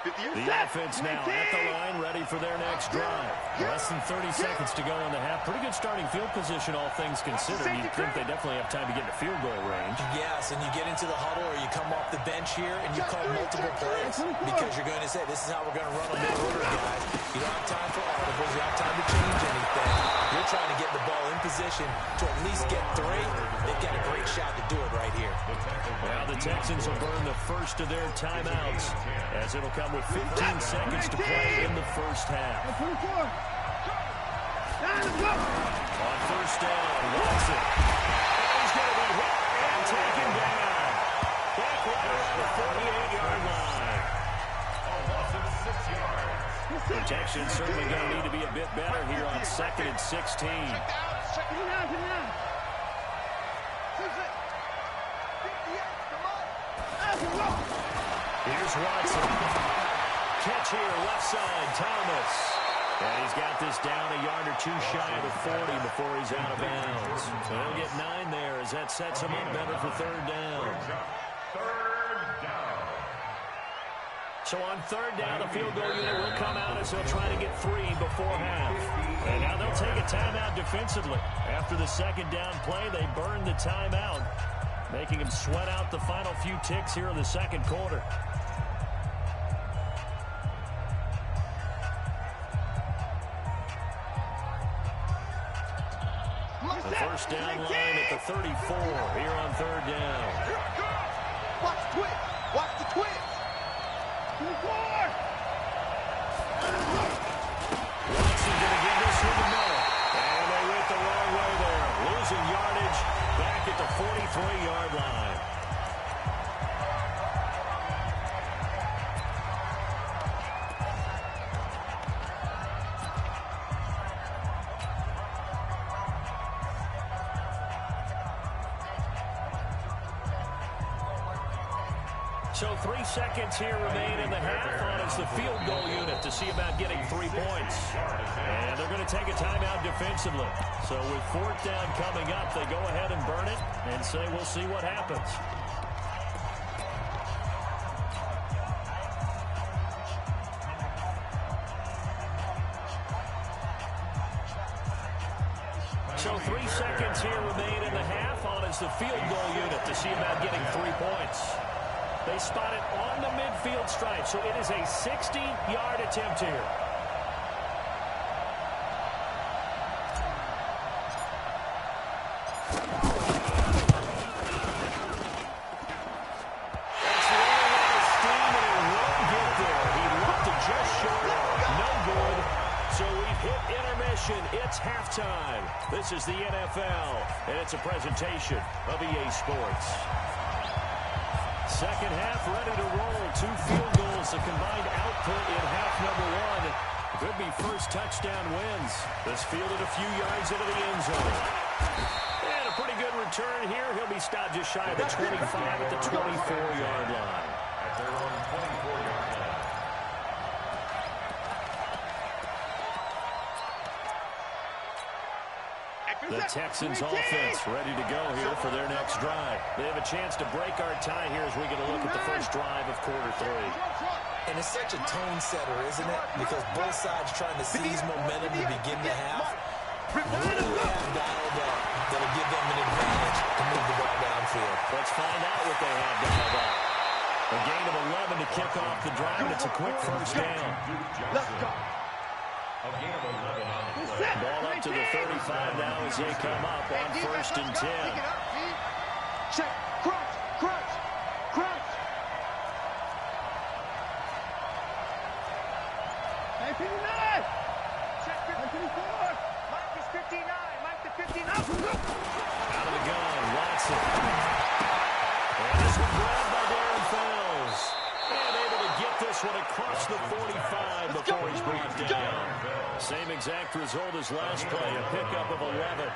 The offense now at the line, ready for their next drive. Less than 30 seconds to go in the half. Pretty good starting field position, all things considered. You'd think they definitely have time to get to field goal range. Yes, and you get into the huddle or you come off the bench here and you call multiple plays because you're going to say, this is how we're going to run on the order, guys. You don't have time for audibles. You don't have time to change anything. You're trying to get the ball in position to at least get 3. They've got a great shot to do it right here. Now the Texans will burn the first of their timeouts as it'll come with 15 seconds to play in the first half. On 1st down, Watson. He's going to be hit and taken down. Back right around the 48-yard line. Protection certainly going to need to be a bit better here on 2nd and 16. Here's Watson. Catch here, left side, Thomas. And he's got this down a yard or 2 shy of the 40 before he's out of bounds. So he'll get 9 there as that sets him up better for 3rd down. So on 3rd down, the field goal unit will come out as they'll try to get 3 before half. And now they'll take a timeout defensively. After the 2nd down play, they burn the timeout, making him sweat out the final few ticks here in the 2nd quarter. The first down line at the 34 here on third down. Watch the twist. Watch the twist. Watson going to give this one to Miller. And they went the wrong way there. Losing yardage back at the 43-yard line. So 3 seconds here remain in the half on as the field goal unit to see about getting 3 points. And they're going to take a timeout defensively. So with fourth down coming up, they go ahead and burn it and say we'll see what happens. So 3 seconds here remain in the half on as the field goal unit to see about getting 3 points. They spot it on the midfield stripe, so it is a 60-yard attempt here. That's running out of steam, and it won't get there. He left it just short. No good. So we've hit intermission. It's halftime. This is the NFL, and it's a presentation of EA Sports. Second half ready to roll. 2 field goals, the combined output in half number 1. Could be first touchdown wins. This fielded a few yards into the end zone. And a pretty good return here. He'll be stopped just shy of the 25 at the 24-yard line. At their own 24-yard line. The Texans offense ready to go here for their next drive. They have a chance to break our tie here as we get a look at the first drive of quarter 3. And it's such a tone setter, isn't it? Because both sides trying to seize momentum to begin the half. What do they have dialed up that'll give them an advantage to move the ball downfield? Let's find out what they have dialed up. A gain of 11 to kick off the drive. It's a quick first down. Let's go. A gain of 11 on the play. Ball up to the 35 now as they come up on first and 10. Check. Crunch. Crunch. Crunch. Hey, 59. Check 54. Mike is 59. Mike to 59. Out of the gun, Watson. And this one grabbed by Darren Fells. And able to get this one across the 45 before he's brought down. Same exact result as last play, a pickup of 11.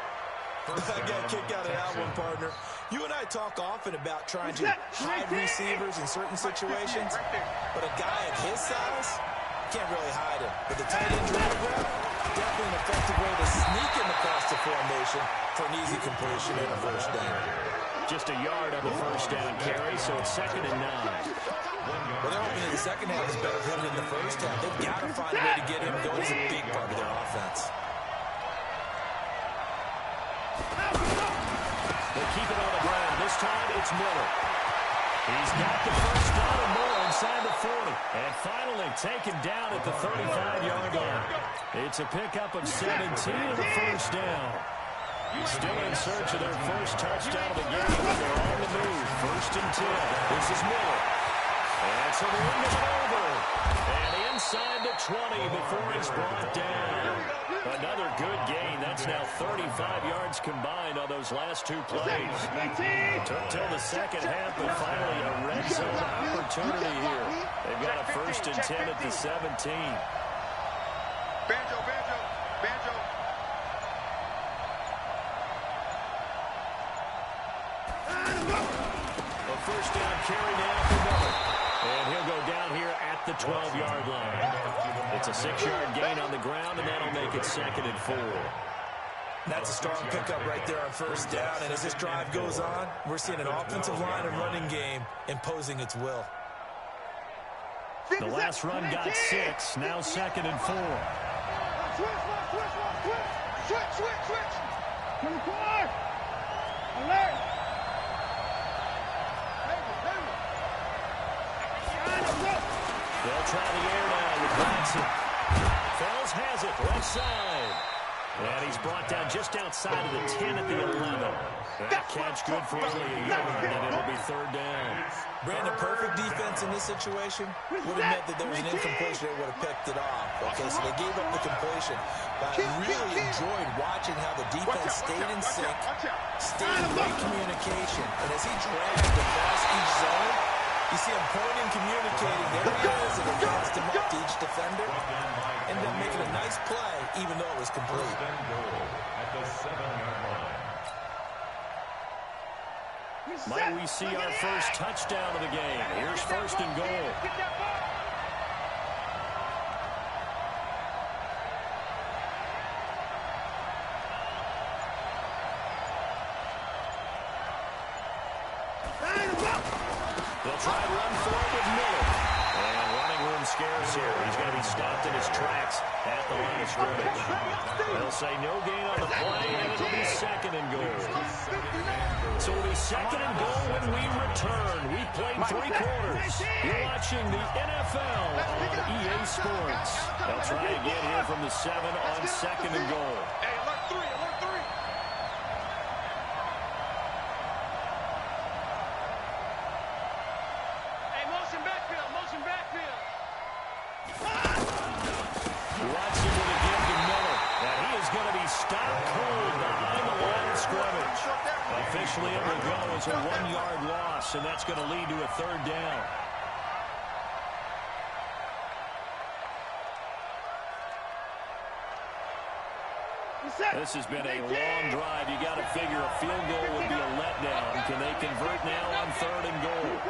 I got a kick out of that one, partner. You and I talk often about trying to hide receivers in certain situations, but a guy of his size can't really hide him. But the tight end drag route, definitely an effective way to sneak him across the formation for an easy completion and a first down. Just a yard on the first down carry, so it's 2nd and 9. Well, they're hoping in the second half is better than in the first half. They've got to find a way to get him going. He's a big part of their offense. They keep it on the ground. This time it's Miller. He's got the first down and more inside the 40. And finally taken down at the 35-yard line. It's a pickup of 17 and a first down. Still in search of their first touchdown of the game, but they're on the move. 1st and 10. This is Miller. And so they're into it over. And inside the 20 before he's brought down. Another good gain. That's now 35 yards combined on those last 2 plays. Took till the second half, but finally a red zone opportunity here. They've got a 1st and 10 at the 17. Banjo, banjo, banjo. A first down carry now for Miller. And he'll go down here at the 12-yard line. It's a 6-yard gain on the ground, and that'll make it 2nd and 4. That's a strong pickup right there on first down. And as this drive goes on, we're seeing an offensive line and running game imposing its will. The last run got 6. Now 2nd and 4. Switch. 24. Alert. They'll try the air now with Watson. Fells has it, left side. And he's brought down just outside of the 10 at the 11. That catch good for only a yard, and it'll be third down. Brandon, perfect defense in this situation would have meant that there was an incompletion that would have picked it off. Okay, so they gave up the completion. But I really enjoyed watching how the defense stayed in sync, stayed in great communication. And as he dragged across each zone, you see him pointing, communicating. There he is, and he passed him up to each defender. Ended up making a nice play, even though it was complete. At the 7-yard line. Might we see our first touchdown of the game? Here's first and goal. They'll try to run forward with Miller. And running room scarce here. He's going to be stopped in his tracks at the line of scrimmage. They'll say no gain on the play, and it'll be second and goal. So it'll be second and goal when we return. We played 3 quarters. You're watching the NFL on EA Sports. They'll try again here from the 7 on second and goal. Hey, alert 3, alert 3. Hey, motion backfield, motion backfield. Watson with a give to Miller. And he is going to be stopped cold behind the line of scrimmage. Officially, it will go as a 1-yard loss, and that's going to lead to a third down. This has been a long drive. You got to figure a field goal would be a letdown. Can they convert now on third and goal?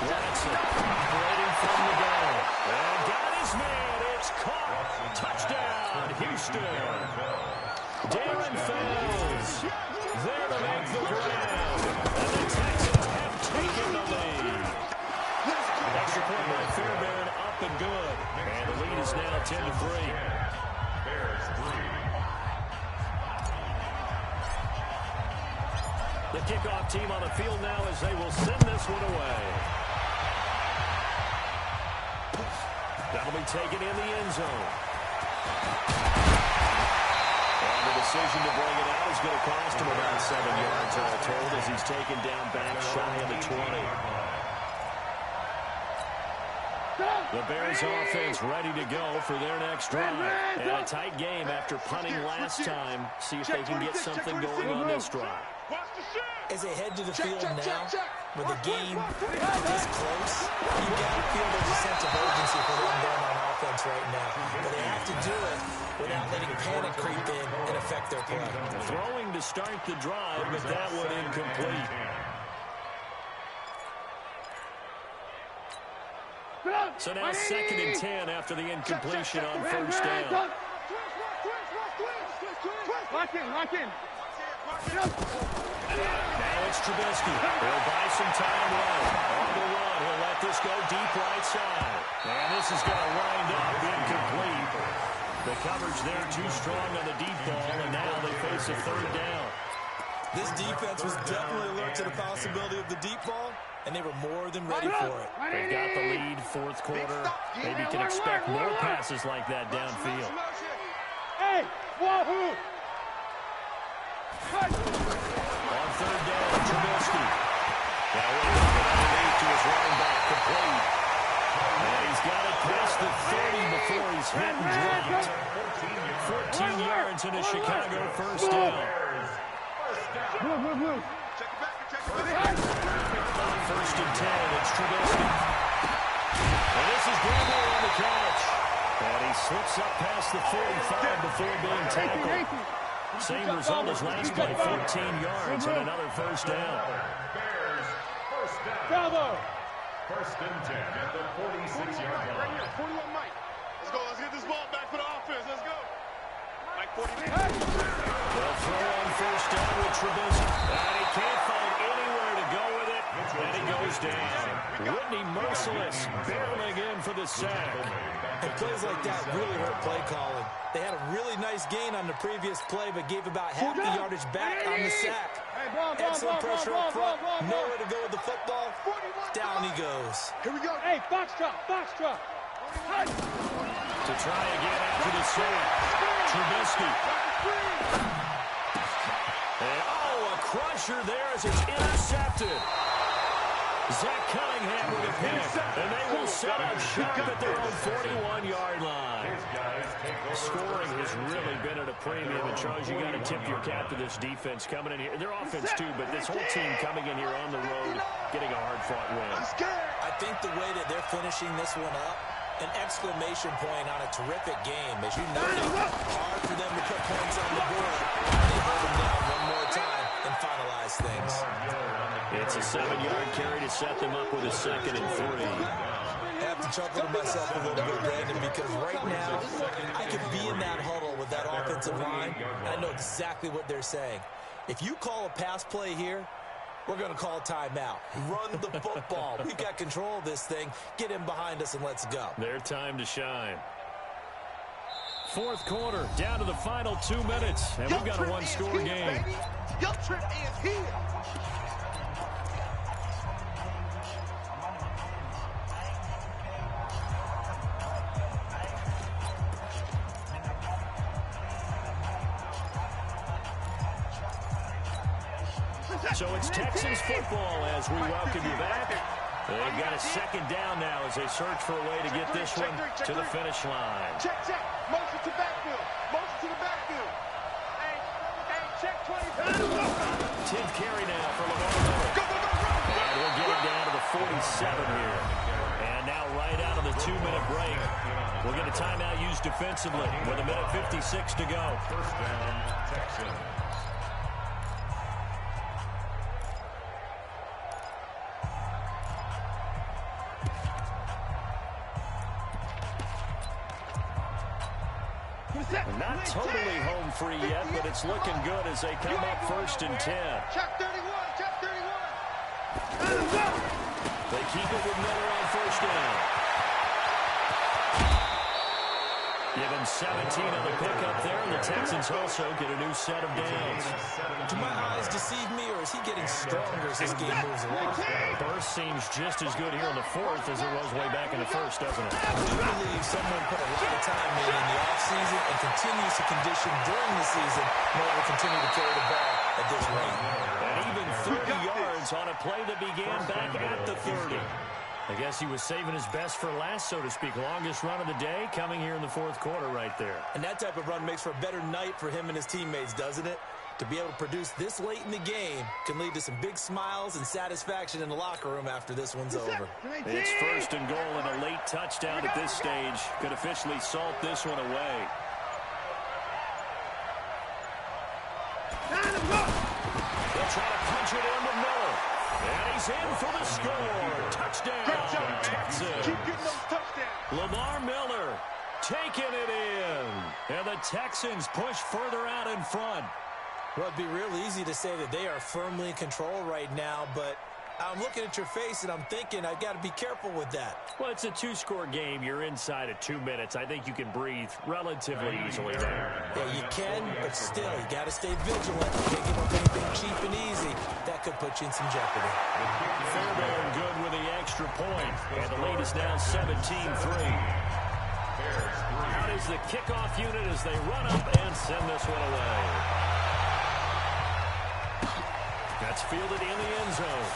Watson operating from the goal. And got his man. It's caught. Touchdown, Houston. Darren Fells there to make the grab. And the Texans have taken the lead. Extra point by Fairbairn, up and good. And the lead is now 10-3. Bears 3. The kickoff team on the field now as they will send this one away. That'll be taken in the end zone. And the decision to bring it out is going to cost him about 7 yards all told as he's taken down back shy of the 20. The Bears offense ready to go for their next drive. And a tight game after punting last time. See if they can get something going on this drive. As they head to the field now, with the game this close, you got to feel there's a sense of urgency for them going on offense right now. But they have to do it without letting panic creep in and affect their play. Throwing to start the drive, but that one incomplete. So now second and 10 after the incompletion on first down. Lock in. Now it's Trubisky. He'll buy some time right. On the run, he'll let this go deep right side. And this is going to wind up incomplete. The coverage there too strong on the deep ball, and now they face a third down. This defense was definitely alert to the possibility of the deep ball, and they were more than ready for it. They've got the lead, fourth quarter. Maybe can expect more passes like that downfield. Hey, wahoo! On third down, Trubisky. Now underneath to his running back, complete. And he's got it past the 30 before he's hit and dropped. 14 yards into Chicago first down. Move. First and 10, it's Trubisky. And this is Greenwood on the catch. And he slips up past the 45 before being tackled. Same result as last play, 14 yards and another first down. Bears first down. Bravo! First and 10 at the 46-yard line. Right here, 41 Mike. Let's get this ball back for the offense. Let's go. Mike 40. They'll throw on first down with Trubisky. And he can't find anywhere to go with it. And he goes down. Whitney merciless, barreling in for the sack. And plays like that really hurt play calling. They had a really nice gain on the previous play, but gave about half the yardage back on the sack. Excellent pressure up front. Nowhere to go with the football. he goes. Here we go. Hey, foxtrot, foxtrot. To try again after the sack. Trubisky. And, a crusher there as it's intercepted. Zach Cunningham with a pick. And they will set up shop at their own 41-yard line. Scoring has really been at a premium. And, Charles, you got to tip your cap to this defense coming in here. Their offense, too, but this whole team coming in here on the road, getting a hard-fought win. I think the way that they're finishing this one up, an exclamation point on a terrific game. As you noted, hard for them to put points on the board. They hold them down one more time and finalize things. It's a 7-yard carry to set them up with a 2nd and 3. I have to chuckle to myself a little bit, Brandon, because right now I could be in that huddle with that offensive line, and I know exactly what they're saying. If you call a pass play here, we're going to call timeout. Run the football. We've got control of this thing. Get him behind us and let's go. Their time to shine. Fourth quarter, down to the final 2 minutes, and we've got a one-score game. Your trip is here. So it's Texans football as we welcome you back. They've got a 2nd down now as they search for a way to get this one to the finish line. Check. Motion to backfield. Motion to the backfield. Hey, check 20. 10th carry now for Lamar Miller. And we'll get it down to the 47 here. And now right out of the 2-minute break, we'll get a timeout used defensively with 1:56 to go. First down, Texans. Not totally home free yet, but it's looking good as they come up 1st and 10. Check 31. They keep it with Miller on 1st down. Give him 17 on the pickup there, and the Texans also get a new set of downs. Do my eyes deceive me, or is he getting stronger as this game moves along? Burst seems just as good here in the 4th as it was way back in the 1st, doesn't it? I do believe someone put a lot of time in the offseason and continues to condition during the season in order to continue to carry the ball at this rate. And even 30 yards on a play that began back at the 30. I guess he was saving his best for last, so to speak. Longest run of the day coming here in the 4th quarter right there. And that type of run makes for a better night for him and his teammates, doesn't it? To be able to produce this late in the game can lead to some big smiles and satisfaction in the locker room after this one's over. It's 1st and goal, and a late touchdown at this stage could officially salt this one away. They'll try to punch it in with Miller. And he's in for the score. Touchdown, Texans. Keep getting those touchdowns. Lamar Miller taking it in. And the Texans push further out in front. Well, it'd be real easy to say that they are firmly in control right now, but I'm looking at your face and I'm thinking I've got to be careful with that. Well, it's a 2-score game. You're inside of 2 minutes. I think you can breathe relatively easily there. Yeah, you can, but still, you got to stay vigilant. You can't give up anything cheap and easy. That could put you in some jeopardy. Fairbairn good with the extra point, and the lead is now 17-3. Out is the kickoff unit as they run up and send this one away. That's fielded in the end zone.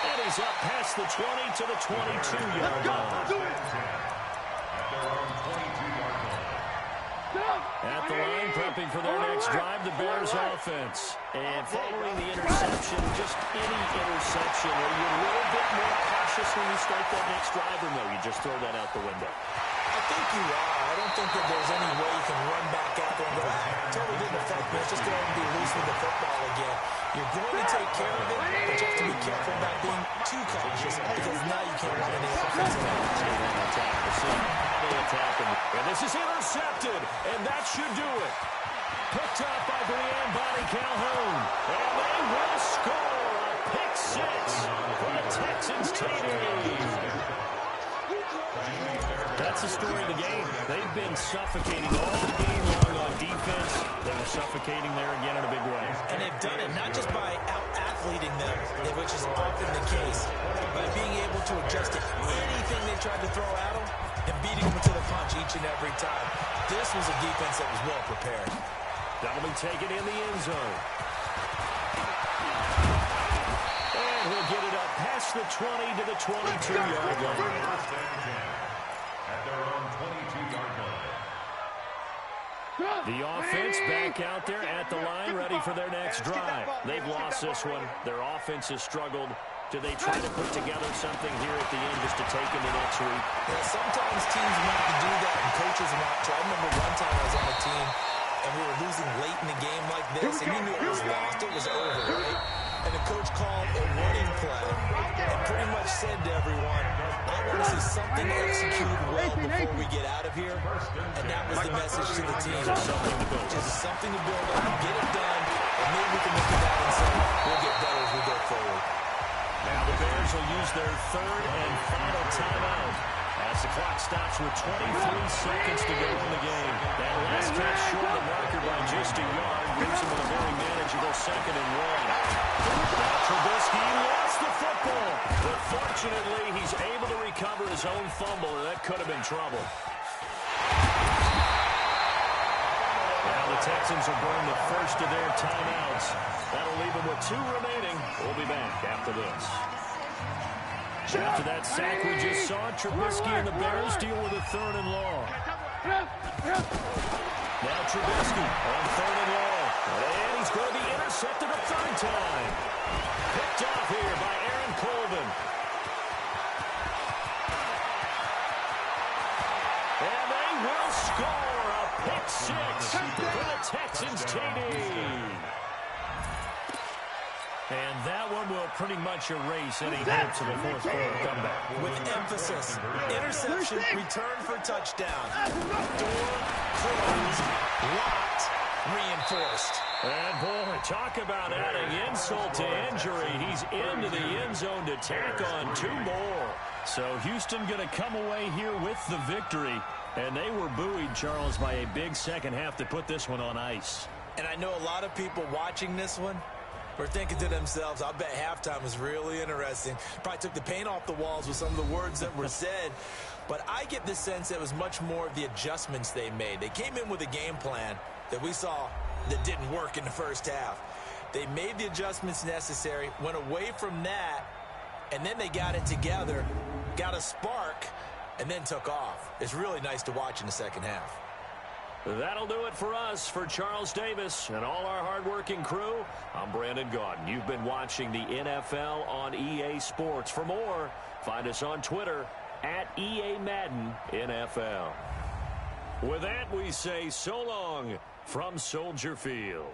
And he's up past the 20 to the 22-yard line. At the line, prepping for their next drive, the Bears offense. And following the interception, just any interception, are you a little bit more cautious when you start that next drive, or no, you just throw that out the window? I think you are. I don't think that there's any way you can run back out there and go, totally didn't affect me. Let's just go ahead and be loose with the football again. You're going to take care of it, but you have to be careful about being too cautious because now you can't run any offensive And this is intercepted, and that should do it. Picked up by Brianne Bonnie Calhoun, and they will score a pick six for the Texans take lead. that's the story of the game. They've been suffocating all game long on defense. They were suffocating there again in a big way. And they've done it not just by out-athleting them, which is often the case, but being able to adjust to anything they tried to throw at them and beating them to the punch each and every time. This was a defense that was well prepared. That'll be taken in the end zone. And he'll get it up past the 20 to the 22-yard line. At their own 22-yard line. The offense back out there at the line, ready for their next drive. They've lost this one. Their offense has struggled. Do they try to put together something here at the end just to take into next week? Yeah, sometimes teams want to do that, and coaches want to. I remember one time I was on a team, and we were losing late in the game like this, and you knew it was lost. It was over, right? And the coach called a running play and pretty much said to everyone, I want to see something executed well before we get out of here. And that was the message to the team. Just something to build on, get it done, and maybe we can look at that and say, we'll get better as we go forward. Now the Bears will use their third and final timeout as the clock stops with 23 seconds to go in the game. That last catch short of the marker by just a yard leaves him with a very manageable 2nd and 1. Now Trubisky lost the football, but fortunately he's able to recover his own fumble, and that could have been trouble. Now the Texans will burn the first of their timeouts. That'll leave them with 2 remaining. We'll be back after this. After that sack we just saw, Trubisky and the Bears deal with a 3rd and long. Now Trubisky on 3rd and long. And he's going to be intercepted a 3rd time. Picked off here by Aaron Colvin. And they will score a pick 6 for the Texans TD. And that one will pretty much erase any hopes of a 4th quarter comeback. With emphasis, interception, return for touchdown. Door closed, locked, reinforced. And boy, talk about adding insult to injury. He's into the end zone to tack on 2 more. So Houston going to come away here with the victory. And they were buoyed, Charles, by a big second half to put this one on ice. And I know a lot of people watching this one were thinking to themselves, I bet halftime was really interesting. Probably took the paint off the walls with some of the words that were said. But I get the sense that it was much more of the adjustments they made. They came in with a game plan that we saw that didn't work in the first half. They made the adjustments necessary, went away from that, and then they got it together, got a spark, and then took off. It's really nice to watch in the second half. That'll do it for us. For Charles Davis and all our hardworking crew, I'm Brandon Gaudin. You've been watching the NFL on EA Sports. For more, find us on Twitter at EA Madden NFL. With that, we say so long from Soldier Field.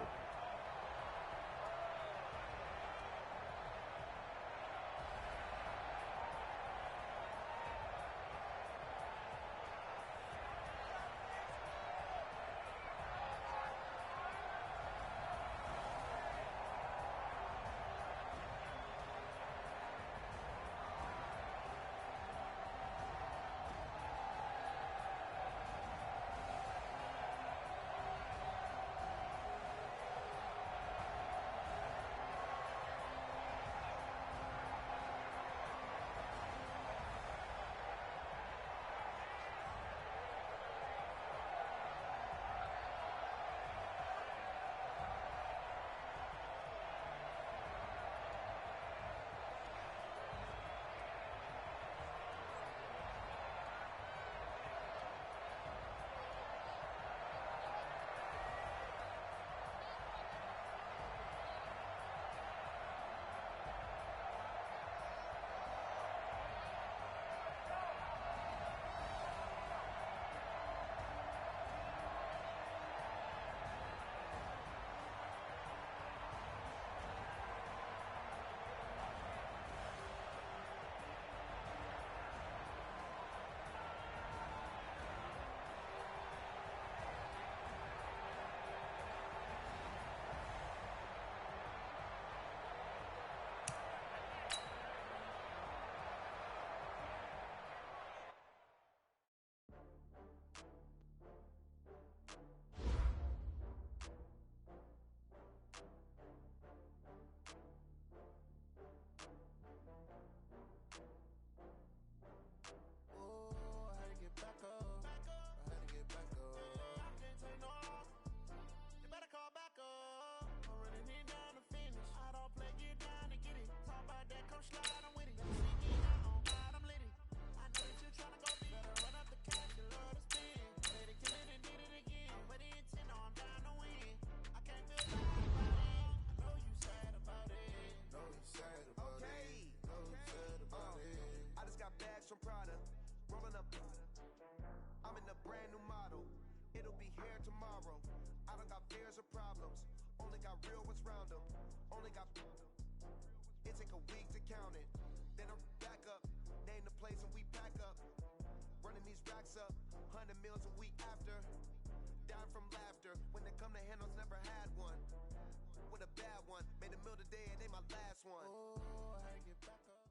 real ones round them. Only got it take a week to count it. Then I'm back up, name the place and we pack up. Running these racks up, 100 meals a week after. Dying from laughter, when they come to handles, never had one. With a bad one, made a meal today and they my last one. Oh, I had to get back up.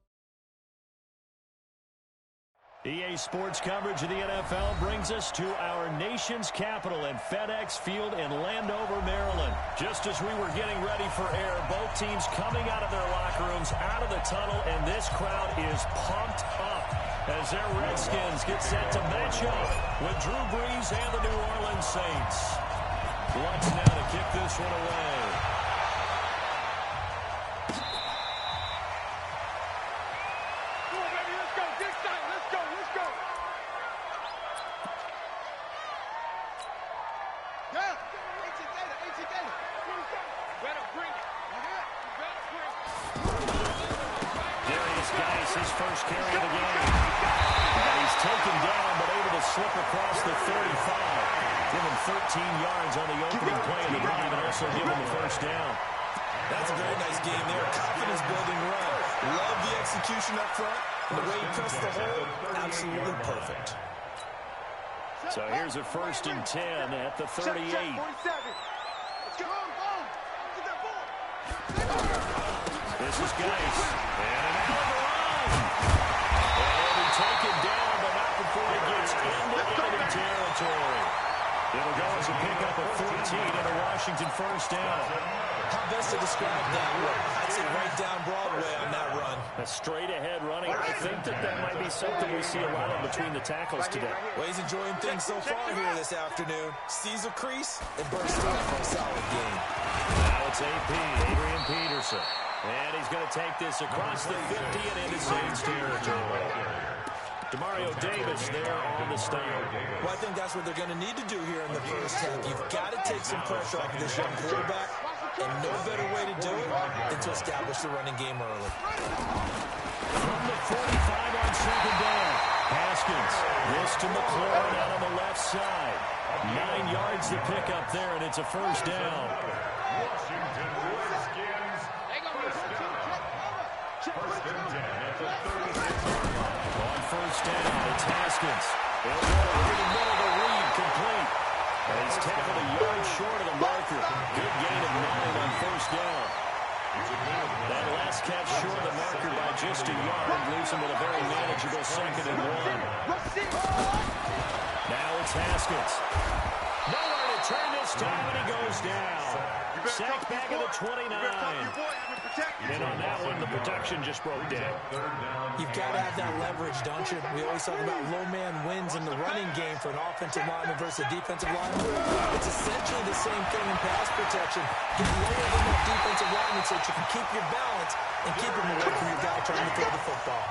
EA Sports coverage of the NFL brings us to our nation's capital at FedEx Field in Landover, Maryland. Just as we were getting ready for air, both teams coming out of their locker rooms, out of the tunnel, and this crowd is pumped up as their Redskins get set to match up with Drew Brees and the New Orleans Saints. Lutz now to kick this one away. His first carry of the game. And he's taken down, but able to slip across the 35. Give him 13 yards on the opening play of the drive and also give him the first down. That's a very nice game there. Confidence-building run. Love the execution up front. And the way he pressed the hole, absolutely perfect. So here's a 1st and 10 at the 38. This is Geis. And an out of the run. He'll be taken down, but not before he gets into enemy territory. It'll go as a pickup of 14 and a Washington first down. How best to describe that one? I'd say right down Broadway on that run. A straight-ahead running. I think that might be something we see a lot of between the tackles today. Well, he's enjoying things so far here this afternoon. Sees a crease and bursts through it for a solid game. Now it's AP, Adrian Peterson. And he's going to take this across the 50 and into Saints territory. Demario Davis there on the stop. Well, I think that's what they're going to need to do here in the first half. You've got to take some pressure off of this young quarterback, and no better way to do it than to establish the running game early. From the 45 on 2nd down, Haskins wrist to McLaurin out on the left side. 9 yards to pick up there, and it's a first down. Washington Redskins. First and 10 at the 36-yard line. On first down, it's Haskins. They'll go over the middle of the read, complete. And he's tackled a yard short of the marker. Good gain of 9 on first down. That last catch short of the marker by just a yard leaves him with a very manageable 2nd and 1. Now it's Haskins. Nowhere to turn this time, and he goes down. Sacked back at the 29. And on that one, the protection just broke down. You've got to have that leverage, don't you? We always talk about low man wins in the running game for an offensive lineman versus a defensive lineman. It's essentially the same thing in pass protection. Get lower than that defensive lineman so that you can keep your balance and keep him away from your guy trying to throw the football.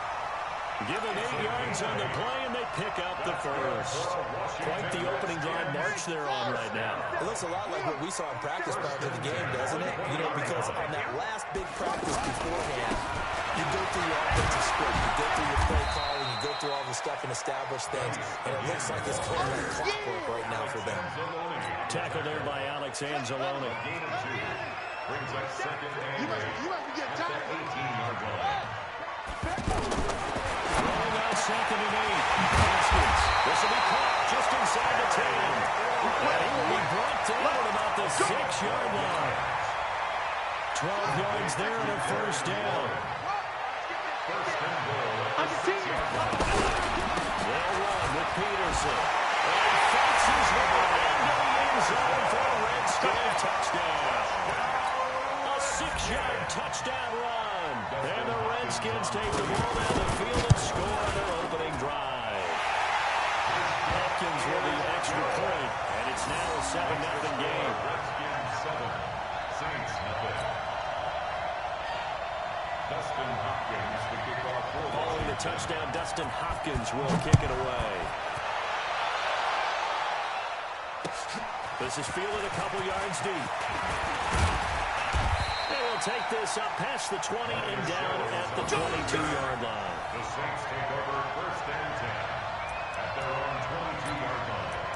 Give him 8 yards on the play, and they pick up the first. Quite the opening drive march they're on right now. It looks a lot like what we saw in practice prior to the game, doesn't it? You know, because on that last big practice beforehand, you go through your offensive script, you go through your play calling, you go through all the stuff and establish things, and it looks like it's going like clockwork right now for them. Tackled there by Alex Anzalone. Gain of 2. Brings up 2nd and 8 at the 18-yard line. Rolling out 2nd and 8. Haskins. This will be caught just inside the 10. And he will be brought down at about the 6-yard line. 12 yards there and a first down. First and goal at the 6-yard line. They'll run with Peterson. And he fights his way into the end zone for a Redskin touchdown. A 6-yard touchdown run. And the Redskins take the ball down the field and score their opening drive. Hopkins with the extra point, and it's now a 7-0 game. Redskins 7, Saints 0. Dustin Hopkins to kick off for the Following the touchdown, Dustin Hopkins will kick it away. This is fielded a couple yards deep. They will take this up past the 20 and down at the 22-yard line. The Saints take over first and 10 at their own 22-yard line.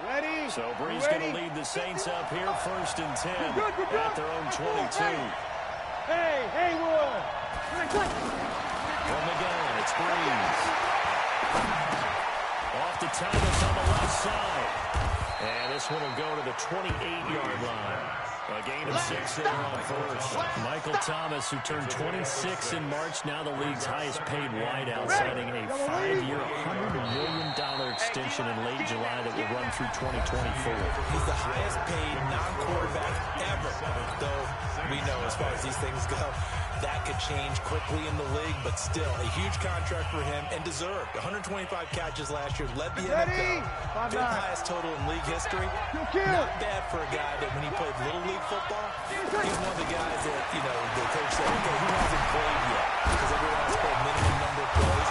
Ready? So Brees going to lead the Saints up here, 1st and 10 at their own 22. Hey, Haywood! From the gun, it's Brees. Off to Thomas on the left side. And this one will go to the 28-yard line. A gain of 6 there on first. Michael Thomas, who turned 26 in March, now the league's highest-paid wideout, signing a 5-year, $100 million extension in late July that will run through 2024. He's the highest-paid non-quarterback ever, though we know as far as these things go, that could change quickly in the league, but still a huge contract for him and deserved. 125 catches last year, led the NFL, 5th highest total in league history. Not bad for a guy that when he played Little League football, he's one of the guys that, you know, the coach said, okay, he hasn't played yet because everyone else played minimum number of plays.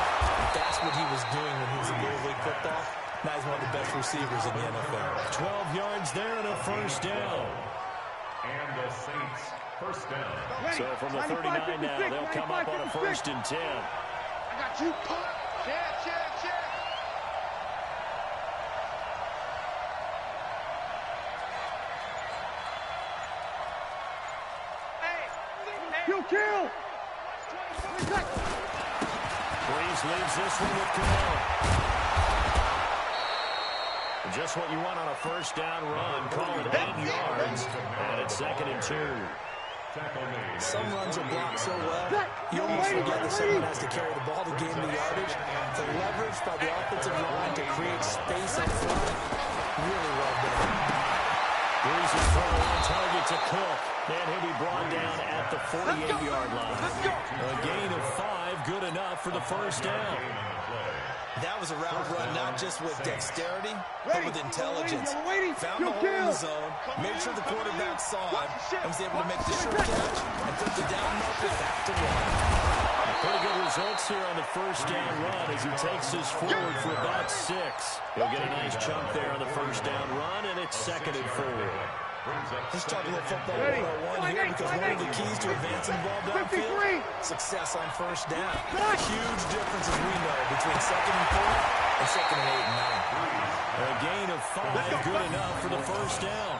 That's what he was doing when he was in Little League football. Now he's one of the best receivers in the NFL. 12 yards there and a first down. And the Saints, first down. So from the 39 now, they'll come up on a 1st and 10. I got you, punt. Check. Kill! Brees leaves this one with Camo. Just what you want on a first down run. Call it 8 yards. And it's 2nd and 2. Some runs are blocked so well, you almost forget that someone has to carry the ball to gain the yardage. The leverage by the offensive line to create space up front, really well done. Brees is throwing on target to Cook. And he'll be brought down at the 48-yard line. A gain of 5, good enough for the first down. That was a route run not just with dexterity, but with intelligence. Found the hole in the zone, made sure the quarterback saw him, and was able to make the short catch and put the down marker back to run. Pretty good results here on the first down run as he takes us forward for about 6. He'll get a nice chunk there on the first down run, and it's 2nd and 4. Let's talk a little football 101 here because one of the keys to advancing the ball downfield, success on first down. Huge difference, as we know, between 2nd and 4 and 2nd and 8 and 9. A gain of 5, good enough for the first down.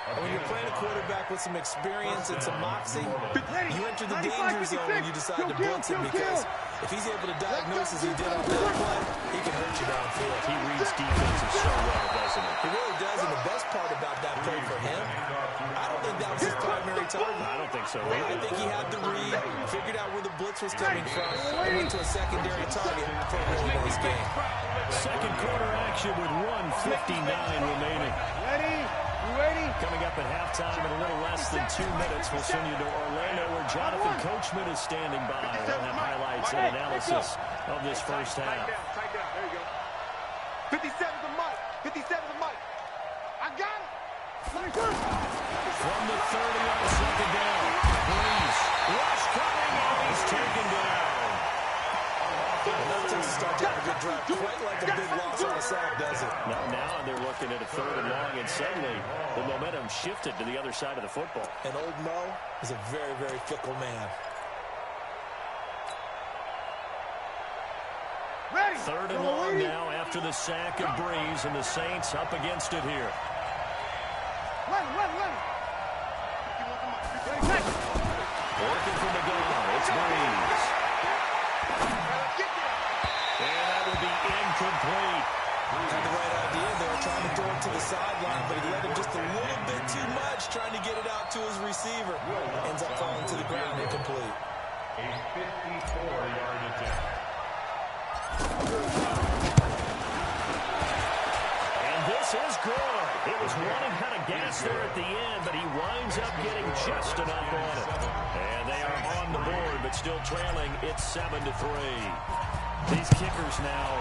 And when you're playing a quarterback with some experience and some moxie, you enter the danger zone when you decide to blitz him because if he's able to diagnose as he did on that play, he can hurt you downfield. He reads defenses so well, doesn't he? He really does, and the best part about that play for him, I don't think that was his primary target. I don't think so I either. think he had the read, figured out where the blitz was coming from, and went to a secondary target for a really nice game. Second quarter action with 1:59 remaining. Ready? Coming up at halftime in a little less than 2 minutes, we'll send you to Orlando where Jonathan Coachman is standing by. We'll have highlights and analysis of this first half. Tight down. There you go. 57's the mic. 57's the mic. I got it. From the 30 on 2nd down. Brees. Rush coming, and he's taken down. That takes a start to have a good drive. Quite like a big loss on the sack, does it? Now they're looking at a 3rd and long, and suddenly the momentum shifted to the other side of the football. And old Mo is a very, very fickle man. 3rd and long now after the sack of Brees, and the Saints up against it here. Working from the gun, it's Brees. And that will be incomplete. Had the right idea. They were trying to throw it to the sideline, but he led him just a little bit too much, trying to get it out to his receiver. Ends up falling to the ground incomplete. A 54-yard attempt. And this is good. It was running kind of gas there at the end, but he winds up getting just enough on it. And they are on the board, but still trailing. It's 7-3. These kickers now,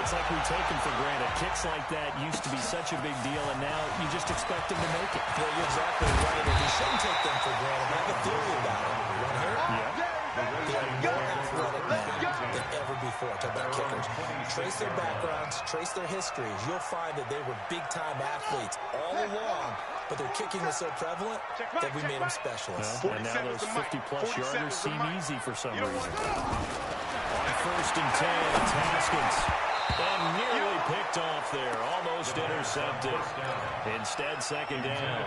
it's like we take them for granted. Kicks like that used to be such a big deal, and now you just expect them to make it. Yeah, you're exactly right, and you shouldn't take them for granted. I have a theory about it. You want to hear it? Yeah. They are more athletic now than ever before. Talk about kickers. Trace their backgrounds, trace their histories. You'll find that they were big-time athletes all along, but their kicking was so prevalent that we made them specialists. Well, and now those 50-plus yarders seem easy for some reason. On 1st and 10, it's Haskins. And nearly picked off there. Almost intercepted. Instead, second down.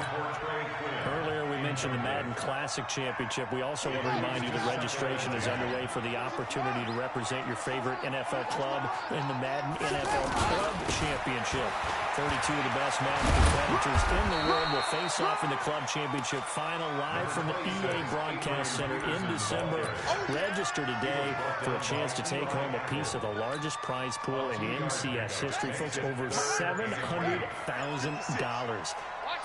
Earlier, we mentioned the Madden Classic Championship. We also want to remind you that registration is underway for the opportunity to represent your favorite NFL club in the Madden NFL Club Championship. 32 of the best Madden competitors in the world will face off in the Club Championship final live from the EA Broadcast Center in December. Register today for a chance to take home a piece of the largest prize pool in MCS history. Folks, over $700,000.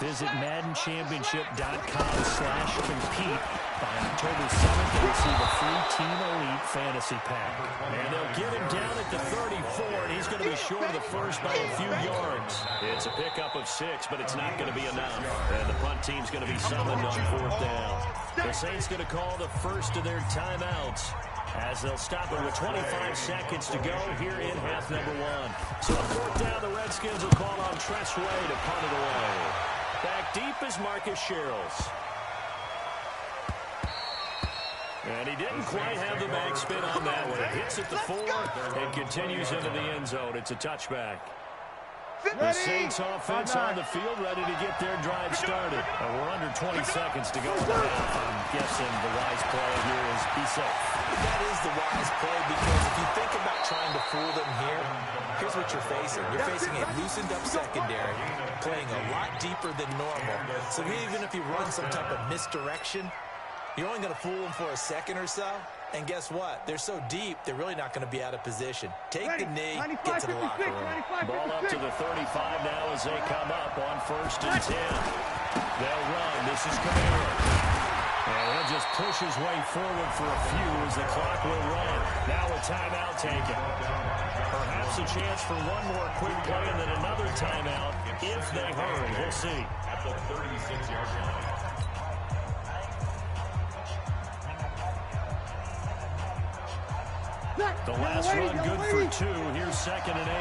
Visit maddenchampionship.com/compete by October 7th and receive a free Team Elite Fantasy Pack. And they'll get him down at the 34, and he's going to be short of the first by a few yards. It's a pickup of 6, but it's not going to be enough. And the punt team's going to be summoned on 4th down. The Saints going to call the first of their timeouts, as they'll stop it with 25 seconds to go here in half number 1. So on 4th down, the Redskins will call on Tress Way to punt it away. Back deep is Marcus Sherrills. And he didn't quite have the backspin on that one. It hits at the 4 and continues into the end zone. It's a touchback. The Saints offense on the field, ready to get their drive started. We're under 20 seconds to go in the half. I'm guessing the wise play here is be safe. That is the wise play, because if you think about trying to fool them here, here's what you're facing. You're facing a loosened up secondary, playing a lot deeper than normal. So even if you run some type of misdirection, you're only going to fool them for a second or so. And guess what? They're so deep, they're really not going to be out of position. Take the knee, get to the locker room. Ball up to the 35 now as they come up on 1st and 10. They'll run. This is Camaro. And he'll just push his way forward for a few as the clock will run. Now a timeout taken. Perhaps a chance for one more quick play and then another timeout if they hurry. We'll see. At the 36-yard line. The last run good for 2. Here's 2nd and 8.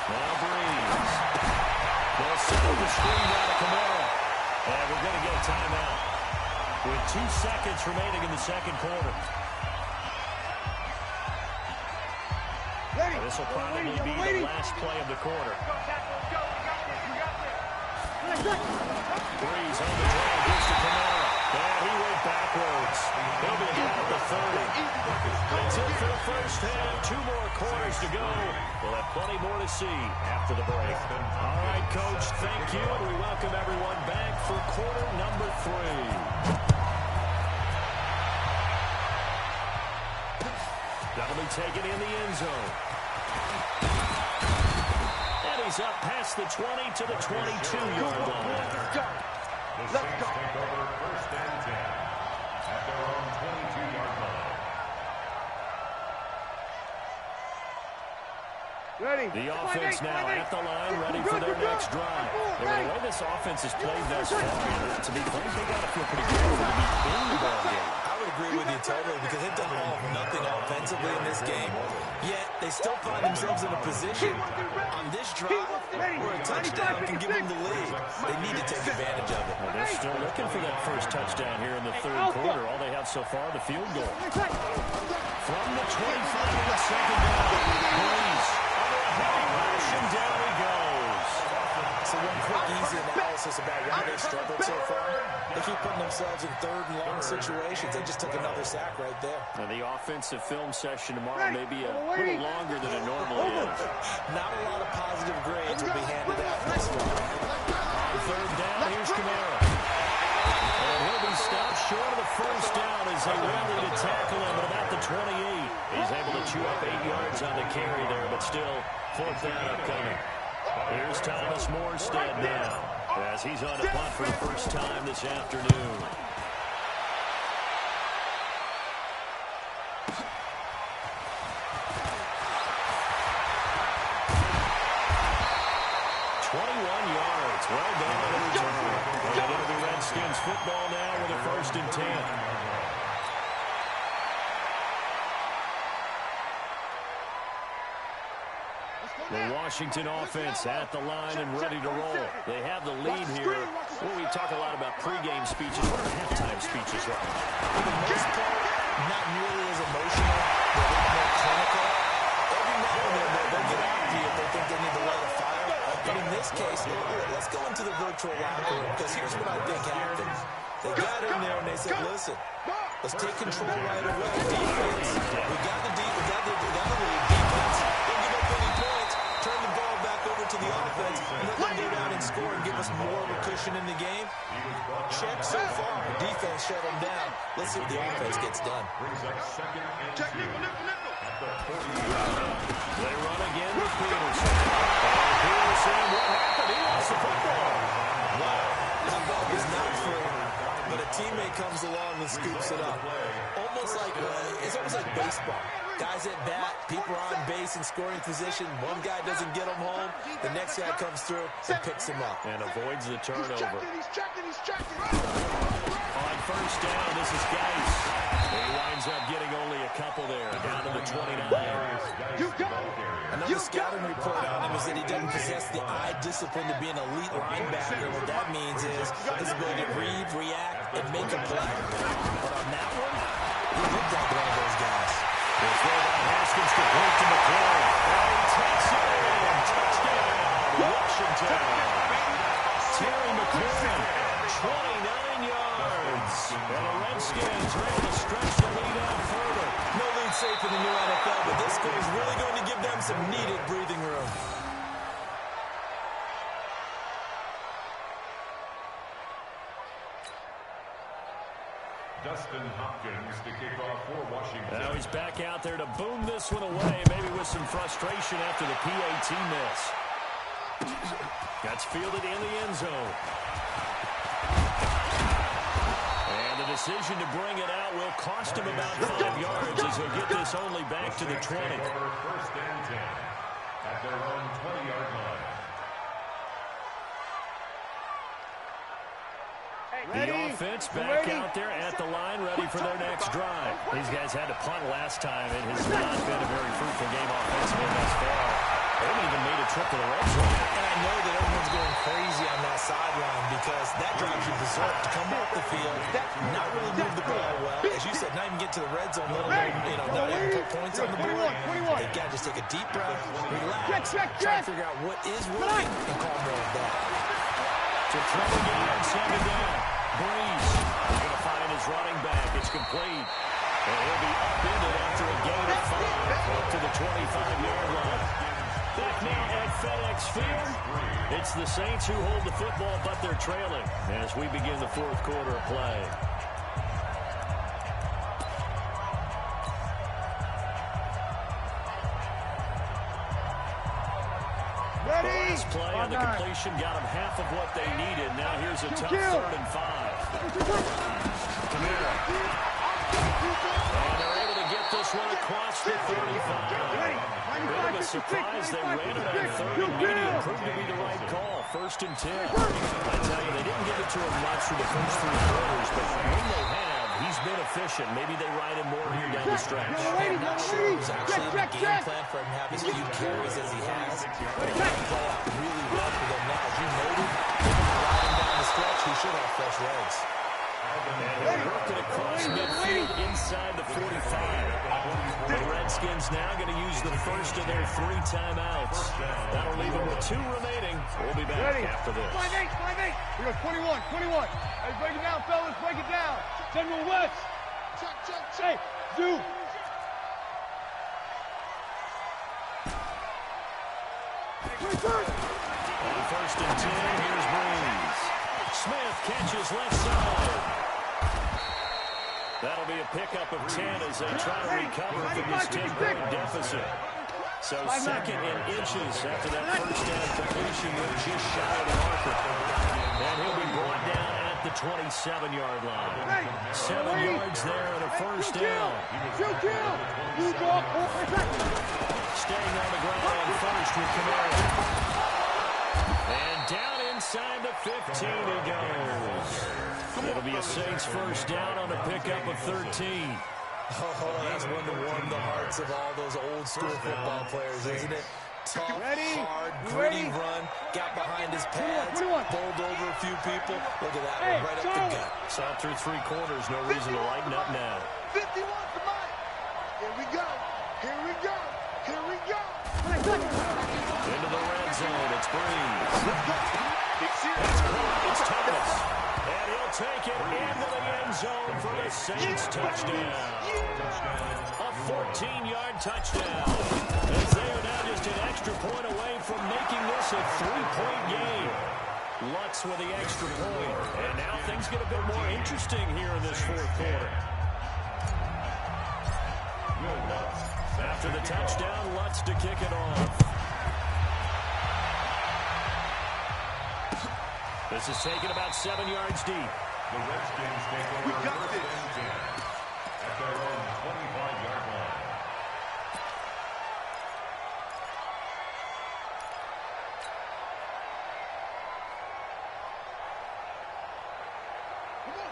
Now Breeze. They'll settle the screen down to Camaro. And we're going to get a timeout with 2 seconds remaining in the second quarter. This will probably be the last play of the quarter. Breeze on the draw, gives to Camaro. And he went backwards. He'll be down at the 30. That's it for the first half. 2 more quarters to go. We'll have plenty more to see after the break. All right, Coach, thank you. And we welcome everyone back for quarter number 3. That'll be taken in the end zone. And he's up past the 20 to the 22-yard line. The Saints take over 1st and 10 at their own 22-yard line. The offense now at the line, ready for their next drive. And the way this offense has played thus far, to be frank, they got to feel pretty good to be in the ball game. I would agree with you totally, because they've done all of nothing offensively in this game. Yet, they still find themselves in a position on this drive where a touchdown can give them the lead. They need to take advantage of it. Well, they're still looking for that first touchdown here in the third quarter. All they have so far, the field goal. From the 25 on the second down, Breeze. And down he goes. So one quick, easy analysis about why they've struggled so far. They keep putting themselves in 3rd and long situations. They just took another sack right there. And the offensive film session tomorrow may be a little longer than it normally is. Not a lot of positive grades will be handed out this one. On 3rd down, here's Camaro. And he'll be stopped short of the first down as they rally to tackle him at about the 28. He's able to chew up 8 yards on the carry there, but still 4th down upcoming. Here's Thomas Morstead now, as he's on the punt for the first time this afternoon. Well done on the return. And it'll be Redskins football now with a 1st and 10. The Washington offense at the line and ready to roll. They have the lead here. Well, we talk a lot about pregame speeches. What are halftime speeches like? For the most part, not nearly as emotional. They're a little more clinical. Every now and then, they'll get after you if they think they need to light a fire. But in this case, let's go into the virtual locker room, because here's what I think happened. They got in there and they said, listen, let's take control right away. Defense, we got the lead. Defense, don't give up any points. Turn the ball back over to the offense and let them go down and score and give us more of a cushion in the game. Check so far. Defense shut them down. Let's see what the offense gets done. Check nickel. They run again with Peterson. Peterson, what happened? He lost the football. Wow. That ball was not free, but a teammate comes along and scoops it up. It's almost like baseball. Guys at bat, people are on base in scoring position. One guy doesn't get him home. The next guy comes through and picks him up. And avoids the turnover. He's checking. On first down, this is Geis. He winds up getting only a couple there, down to the 29. Another scouting report on him is that he doesn't possess the eye discipline to be an elite linebacker. What that means is his ability to read, react, and make a play. But on that one, he looked like one of those guys. They'll throw down Haskins to break to McCoy. And takes it in. Touchdown, Washington. Terry McCoy, 29 yards. And the Redskins are able to stretch the lead out further. No lead safe in the new NFL, but this score is really going to give them some needed breathing room. Dustin Hopkins to kick off for Washington. Now he's back out there to boom this one away, maybe with some frustration after the PAT miss. That's fielded in the end zone. And the decision to bring it out will cost him about 5 yards as he'll get this only back to the 20. First and 10 at their own 20-yard line. The offense back out there at the line, ready for their next drive. These guys had to punt last time. It has not been a very fruitful game offensively thus far. They haven't even made a trip to the red zone. And I know that everyone's going crazy on that sideline because that drives you berserk to come off the field, not really move the ball well. As you said, not even get to the red zone, let alone, not even put points on the board. They've got to just take a deep breath, relax, try to figure out what is working, and call more of that. To trouble again, second down. Breeze is going to find his running back. It's complete. And he'll be upended after a gain of 5 up to the 25-yard line. Back now at FedEx Field, it's the Saints who hold the football, but they're trailing as we begin the fourth quarter of play. Last play on the completion got them half of what they needed. Now here's a tough 3rd and 5. Kamara. And they're able to get this one across the 35. Bit of a surprise. They ran it on 3rd and medium. Proved to be the right call. 1st and 10. I tell you, they didn't give it to him much for the first 3 quarters, but when they have, he's been efficient. Maybe they ride him more here down the stretch. I'm not sure it was actually the game plan for him to have as few carries as he has. But it might play out really well for them now. As you noted, riding down the stretch, he should have fresh legs. And he'll work it across midfield inside the 45. The Redskins now going to use the first of their 3 timeouts. That'll leave them with 2 remaining. We'll be back after this. 5-8. We go 21. Hey, break it down, fellas. Break it down. General West. Check. Hey, Zoo. On 1st and 10, here's Breeze. Smith catches left side. That'll be a pickup of 10 as they try to recover from this 10-point deficit. So 2nd and inches after that first down completion with just shy of the marker. And he'll be brought down at the 27-yard line. 7 yards there and a first down. Staying on the ground on first with Kamara. And down inside the 15 he goes. It'll be a Saints first down on a pickup of 13. Oh, that's one to warm the hearts of all those old school football players, isn't it? tough, hard, gritty run. Got behind his pads, bowled over a few people. Look at that one, right up the gut. Saw through 3 quarters, no reason to lighten up now. 51 to Mike. Here we go. Here we go. Here we go. Into the red zone, it's Breeze. It's caught, it's Thomas. And he'll take it into the end zone for the Saints touchdown. A 14-yard touchdown. As they are now just an extra point away from making this a 3-point game. Lutz with the extra point. And now things get a bit more interesting here in this 4th quarter. After the touchdown, Lutz to kick it off. This is taken about 7 yards deep. The Redskins take over. We got this. At their own 25-yard line.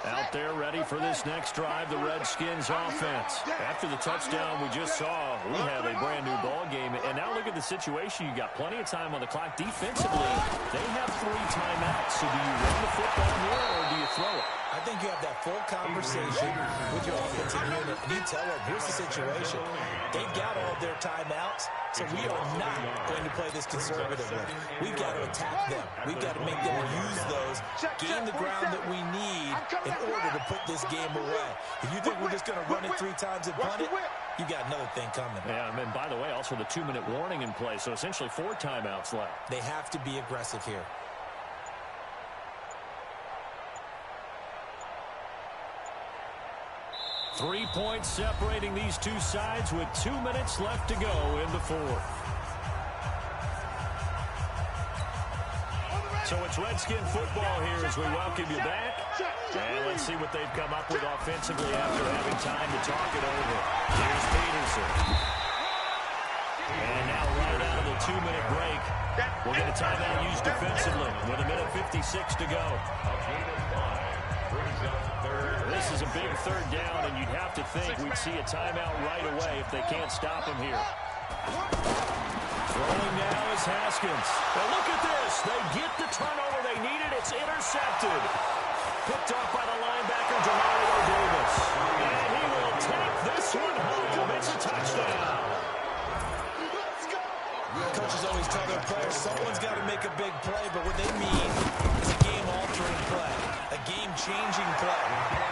Out there ready for this next drive, the Redskins offense. After the touchdown we just saw, we have a brand new ball game. And now look at the situation. You got plenty of time on the clock. Defensively, they have 3 timeouts. So do you run the football here or do you throw it? I think you have that full conversation with your offensive unit, and you tell them, here's the situation. They've got all their timeouts, so we are not going to play this conservatively. We've got to attack them. We've got to make them use those, gain the ground that we need in order to put this game away. If you think we're just going to run it 3 times and punt it, you got another thing coming. Yeah, and by the way, also the 2-minute warning in play, so essentially 4 timeouts left. They have to be aggressive here. 3 points separating these two sides with 2 minutes left to go in the 4th. So it's Redskin football here as we welcome you back. And let's see what they've come up with offensively after having time to talk it over. Here's Peterson. And now right out of the 2-minute break, we'll get a timeout used defensively with 1:56 to go. This is a big 3rd down, and you'd have to think we'd see a timeout right away if they can't stop him here. Throwing now is Haskins. Now look at this. They get the turnover they needed. It's intercepted. Picked off by the linebacker, Demario Davis. And he will take this one home. It's a touchdown. Coaches always tell their players, someone's got to make a big play, but what they mean is a game-altering play, a game-changing play,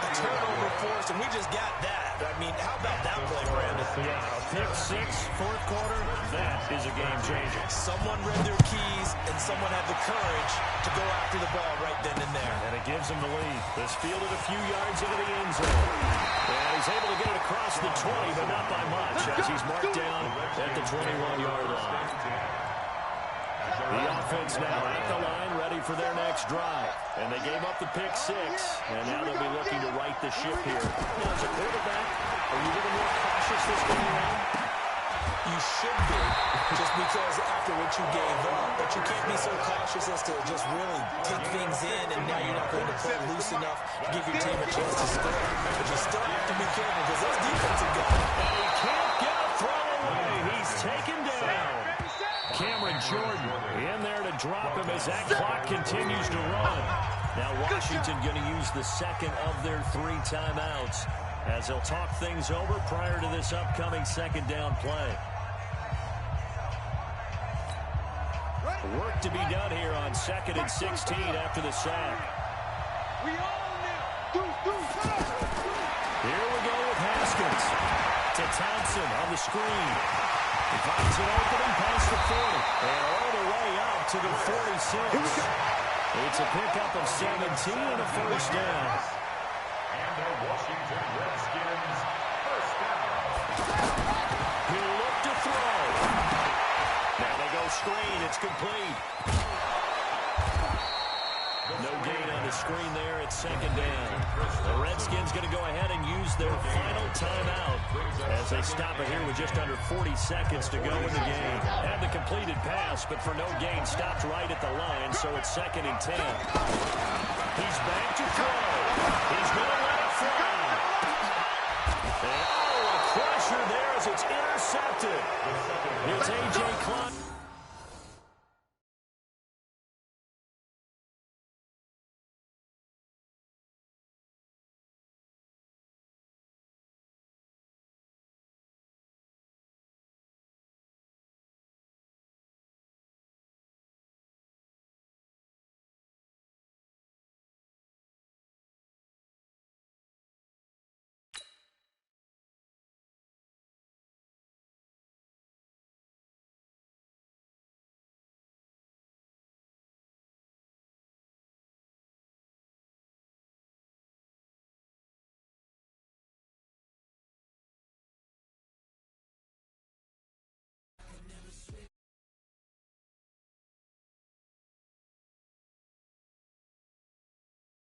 a turnover force, and we just got that. I mean, how about that play, Brandon? Yeah, pick 6, 4th quarter, that is a game-changer. Someone read their keys, and someone had the courage to go after the ball right then and there. And it gives him the lead. This fielded a few yards into the end zone. And he's able to get it across the 20, but not by much, as he's marked down at the 21-yard line. The offense now at the line, ready for their next drive. And they gave up the pick 6, and now they'll be looking to right the ship here. Now, as a quarterback, are you a little more cautious this game around? You should be, just because after what you gave up, but you can't be so cautious as to just really take things in, and now you're not going to play loose enough to give your team a chance to score. But you still have to be careful, because those defensive guys. And he can't get a throw away. He's taken down. Cameron Jordan in there to drop him as that clock continues to run. Now Washington going to use the 2nd of their 3 timeouts as they'll talk things over prior to this upcoming 2nd down play. Work to be done here on 2nd and 16 after the sack. Here we go with Haskins to Townsend on the screen. He finds an opening past the 40 and all the way out to the 46. It's a pickup of 17 and a 1st down. And the Washington Redskins first down. He'll look to throw. Now they go screen. It's complete. No gain on the screen there. It's 2nd down. The Redskins going to go ahead and use their final timeout as they stop it here with just under 40 seconds to go in the game. Had the completed pass, but for no gain, stopped right at the line, so it's 2nd and 10. He's back to throw.